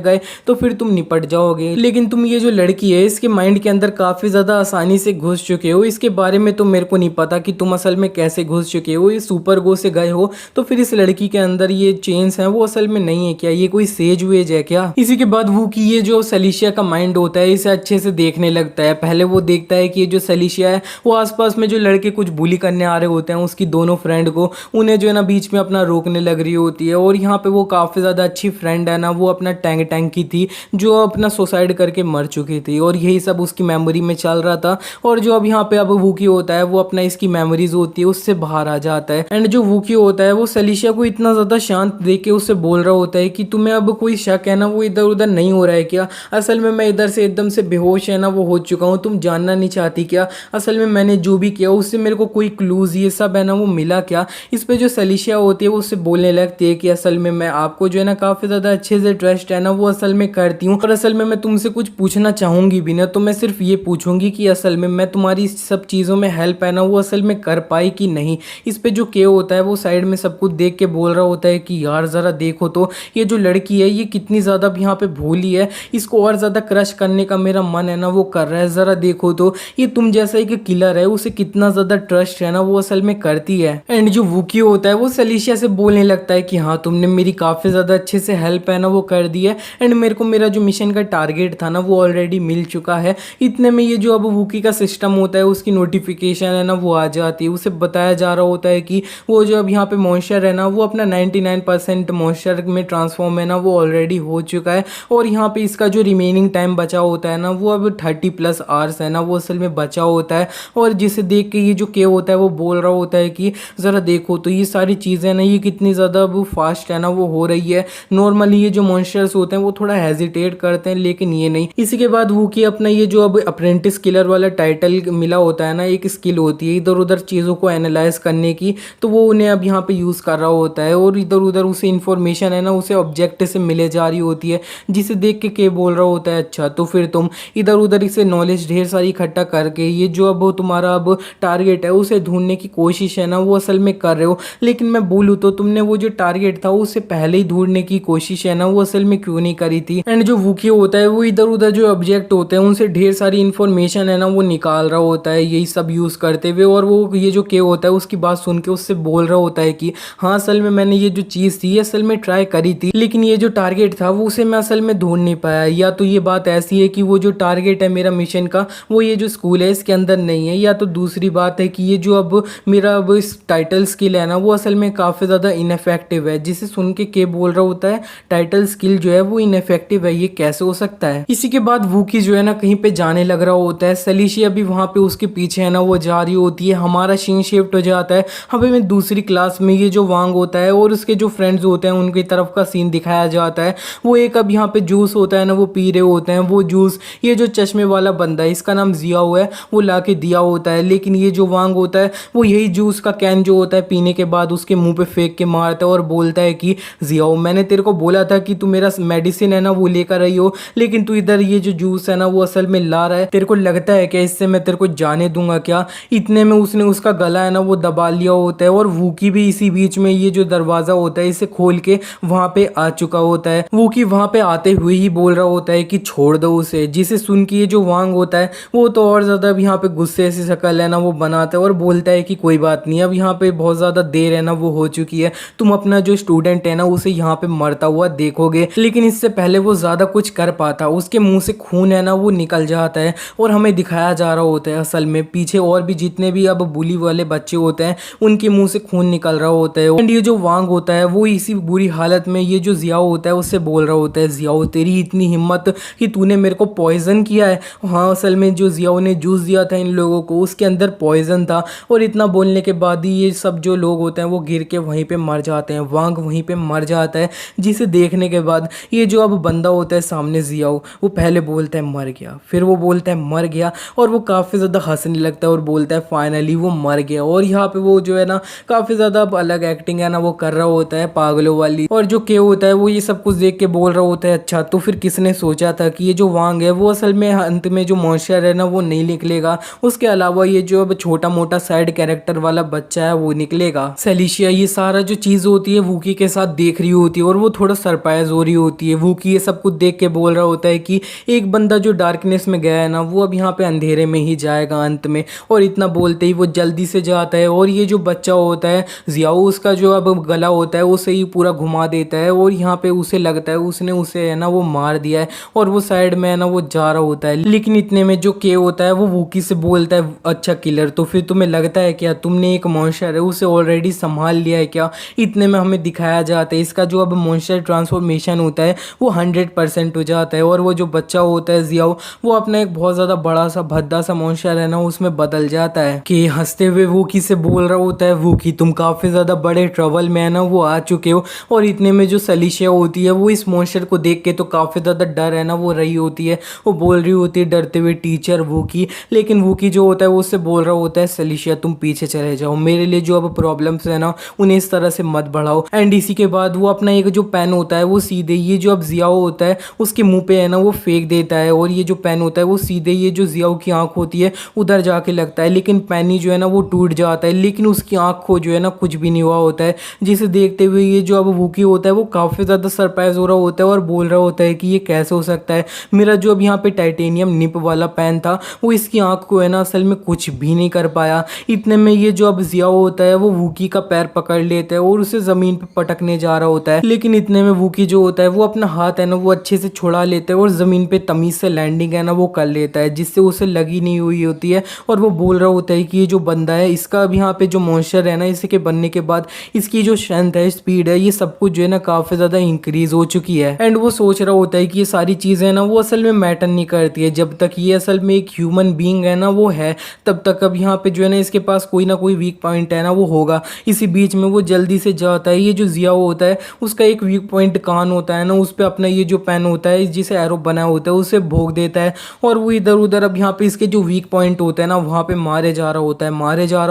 गए तो फिर तुम निपट जाओगे। लेकिन तुम ये जो लड़की है इसके माइंड के अंदर काफ़ी ज़्यादा आसानी से घुस चुके हो, इसके बारे में तो मेरे को नहीं पता कि तुम असल में कैसे घुस चुके हो, ये सुपर गो से गए हो तो फिर इस लड़की के अंदर ये चेन्स हैं वो असल में नहीं है क्या, ये कोई सेज वेज है क्या। इसी के बाद वो कि ये जो सेलिशिया का माइंड होता है इसे अच्छे से देखने लगता है। पहले वो देखता है कि ये जो सेलिशिया है वो आसपास में जो लड़के कुछ बुली करने आ रहे होते हैं उसकी दोनों फ्रेंड को, उन्हें जो है ना बीच में अपना रोकने लग रही होती है। और यहाँ पे वो काफ़ी ज़्यादा अच्छी फ्रेंड है ना वो अपना टैंक की थी जो अपना सुसाइड करके मर चुकी थी, और यही सब उसकी मेमोरी में चल रहा था। और जो अब यहाँ पे अब वूकी होता है वो अपना इसकी मेमोरीज होती है उससे बाहर आ जाता है। एंड जो वूकी होता है वो सेलिशिया को इतना ज़्यादा शांत शांत देख के उससे बोल रहा होता है कि तुम्हें अब कोई शक है ना वो इधर उधर नहीं हो रहा है क्या? असल में मैं इधर से एकदम से बेहोश है ना वो हो चुका हूँ, तुम जानना नहीं चाहती क्या? असल में मैंने जो भी किया उससे मेरे को कोई क्लूज ये सब है ना वो मिला क्या? इस पे जो सलीशिया होती है वो उससे बोलने लगती है कि असल में मैं आपको जो है ना काफ़ी ज़्यादा अच्छे से ट्रस्ट है ना वो असल में करती हूँ, और असल में मैं तुमसे कुछ पूछना चाहूँगी भी ना तो मैं सिर्फ ये पूछूंगी कि असल में मैं तुम्हारी इस सब चीज़ों में हेल्प है ना वो असल में कर पाई कि नहीं। इस पे जो के होता है वो साइड में सब कुछ देख के बोल रहा होता है कि यार ज़रा देखो तो ये जो लड़की है ये कितनी ज़्यादा अब यहाँ पे भोली है, इसको और ज़्यादा क्रश करने का मेरा मन है ना वो कर रहा है। ज़रा देखो तो ये तुम जैसा एक किलर है उसे कितना ज़्यादा ट्रस्ट है ना वो असल में करती है। एंड जो वूकी होता है वो सलीशिया से बोलने लगता है कि हाँ तुमने मेरी काफ़ी ज़्यादा अच्छे से हेल्प है ना वो कर दी है, एंड मेरे को मेरा जो मिशन का टारगेट था ना वो ऑलरेडी मिल चुका है। इतने में ये जो अब वूकी का सिस्टम होता है उसकी नोटिफिकेशन है ना वो आ जाती है, उसे बताया जा रहा होता है कि वो जो अब यहाँ पे मॉन्स्टर है ना वो अपना 99% मॉन्स्टर में ट्रांसफॉर्म है ना वो ऑलरेडी हो चुका है, और यहाँ पे इसका जो रिमेनिंग टाइम बचा होता है ना वो अब 30+ आवर्स है ना वो असल में बचा होता है। और जिसे देख के ये जो के होता है वो बोल रहा होता है कि ज़रा देखो तो ये सारी चीज़ें ना ये कितनी ज़्यादा अब फास्ट है ना वो हो रही है। नॉर्मली ये जो मॉन्स्टर्स होते हैं वो थोड़ा हेजिटेट करते हैं लेकिन ये नहीं। इसी के बाद वो की अपना ये जो अब अप्रेंटिस किलर वाला टाइटल मिला होता है ना, एक स्किल होती है इधर उधर चीज़ों को एनालाइज करने की, तो वो उन्हें अब यहाँ पे यूज़ कर रहा होता है, और इधर उधर उसे इंफॉर्मेशन है ना उसे ऑब्जेक्ट से मिले जा रही होती है, जिसे देख के बोल रहा होता है अच्छा तो फिर तुम इधर उधर इसे नॉलेज ढेर सारी इकट्ठा करके ये जो अब तुम्हारा अब टारगेट है उसे ढूंढने की कोशिश है ना वो असल में कर रहे हो। लेकिन मैं बोलूँ तो तुमने वो जो टारगेट था उससे पहले ही ढूंढने की कोशिश है ना वो असल में क्यों नहीं करी थी? एंड जो वूकी होता है वो इधर उधर जो ऑब्जेक्ट होते हैं उनसे ढेर सारी इन्फॉर्मेशन है ना वो निकाल रहा होता है यही सब यूज़ करते हुए, और वो ये जो के होता है उसकी बात सुन के उससे बोल रहा होता है कि हाँ असल में मैंने ये जो चीज़ थी ये असल में ट्राई करी थी, लेकिन ये जो टारगेट था वो उसे मैं असल में ढूंढ नहीं पाया। या तो ये बात ऐसी है कि वो जो टारगेट है मेरा मिशन का वो ये जो स्कूल है इसके अंदर नहीं है, या तो दूसरी बात है कि ये जो अब मेरा अब इस टाइटल स्किल है ना वो असल में काफ़ी ज़्यादा इनफेक्टिव है। जिसे सुन के बोल रहा होता है टाइटल स्किल जो है वो इनफेक्टिव है, ये कैसे हो सकता है? इसी के बाद वूकी जो है ना कहीं पे जाने लग रहा होता है, सलीशिया भी वहाँ पे उसके पीछे है ना वो जा रही होती है। हमारा सीन शिफ्ट हो जाता है हमें दूसरी क्लास में, ये जो वांग होता है और उसके जो फ्रेंड्स होते हैं उनकी तरफ का सीन दिखाया जाता है। वो एक अब यहाँ पे जूस होता है ना वो पी रहे होते हैं, वो जूस ये जो चश्मे वाला बंदा है इसका नाम जियाओ है वो ला के दिया होता है, लेकिन ये जो वांग होता है वो यही जूस का कैन जो होता है पीने के बाद उसके मुंह पे फेंक के मारता है और बोलता है कि जियाओ मैंने तेरे को बोला था कि तू मेरा मेडिसिन है ना वो लेकर आई हो, लेकिन तू इधर ये जो जूस है ना वो असल में ला रहा है, तेरे को लगता है क्या इससे मैं तेरे को जाने दूंगा क्या? इतने में उसने उसका गला है ना वो दबा लिया होता है, और वूकी भी इसी बीच में ये जो दरवाजा होता है इसे खोल के वहां पे आ चुका होता है। वूकी वहां पे आते हुए ही बोल रहा होता है कि छोड़ दो उसे, जिसे सुन के ये जो वांग होता है वो तो और ज्यादा अब यहाँ पे गुस्से से शक्ल है ना वो बनाता है और बोलता है कि कोई बात नहीं, अब यहाँ पे बहुत ज्यादा देर है ना वो हो चुकी है, तुम अपना जो स्टूडेंट है ना उसे यहाँ पे मरता हुआ देखोगे। लेकिन इससे पहले वो ज्यादा कुछ कर पाता, उसके मुंह से खून है ना वो निकल जाता है, और हमें दिखाया जा रहा होता है असल में पीछे और भी जितने भी अब बुली वाले बच्चे होते हैं उनके मुंह से खून निकल रहा होता है। एंड ये जो वांग होता है वो इसी बुरी हालत में ये जो जियाओ होता है उससे बोल रहा होता है जियाओ तेरी इतनी हिम्मत कि तूने मेरे को पॉइजन किया है? हाँ असल में जो जियाओ ने जूस दिया था इन लोगों को उसके अंदर पॉइजन था, और इतना बोलने के बाद ही ये सब जो लोग होते हैं वो गिर के वहीं पे मर जाते हैं, वांग वहीं पे मर जाता है। जिसे देखने के बाद ये जो अब बंदा होता है सामने जियाओ वो पहले बोलता है मर गया, फिर वो बोलता है मर गया, और वो काफ़ी ज़्यादा हंसने लगता है और बोलता है फाइनली वो मर गया। और यहाँ पे वो जो है ना काफ़ी ज़्यादा अब अलग एक्टिंग है ना वो कर रहा होता है पागलों वाली, और जो के होता है वो ये सब कुछ देख के बोल रहा होता है अच्छा तो फिर किसने सोचा था कि ये जो वांग है वो असल में अंत में जो मॉन्स्टर है ना वो नहीं निकलेगा, उसके अलावा ये जो अब छोटा मोटा साइड कैरेक्टर वाला बच्चा है वो निकलेगा। सलीशिया ये सारा जो चीज़ होती है वूकी के साथ देख रही होती है और वो थोड़ा सरप्राइज हो रही होती है। वूकी ये सब कुछ देख के बोल रहा होता है कि एक बंदा जो डार्कनेस में गया है ना वो अब यहाँ पे अंधेरे में ही जाएगा अंत में, और इतना बोलते ही वो जल्दी से जाता है, और ये जो बच्चा होता है जियाओ उसका जो अब गला होता है उसे ही पूरा घुमा देता है, और यहाँ पे उसे लगता है उसने उसे है ना वो मार दिया है, और वो साइड में है ना वो जा रहा होता है। लेकिन इतने में जो के होता है वो वूकी से बोलता है अच्छा किलर तो फिर तुम्हें लगता है क्या तुमने एक मॉन्स्टर है उसे ऑलरेडी संभाल लिया है क्या? इतने में हमें दिखाया जाता है इसका जो अब मॉन्स्टर ट्रांसफॉर्मेशन होता है वो 100% हो जाता है, और वो जो बच्चा होता है जियाओ वो अपना एक बहुत ज़्यादा बड़ा सा भद्दा सा मॉन्स्टर है ना उसमें बदल जाता है। कि हंसते हुए वूकी से बोल रहा होता है वूकी तुम काफ़ी ज़्यादा बड़े ट्रबल में है ना वो आ चुके हो। और इतने में जो सलीशिया होती है वो इस मॉन्स्टर को देख के तो काफ़ी ज़्यादा डर है ना वो रही होती है। वो बोल रही होती है डरते हुए टीचर वूकी, लेकिन वूकी जो होता है वो उससे बोल रहा होता है सलीशिया तुम पीछे चले जाओ, मेरे लिए जो अब प्रॉब्लम्स है ना उन्हें इस तरह से मत बढ़ाओ। एंड इसी के बाद वो अपना एक जो पेन होता है वो सीधे ये जो अब जियाओ होता है उसके मुंह पे है ना वो फेंक देता है, और ये जो पेन होता है वो सीधे ये जो जियाओ की आंख होती है उधर जाके लगता है। लेकिन पेन ही जो है ना वो टूट जाता है, लेकिन उसकी आंख को जो है ना कुछ भी नहीं हुआ होता है। जिसे देखते हुए ये जो अब वूकी होता है वो काफ़ी ज़्यादा सरप्राइज हो रहा होता है और बोल रहा होता है कि ये कैसे हो सकता है, मेरा जो अब यहाँ पे टाइटेनियम निप वाला पेन था वो इसकी आंख को है ना असल में कुछ भी नहीं कर पाया। इतने में ये जो अब जियाओ होता है वो वूकी का पैर पकड़ लेता है और उसे ज़मीन पे पटकने जा रहा होता है। लेकिन इतने में वूकी जो होता है वो अपना हाथ है ना वो अच्छे से छुड़ा लेता है और ज़मीन पे तमीज़ से लैंडिंग है ना वो कर लेता है, जिससे उसे लगी नहीं हुई होती है। और वो बोल रहा होता है कि ये जो बंदा है इसका अब यहाँ पे जो मॉन्स्टर है ना इसके बनने के बाद इसकी जो स्ट्रेंथ है, स्पीड है, ये सब कुछ जो है ना काफ़ी ज़्यादा इंक्रीज हो चुकी है। एंड वो सोच रहा होता है कि ये सारी चीज़ें ना वो असल में मैटर नहीं करती है, जब तक ये असल में एक ह्यूमन बीइंग है ना वो है तब तक अब यहाँ पे जो है ना इसके पास कोई ना कोई वीक पॉइंट है ना वो होगा। इसी बीच में वो जल्दी से जाता है, ये जो जियाओ होता है उसका एक वीक पॉइंट कान होता है ना उस पर अपना ये जो पेन होता है जिसे एरो बना होता है उसे भोग देता है, और वो इधर उधर अब यहाँ पे इसके जो वीक पॉइंट होता है ना वहाँ पे मारे जा रहा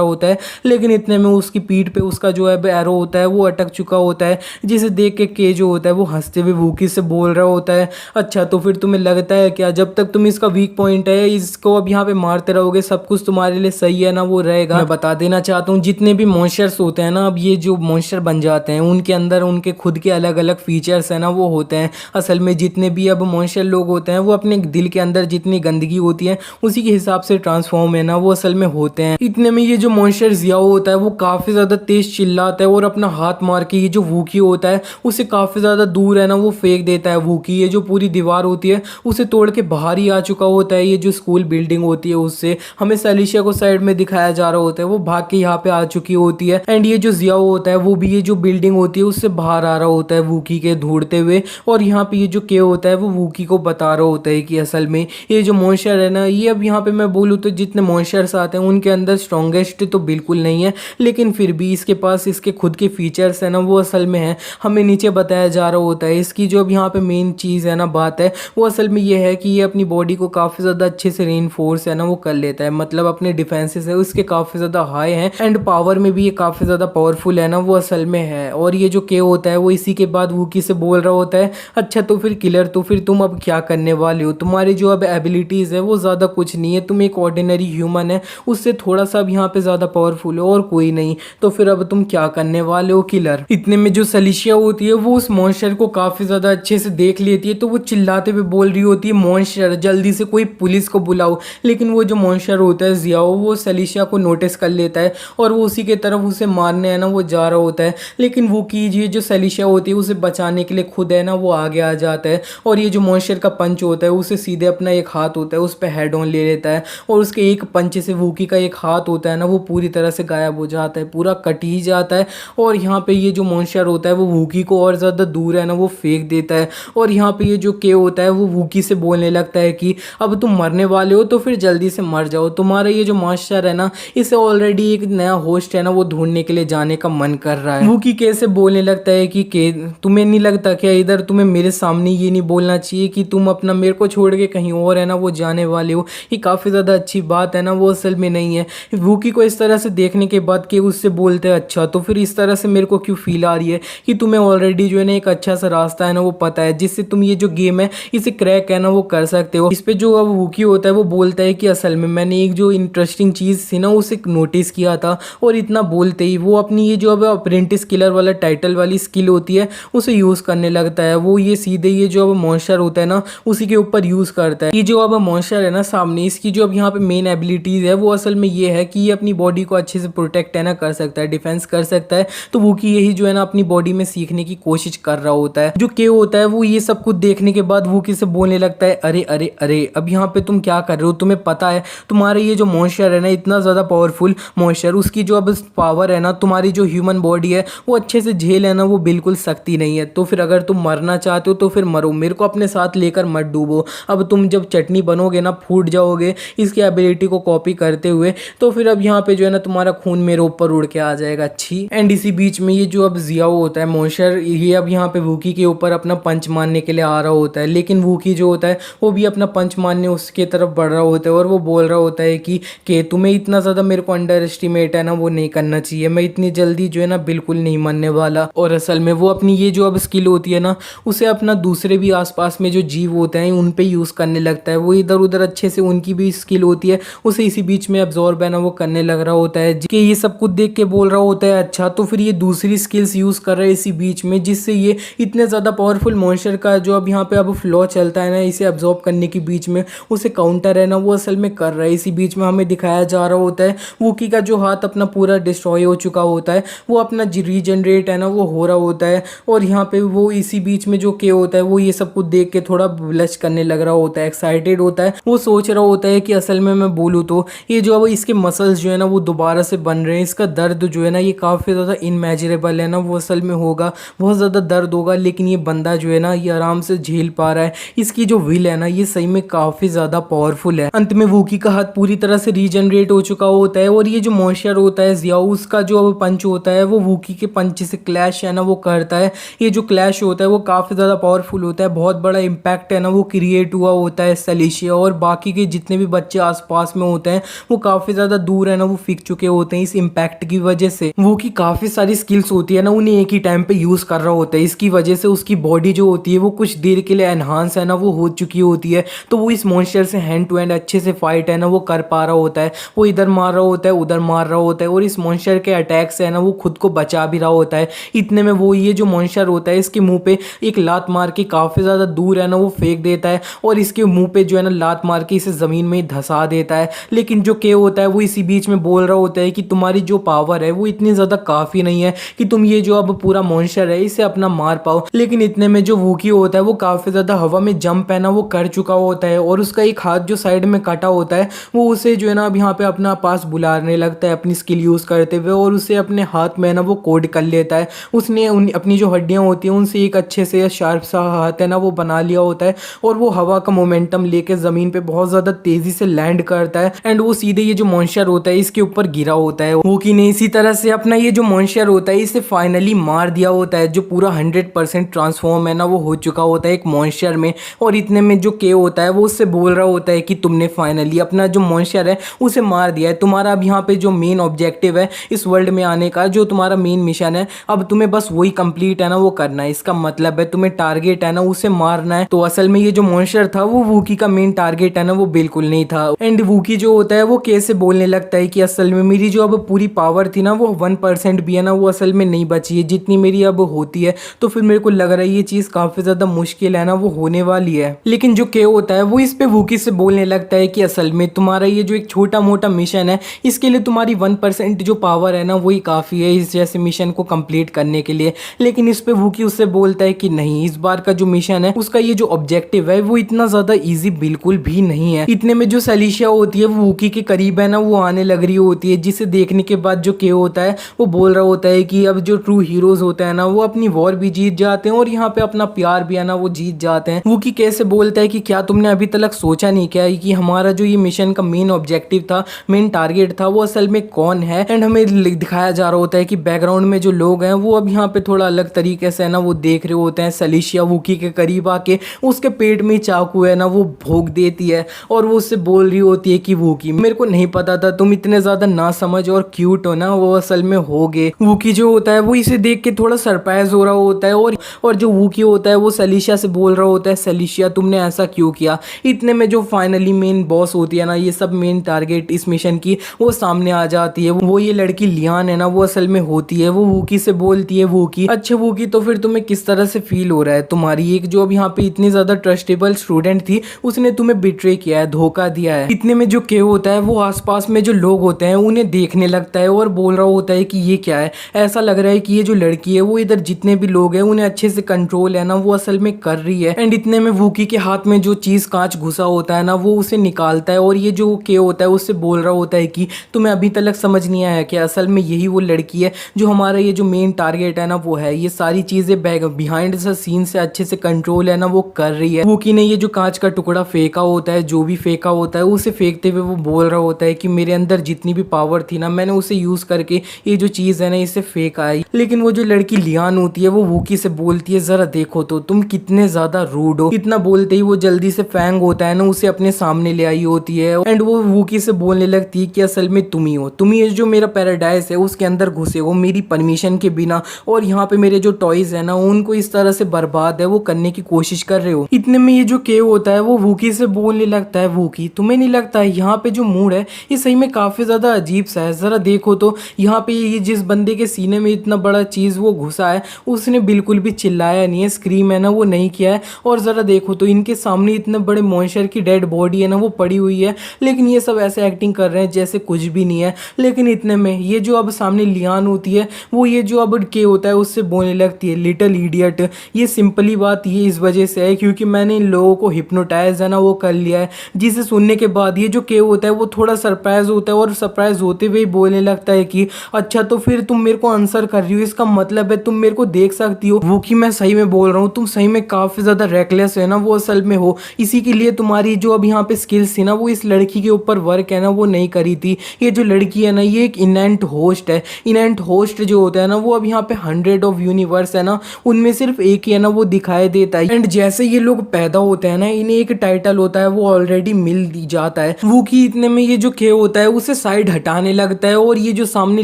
होता है। लेकिन इतने में उसकी पीठ पे उसका जो है एरो होता है वो अटक चुका होता है, जिसे देख के जो होता है वो हंसते हुए वूकी से बोल रहा होता है अच्छा तो फिर तुम्हें लगता है क्या जब तक तुम इसका वीक पॉइंट है इसको अब यहाँ पे मारते रहोगे सब कुछ तुम्हारे लिए सही है ना वो रहेगा। मैं बता देना चाहता हूँ जितने भी मॉन्स्टर्स होते हैं ना अब ये जो मॉन्स्टर बन जाते हैं उनके अंदर उनके खुद के अलग अलग फीचर्स है ना वो होते हैं। असल में जितने भी अब मॉन्स्टर लोग होते हैं वो अपने दिल के अंदर जितनी गंदगी होती है उसी के हिसाब से ट्रांसफॉर्म है ना वो असल में होते हैं। इतने में ये जो मॉन्स्टर जियाओ होता है वो काफ़ी ज़्यादा तेज चिल्लाता है और अपना हाथ मार के ये जो वूकी होता है उसे काफ़ी ज़्यादा दूर है ना वो फेंक देता है। वूकी ये जो पूरी दीवार होती है उसे तोड़ के बाहर ही आ चुका होता है। ये जो स्कूल बिल्डिंग होती है उससे हमें सलीशिया को साइड में दिखाया जा रहा होता है, वो भाग के यहाँ पे आ चुकी होती है। एंड ये जो जियाओ होता है वो भी ये जो बिल्डिंग होती है उससे बाहर आ रहा होता है वूकी के ढूंढते हुए, और यहाँ पे ये जो के होता है वो वूकी को बता रहा होता है कि असल में ये जो मॉन्स्टर है ना ये अब यहाँ पे मैं बोलूँ तो जितने मॉन्स्टर्स आते हैं उनके अंदर स्ट्रॉन्गेस्ट तो बिल्कुल नहीं है, लेकिन फिर भी इसके पास इसके खुद के फीचर्स है ना वो असल में है। हमें नीचे बताया जा रहा होता है इसकी जो अब यहाँ पे मेन चीज़ है ना बात है वो असल में ये है कि ये अपनी बॉडी को काफ़ी ज़्यादा अच्छे से रेनफोर्स है ना वो कर लेता है, मतलब अपने डिफेंसेस है उसके काफ़ी ज़्यादा हाई हैं एंड पावर में भी ये काफ़ी ज़्यादा पावरफुल है ना वो असल में है। और ये जो के होता है वो इसी के बाद वूकी से बोल रहा होता है अच्छा तो फिर किलर तो फिर तुम अब क्या करने वाले हो, तुम्हारी जो अब एबिलिटीज़ है वो ज़्यादा कुछ नहीं है, तुम एक ऑर्डिनरी ह्यूमन है उससे थोड़ा सा अब यहाँ पे ज़्यादा पावरफुल है और कोई नहीं, तो फिर अब तुम क्या करने वाले हो किलर। इतने में जो सलीशिया होती है वो उस मॉन्स्टर को काफ़ी ज़्यादा अच्छे से देख लेती है, तो वो चिल्लाते हुए बोल रही होती है मॉन्स्टर जल्दी से कोई पुलिस को बुलाओ। लेकिन वो जो मॉन्स्टर होता है जियाओ वो सलीशिया को नोटिस कर लेता है और वो उसी के तरफ उसे मारने है ना वो जा रहा होता है, लेकिन वो कीजिए जो सलीशिया होती है उसे बचाने के लिए खुद है ना वो आगे आ जाता है, और ये जो मॉन्स्टर का पंच होता है उसे सीधे अपना एक हाथ होता है उस पर हेड ऑन ले लेता है, और उसके एक पंच से वूकी का एक हाथ होता है ना वो पूरी तरह से गायब हो जाता है, पूरा कट ही जाता है। और यहाँ पे ये जो मॉन्स्टर होता है वो वूकी को और ज़्यादा दूर है ना वो फेंक देता है, और यहाँ पे ये जो के होता है वो वूकी से बोलने लगता है कि अब तुम मरने वाले हो तो फिर जल्दी से मर जाओ, तुम्हारा ये जो मास्टर है ना इसे ऑलरेडी एक नया होस्ट है ना वो ढूंढने के लिए जाने का मन कर रहा है। वूकी के से बोलने लगता है कि के तुम्हें नहीं लगता क्या इधर तुम्हें मेरे सामने ये नहीं बोलना चाहिए कि तुम अपना मेरे को छोड़ के कहीं और है ना वो जाने वाले हो, ये काफ़ी ज़्यादा अच्छी बात है ना वो असल में नहीं है। वूकी को इस तरह से देखने के बाद के उससे बोलते हैं अच्छा तो फिर इस तरह से मेरे को क्यों फील आ रही है कि तुम्हें ऑलरेडी जो है ना एक अच्छा सा रास्ता है ना वो पता है जिससे तुम ये जो गेम है इसे क्रैक है ना वो कर सकते हो। इस पे जो अब वूकी होता है वो बोलता है कि असल में मैंने एक जो इंटरेस्टिंग चीज़ थी ना उसे नोटिस किया था, और इतना बोलते ही वो अपनी ये जो अब अप्रेंटिस किलर वाला टाइटल वाली स्किल होती है उसे यूज़ करने लगता है। वो ये सीधे ये जो अब मॉन्स्टर होता है ना उसी के ऊपर यूज़ करता है। ये जो अब मॉन्स्टर है ना सामने इसकी जो अब यहाँ पे मेन एबिलिटीज़ है वो असल में ये है कि ये अपनी बॉडी को अच्छे से प्रोटेक्ट है ना कर सकता है, डिफेंस कर सकता है, तो वो की यही जो है ना अपनी बॉडी में सीखने की कोशिश कर रहा होता है। जो के होता है वो ये सब कुछ देखने के बाद वो किसे बोलने लगता है अरे अरे अरे अब यहाँ पे तुम क्या कर रहे हो, तुम्हें पता है तुम्हारे ये जो मॉन्स्टर है ना इतना ज़्यादा पावरफुल मॉन्स्टर उसकी जो अब पावर है ना तुम्हारी जो ह्यूमन बॉडी है वो अच्छे से झेल है ना वो बिल्कुल सकती नहीं है, तो फिर अगर तुम मरना चाहते हो तो फिर मरो, मेरे को अपने साथ लेकर मत डूबो। अब तुम जब चटनी बनोगे ना फूट जाओगे इसकी एबिलिटी को कॉपी करते हुए, तो फिर अब यहाँ पे जो है ना तुम्हारा खून मेरे ऊपर उड़ के आ जाएगा। अच्छी एंड इसी बीच में ये जो अब जियाओ होता है मोशर, ये अब यहाँ पे वूकी के ऊपर अपना पंच मारने के लिए आ रहा होता है, लेकिन वूकी जो होता है वो भी अपना पंच मारने उसके तरफ बढ़ रहा होता है और वो बोल रहा होता है कि तुम्हें इतना ज़्यादा मेरे को अंडर एस्टिमेट है ना वो नहीं करना चाहिए, मैं इतनी जल्दी जो है ना बिल्कुल नहीं मरने वाला। और असल में वो अपनी ये जो अब स्किल होती है ना उसे अपना दूसरे भी आसपास में जो जीव होते हैं उन पे यूज़ करने लगता है। वो इधर उधर अच्छे से उनकी भी स्किल होती है उसे इसी बीच में अब्जॉर्ब है ना वो करने लग रहा होता है कि ये सब कुछ देख के बोल रहा होता है अच्छा, तो फिर ये दूसरी स्किल्स यूज़ कर रहा है इसी बीच में, जिससे ये इतने ज़्यादा पावरफुल मॉन्स्टर का जो अब यहाँ पे अब फ्लो चलता है ना इसे अब्जॉर्ब करने के बीच में उसे काउंटर है ना वो असल में कर रहा है। इसी बीच में हमें दिखाया जा रहा होता है वूकी का जो हाथ अपना पूरा डिस्ट्रॉय हो चुका होता है, वो अपना रीजनरेट है ना वो हो रहा होता है। और यहाँ पे वो इसी बीच में जो के होता है वो ये सब कुछ देख के थोड़ा ब्लश करने लग रहा होता है, एक्साइटेड होता है। वो सोच रहा होता है कि असल में मैं बोलूँ तो ये जो अब इसके मसल्स जो है ना वो दोबारा से बन रहे हैं, इसका दर्द जो है ना ये काफ़ी ज़्यादा इनमेजरेबल है ना, वो असल में होगा बहुत ज़्यादा दर्द होगा, लेकिन ये बंदा जो है ना ये आराम से झेल पा रहा है। इसकी जो विल है ना ये सही में काफ़ी ज़्यादा पावरफुल है। अंत में वूकी का हाथ पूरी तरह से रीजनरेट हो चुका होता है और ये जो मॉन्स्टर होता है जियाओ उसका जो अब पंच होता है वो वूकी के पंच से क्लैश है ना वो करता है। ये जो क्लैश होता है वो काफ़ी ज़्यादा पावरफुल होता है, बहुत बड़ा इम्पैक्ट है ना वो क्रिएट हुआ होता है। सेलिशिया और बाकी के जितने भी बच्चे आसपास में होते हैं वो काफ़ी ज़्यादा दूर है ना वो फिक चुके होते हैं इस इम्पैक्ट की वजह से। वो की काफ़ी सारी स्किल्स होती है ना उन्हें एक ही टाइम पे यूज़ कर रहा होता है, इसकी वजह से उसकी बॉडी जो होती है वो कुछ देर के लिए एनहांस है ना वो हो चुकी होती है, तो वो इस मॉन्स्टर से हैंड टू हैंड अच्छे से फाइट है ना वो कर पा रहा होता है। वो इधर मार रहा होता है उधर मार रहा होता है और इस मॉन्स्टर के अटैक से है ना वो खुद को बचा भी रहा होता है। इतने में वो ये जो मॉन्स्टर होता है इसके मुंह पे एक लात मार के काफ़ी ज़्यादा दूर है ना वो फेंक देता है और इसके मुंह पे जो है ना लात मार के इसे ज़मीन में धंसा देता है। लेकिन जो के होता है वो इसी बीच में बोल रहा होता है कि तुम्हारी जो पावर है वो इतनी ज़्यादा काफ़ी नहीं है कि तुम ये जो अब पूरा मॉन्स्टर है इसे अपना मार पाओ। लेकिन इतने में जो वूकी होता है वो काफ़ी ज़्यादा हवा में जंप है ना वो कर चुका होता है और उसका एक हाथ जो साइड में कटा होता है वो उसे जो है ना अब यहाँ पे अपना पास बुलाने लगता है अपनी स्किल यूज़ करते हुए और उसे अपने हाथ में ना वो कोड कर लेता है। उसने अपनी जो हड्डियाँ होती हैं उनसे एक अच्छे से शार्प सा हाथ है ना वो बना लिया होता है और वो हवा का मोमेंटम लेके ज़मीन पे बहुत ज़्यादा तेज़ी से लैंड करता है एंड वो सीधे ये जो मॉन्स्टर होता है इसके ऊपर गिरा होता है। वूकी ने इसी तरह से अपना ये जो मॉन्स्टर होता है इसे फाइनली मार दिया होता है, जो पूरा 100% ट्रांसफॉर्म है ना वो हो चुका होता है एक मॉन्स्टर में। और इतने में जो के होता है वो उससे बोल रहा होता है कि तुमने फाइनली अपना जो मॉन्स्टर है उसे मार दिया है, तुम्हारा अब यहाँ पे जो मेन ऑब्जेक्टिव है इस वर्ल्ड में आने का, जो तुम्हारा मेन मिशन है अब तुम्हें बस वही कंप्लीट है ना वो करना है। इसका मतलब है तुम्हें टारगेट है ना उसे मारना है। तो असल में ये जो मॉन्स्टर था वो वूकी का मेन टारगेट है ना वो बिल्कुल नहीं था। एंड वूकी जो होता है वो कैसे बोलने लगता है कि असल में मेरी जो अब पूरी पावर थी ना वो 1% भी है ना वो असल में नहीं बची है जितनी मेरी अब होती है, तो फिर मेरे को लग रहा है ये चीज़ काफ़ी ज़्यादा मुश्किल है ना वो होने वाली है। लेकिन जो के होता है वो इस पे वूकी से बोलने लगता है कि असल में तुम्हारा ये जो एक छोटा मोटा मिशन है इसके लिए तुम्हारी 1% जो पावर है ना वही काफ़ी है इस जैसे मिशन को कंप्लीट करने के लिए। लेकिन इस पे वूकी उससे बोलता है कि नहीं, इस बार का जो मिशन है उसका ये जो ऑब्जेक्टिव है वो इतना ज़्यादा ईजी बिल्कुल भी नहीं है। इतने में जो सेलिशिया होती है वो वूकी के करीब है ना वो आने लग रही होती है, जिसे देखने के बाद जो के होता है वो बोल रहा होता है कि अब जो ट्रू हीरोज होते हैं ना वो अपनी वॉर भी जीत जाते हैं और यहाँ पे अपना प्यार भी है ना वो जीत जाते हैं। वूकी कैसे बोलता है कि क्या तुमने अभी तक सोचा नहीं क्या कि हमारा जो ये मिशन का मेन ऑब्जेक्टिव था, मेन टारगेट था, वो असल में कौन है। एंड हमें दिखाया जा रहा होता है कि बैकग्राउंड में जो लोग हैं वो अब यहाँ पे थोड़ा अलग तरीके से है ना वो देख रहे होते हैं। सेलिशिया वूकी के करीब आके उसके पेट में चाकू है ना वो भोंक देती है और वो उससे बोल रही होती है कि वूकी मेरे को नहीं पता था तुम इतने ज्यादा ना समझ और क्यूट हो ना, वो असल में होगे। वूकी जो होता है वो इसे देख के थोड़ा सरप्राइज हो रहा होता है और जो वूकी होता है वो सेलिशिया से बोल रहा होता है सेलिशिया तुमने ऐसा क्यों किया। इतने में जो फाइनली मेन बॉस होती है ना, ये सब मेन टारगेट इस मिशन की, वो सामने आ जाती है। वो ये लड़की लियान है ना वो असल में होती है। वो वूकी से बोलती है वूकी अच्छा वूकी तो फिर तुम्हें किस तरह से फील हो रहा है, तुम्हारी एक जो अब यहाँ पे इतनी ज्यादा ट्रस्टेबल स्टूडेंट थी उसने तुम्हें बिट्रे किया है, धोखा दिया है। इतने में जो के होता है वो आसपास में जो लोग होते हैं उन्हें देखने लगता है और बोल रहा होता है कि ये क्या है। ऐसा लग रहा है कि ये जो लड़की है वो इधर जितने भी लोग हैं उन्हें अच्छे से कंट्रोल है ना वो असल में कर रही है। एंड इतने में वूकी के हाथ में जो चीज कांच घुसा होता है ना वो उसे निकालता है और ये जो के होता है उससे बोल रहा होता है कि तुम्हें अभी तक समझ नहीं आया कि असल में यही वो लड़की है जो हमारा ये जो मेन टारगेट है ना वो है, ये सारी चीजें बिहाइंड द सीन से अच्छे से कंट्रोल है ना वो कर रही है। वूकी ने ये जो कांच का टुकड़ा फेंका होता है, जो भी फेंका होता है, उसे फेंकते हुए वो बोल रहा होता है कि मेरे अंदर जितनी भी पावर थी ना मैंने उसे यूज करके ये जो चीज है ना इसे फेंका है। लेकिन वो जो लड़की लियान होती है वो वूकी से बोलती है, जरा देखो तो तुम कितने ज्यादा रूड हो। इतना बोलते ही वो जल्दी से फैंग होता है ना उसे अपने सामने ले आई होती है एंड वो वूकी से बोलने लगती है कि असल में तुम ही हो, तुम ही जो मेरा पैराडाइज है उसके अंदर घुसे हो मेरी परमिशन के बिना, और यहाँ पे मेरे जो टॉयज है ना उनको इस तरह से बर्बाद है वो करने की कोशिश कर रहे हो। इतने में ये जो केव होता है वो वूकी से बोलने लगता है, वूकी तुम्हें नहीं लगता है यहाँ पे जो मूड है ये सही में काफी ज्यादा अजीब सा है, जरा देखो तो यहाँ पे ये जिस बंदे के सीने में इतना बड़ा चीज वो घुसा है उसने बिल्कुल भी चिल्लाया नहीं है, स्क्रीम है ना वो नहीं किया है, और जरा देखो तो इनके सामने इतने बड़े मॉन्स्टर की डेड बॉडी है ना वो पड़ी हुई है, लेकिन ये सब ऐसे एक्टिंग कर रहे हैं जैसे कुछ भी नहीं है। लेकिन इतने में ये जो अब सामने लियान होती है वो ये जो अब के होता है उससे बोलने लगती है, लिटिल इडियट ये सिंपली बात ये इस वजह से है क्योंकि मैंने इन लोगों को हिप्नोटाइज है ना वो कर लिया है। जिसे सुनने के बाद ये जो के होता है वो थोड़ा सरप्राइज होता है और सरप्राइज होते हुए बोलने लगता है कि अच्छा तो फिर तुम मेरे को आंसर कर रही हो, इसका मतलब है तुम मेरे को देख सकती हो। वो कि मैं सही में बोल रहा हूँ, तुम सही में काफी ज्यादा रेकलेस है ना वो असल में हो, इसी के लिए तुम्हारी जो अब यहाँ पे स्किल्स थी ना वो इस लड़की के ऊपर वर्क है ना वो नहीं करी थी। ये जो लड़की है ना ये एक इनेंट होस्ट है, इनेंट होस्ट जो होता है ना वो अब यहाँ पे 100 ऑफ यूनिवर्स है ना उनमें सिर्फ एक ही है ना वो दिखाई देता है। एंड जैसे ये लोग पैदा होते हैं ना इन्हें एक टाइटल होता है वो ऑलरेडी मिल दी जाता है। वो कि इतने में ये जो खे होता है उसे साइड हटाने लगता है और ये जो सामने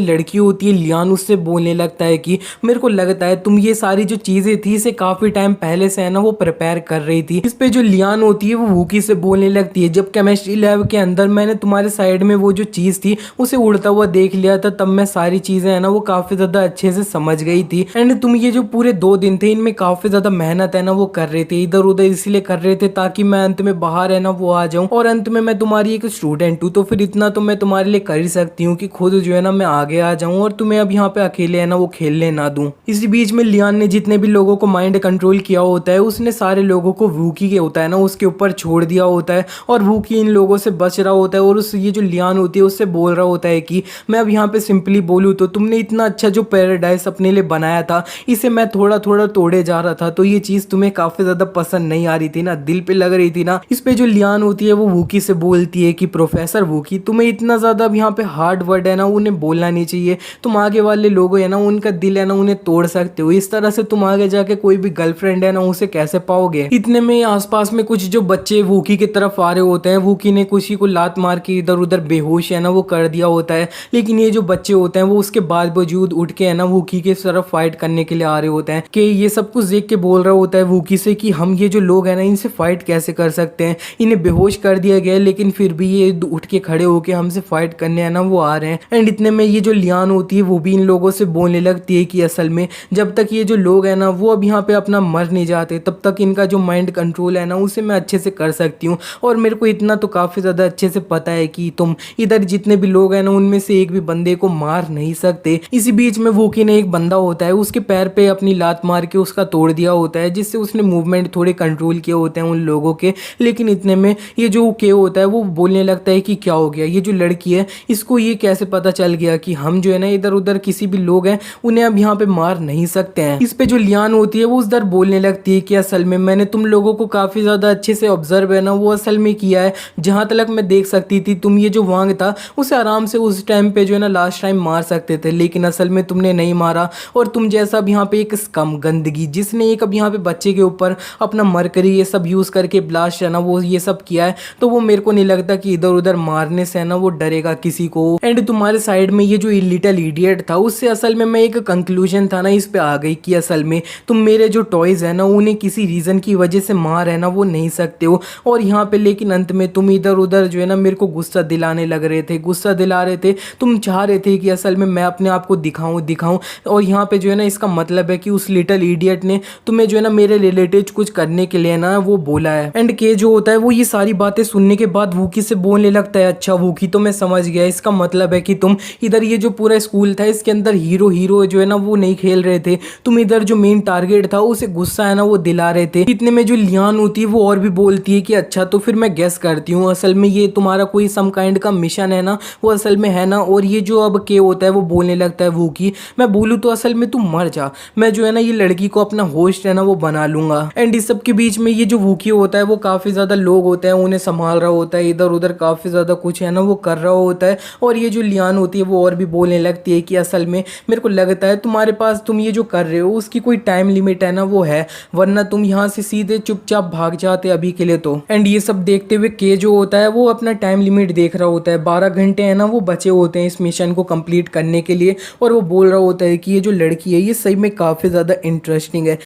लड़की होती है लियान उससे बोलने लगता है कि मेरे को लगता है तुम ये सारी जो चीजें थी इसे काफी टाइम पहले से है ना वो प्रिपेयर कर रही थी। इस पे जो लियान होती है वो वूकी से बोलने लगती है, जब केमिस्ट्री लैब के अंदर मैंने तुम्हारे साइड में वो जो चीज थी उसे उड़ता हुआ देख लिया था तब मैं सारी चीजें है ना वो काफी ज्यादा अच्छे से समझ गई थी। एंड तुम ये जो पूरे 2 दिन थे इनमें काफी ज्यादा मेहनत है ना वो कर रहे थे, इधर उधर इसलिए कर रहे थे ताकि मैं अंत में बाहर है ना वो आ जाऊं, और अंत में मैं तुम्हारी एक स्टूडेंट हूँ तो फिर इतना तो मैं तुम्हारे लिए कर ही सकती हूँ कि खुद जो है ना मैं आगे आ जाऊं और तुम्हें अब यहाँ पे अकेले है ना वो खेलने ना दूं। इसी बीच में लियान ने जितने भी लोगों को माइंड कंट्रोल किया होता है उसने सारे लोगों को वूकी के होता है ना उसके ऊपर छोड़ दिया होता है और वूकी इन लोगों से बच रहा होता है और उस ये जो लियान होती है उससे बोल रहा होता है कि मैं अब यहाँ पे सिंपली बोलूँ तो तुमने इतना अच्छा जो पैराडाइज अपने लिए बनाया था इसे मैं थोड़ा थोड़ा तोड़े जा रहा था तो ये चीज तुम्हें काफी ज्यादा पसंद नहीं आ रही थी ना, दिल पे लग रही थी ना। इस पे जो लियान होती है वो वूकी से बोलती है कि प्रोफेसर वूकी तुम्हें इतना ज्यादा अब यहाँ पे हार्ड वर्ड है ना उन्हें बोलना नहीं चाहिए, तुम आगे वाले लोग है ना उनका दिल है ना उन्हें तोड़ सकते हो, इस तरह से तुम आगे जाके कोई भी गर्लफ्रेंड है ना उसे कैसे पाओगे। इतने में आसपास में कुछ जो बच्चे वूकी की तरफ आ रहे होते हैं, वूकी ने कुछ ही को लात मार के इधर उधर बेहोश है ना वो कर दिया होता है, लेकिन ये जो बच्चे होते हैं वो उसके बावजूद उठ के है ना वूकी के तरफ फाइट करने के लिए आ रहे होते हैं कि ये सब कुछ देख के बोल रहा होता है वूकी से कि हम ये जो लोग हैं ना इनसे फाइट कैसे कर सकते हैं, इन्हें बेहोश कर दिया गया लेकिन फिर भी ये उठ के खड़े होके हमसे फाइट करने है ना वो आ रहे हैं। एंड इतने में ये जो लियान होती है वो भी इन लोगों से बोलने लगती है कि असल में जब तक ये जो लोग हैं ना वो अब यहाँ पे अपना मर नहीं जाते तब तक इनका जो माइंड कंट्रोल है ना उसे मैं अच्छे से कर सकती हूँ, और मेरे को इतना तो काफी ज्यादा अच्छे से पता है कि तुम इधर जितने भी लोग हैं ना उनमें से एक भी बंदे को मार नहीं सकते। इसी बीच में वूकी ने एक बंदा होता है उसके पैर पे अपनी लात मार के उसका तोड़ दिया होता है जिससे उसने मूवमेंट थोड़े कंट्रोल किए होते हैं उन लोगों के। लेकिन इतने में ये जो के होता है वो बोलने लगता है कि क्या हो गया, ये जो लड़की है इसको ये कैसे पता चल गया कि हम जो है ना इधर उधर किसी भी लोग हैं उन्हें अब यहाँ पे मार नहीं सकते हैं। इस पे जो लियान होती है वो उस दर बोलने लगती है कि असल में मैंने तुम लोगों को काफी ज्यादा अच्छे से ऑब्जर्व है ना वो असल में किया है, जहां तक मैं देख सकती थी तुम ये जो वांग था उसे आराम से उस टाइम पे जो है ना लास्ट टाइम मार सकते थे, लेकिन असल में तुमने नहीं मारा और तुम जैसा अब यहाँ पे एक स्कम गंदगी जिसने एक अब यहाँ पे बच्चे के ऊपर अपना मरकरी ये सब यूज करके ब्लास्ट है ना वो ये सब किया है, तो वो मेरे को नहीं लगता कि इधर उधर मारने से है ना वो डरेगा किसी को। एंड तुम्हारे साइड में ये जो लिटिल इडियट था उससे असल में मैं एक कंक्लूजन था ना इस पे आ गई कि असल में तुम मेरे जो टॉयज है ना उन्हें किसी रीजन की वजह से मार है ना वो नहीं सकते हो, और यहाँ पे लेकिन अंत में तुम इधर उधर जो है ना मेरे को गुस्सा दिलाने लग रहे थे, गुस्सा दिला रहे थे, तुम चाह रहे थे कि असल में मैं अपने आप को दिखाऊं और यहाँ पे जो है ना इसका मतलब है कि उस लिटिल इडियट ने तुम्हें जो है ना मेरे रिलेटिव कुछ करने के लिए ना वो बोला है। एंड के जो होता है वो ये सारी बातें सुनने के बाद वूकी से बोलने लगता है अच्छा वूकी तो मैं समझ गया, इसका मतलब है कि तुम इधर ये जो पूरा स्कूल था इसके अंदर हीरो जो है ना वो नहीं खेल रहे थे, तुम इधर जो मेन टारगेट था उसे गुस्सा है ना वो दिला रहे थे। इतने में जो लियान होती है वो और भी बोलती है कि अच्छा तो फिर मैं गेस करती हूँ असल में ये तुम्हारा कोई सम काइंड का मिशन है ना वो असल में है ना, और ये जो अब के होता है वो बोलने लगता है वूकी मैं बोलूँ तो असल में तुम मर जा, मैं जो है ना ये लड़की को अपना होस्ट है ना वो बना लूंगा। एंड इस सब के बीच में ये जो वूकी होता है वो काफी ज्यादा लोग होते हैं उन्हें संभाल रहा होता है, इधर उधर काफी ज्यादा कुछ है ना वो कर रहा होता है, और ये जो लियान होती है वो और भी बोलने लगती है कि असल में मेरे को लगता है तुम्हारे पास तुम ये जो कर रहे हो उसकी कोई टाइम लिमिट है ना वो है, वरना तुम यहाँ से सीधे चुपचाप भाग जाते अभी के लिए तो। एंड ये सब देखते हुए के जो होता है वो अपना टाइम लिमिट देख रहा होता है, 12 घंटे है ना वो बचे होते हैं इस मिशन को कंप्लीट करने के लिए। और वो बोल रहा होता है कि ये जो लड़की है ये सही में काफ़ी ज़्यादा इंटरेस्टिंग है।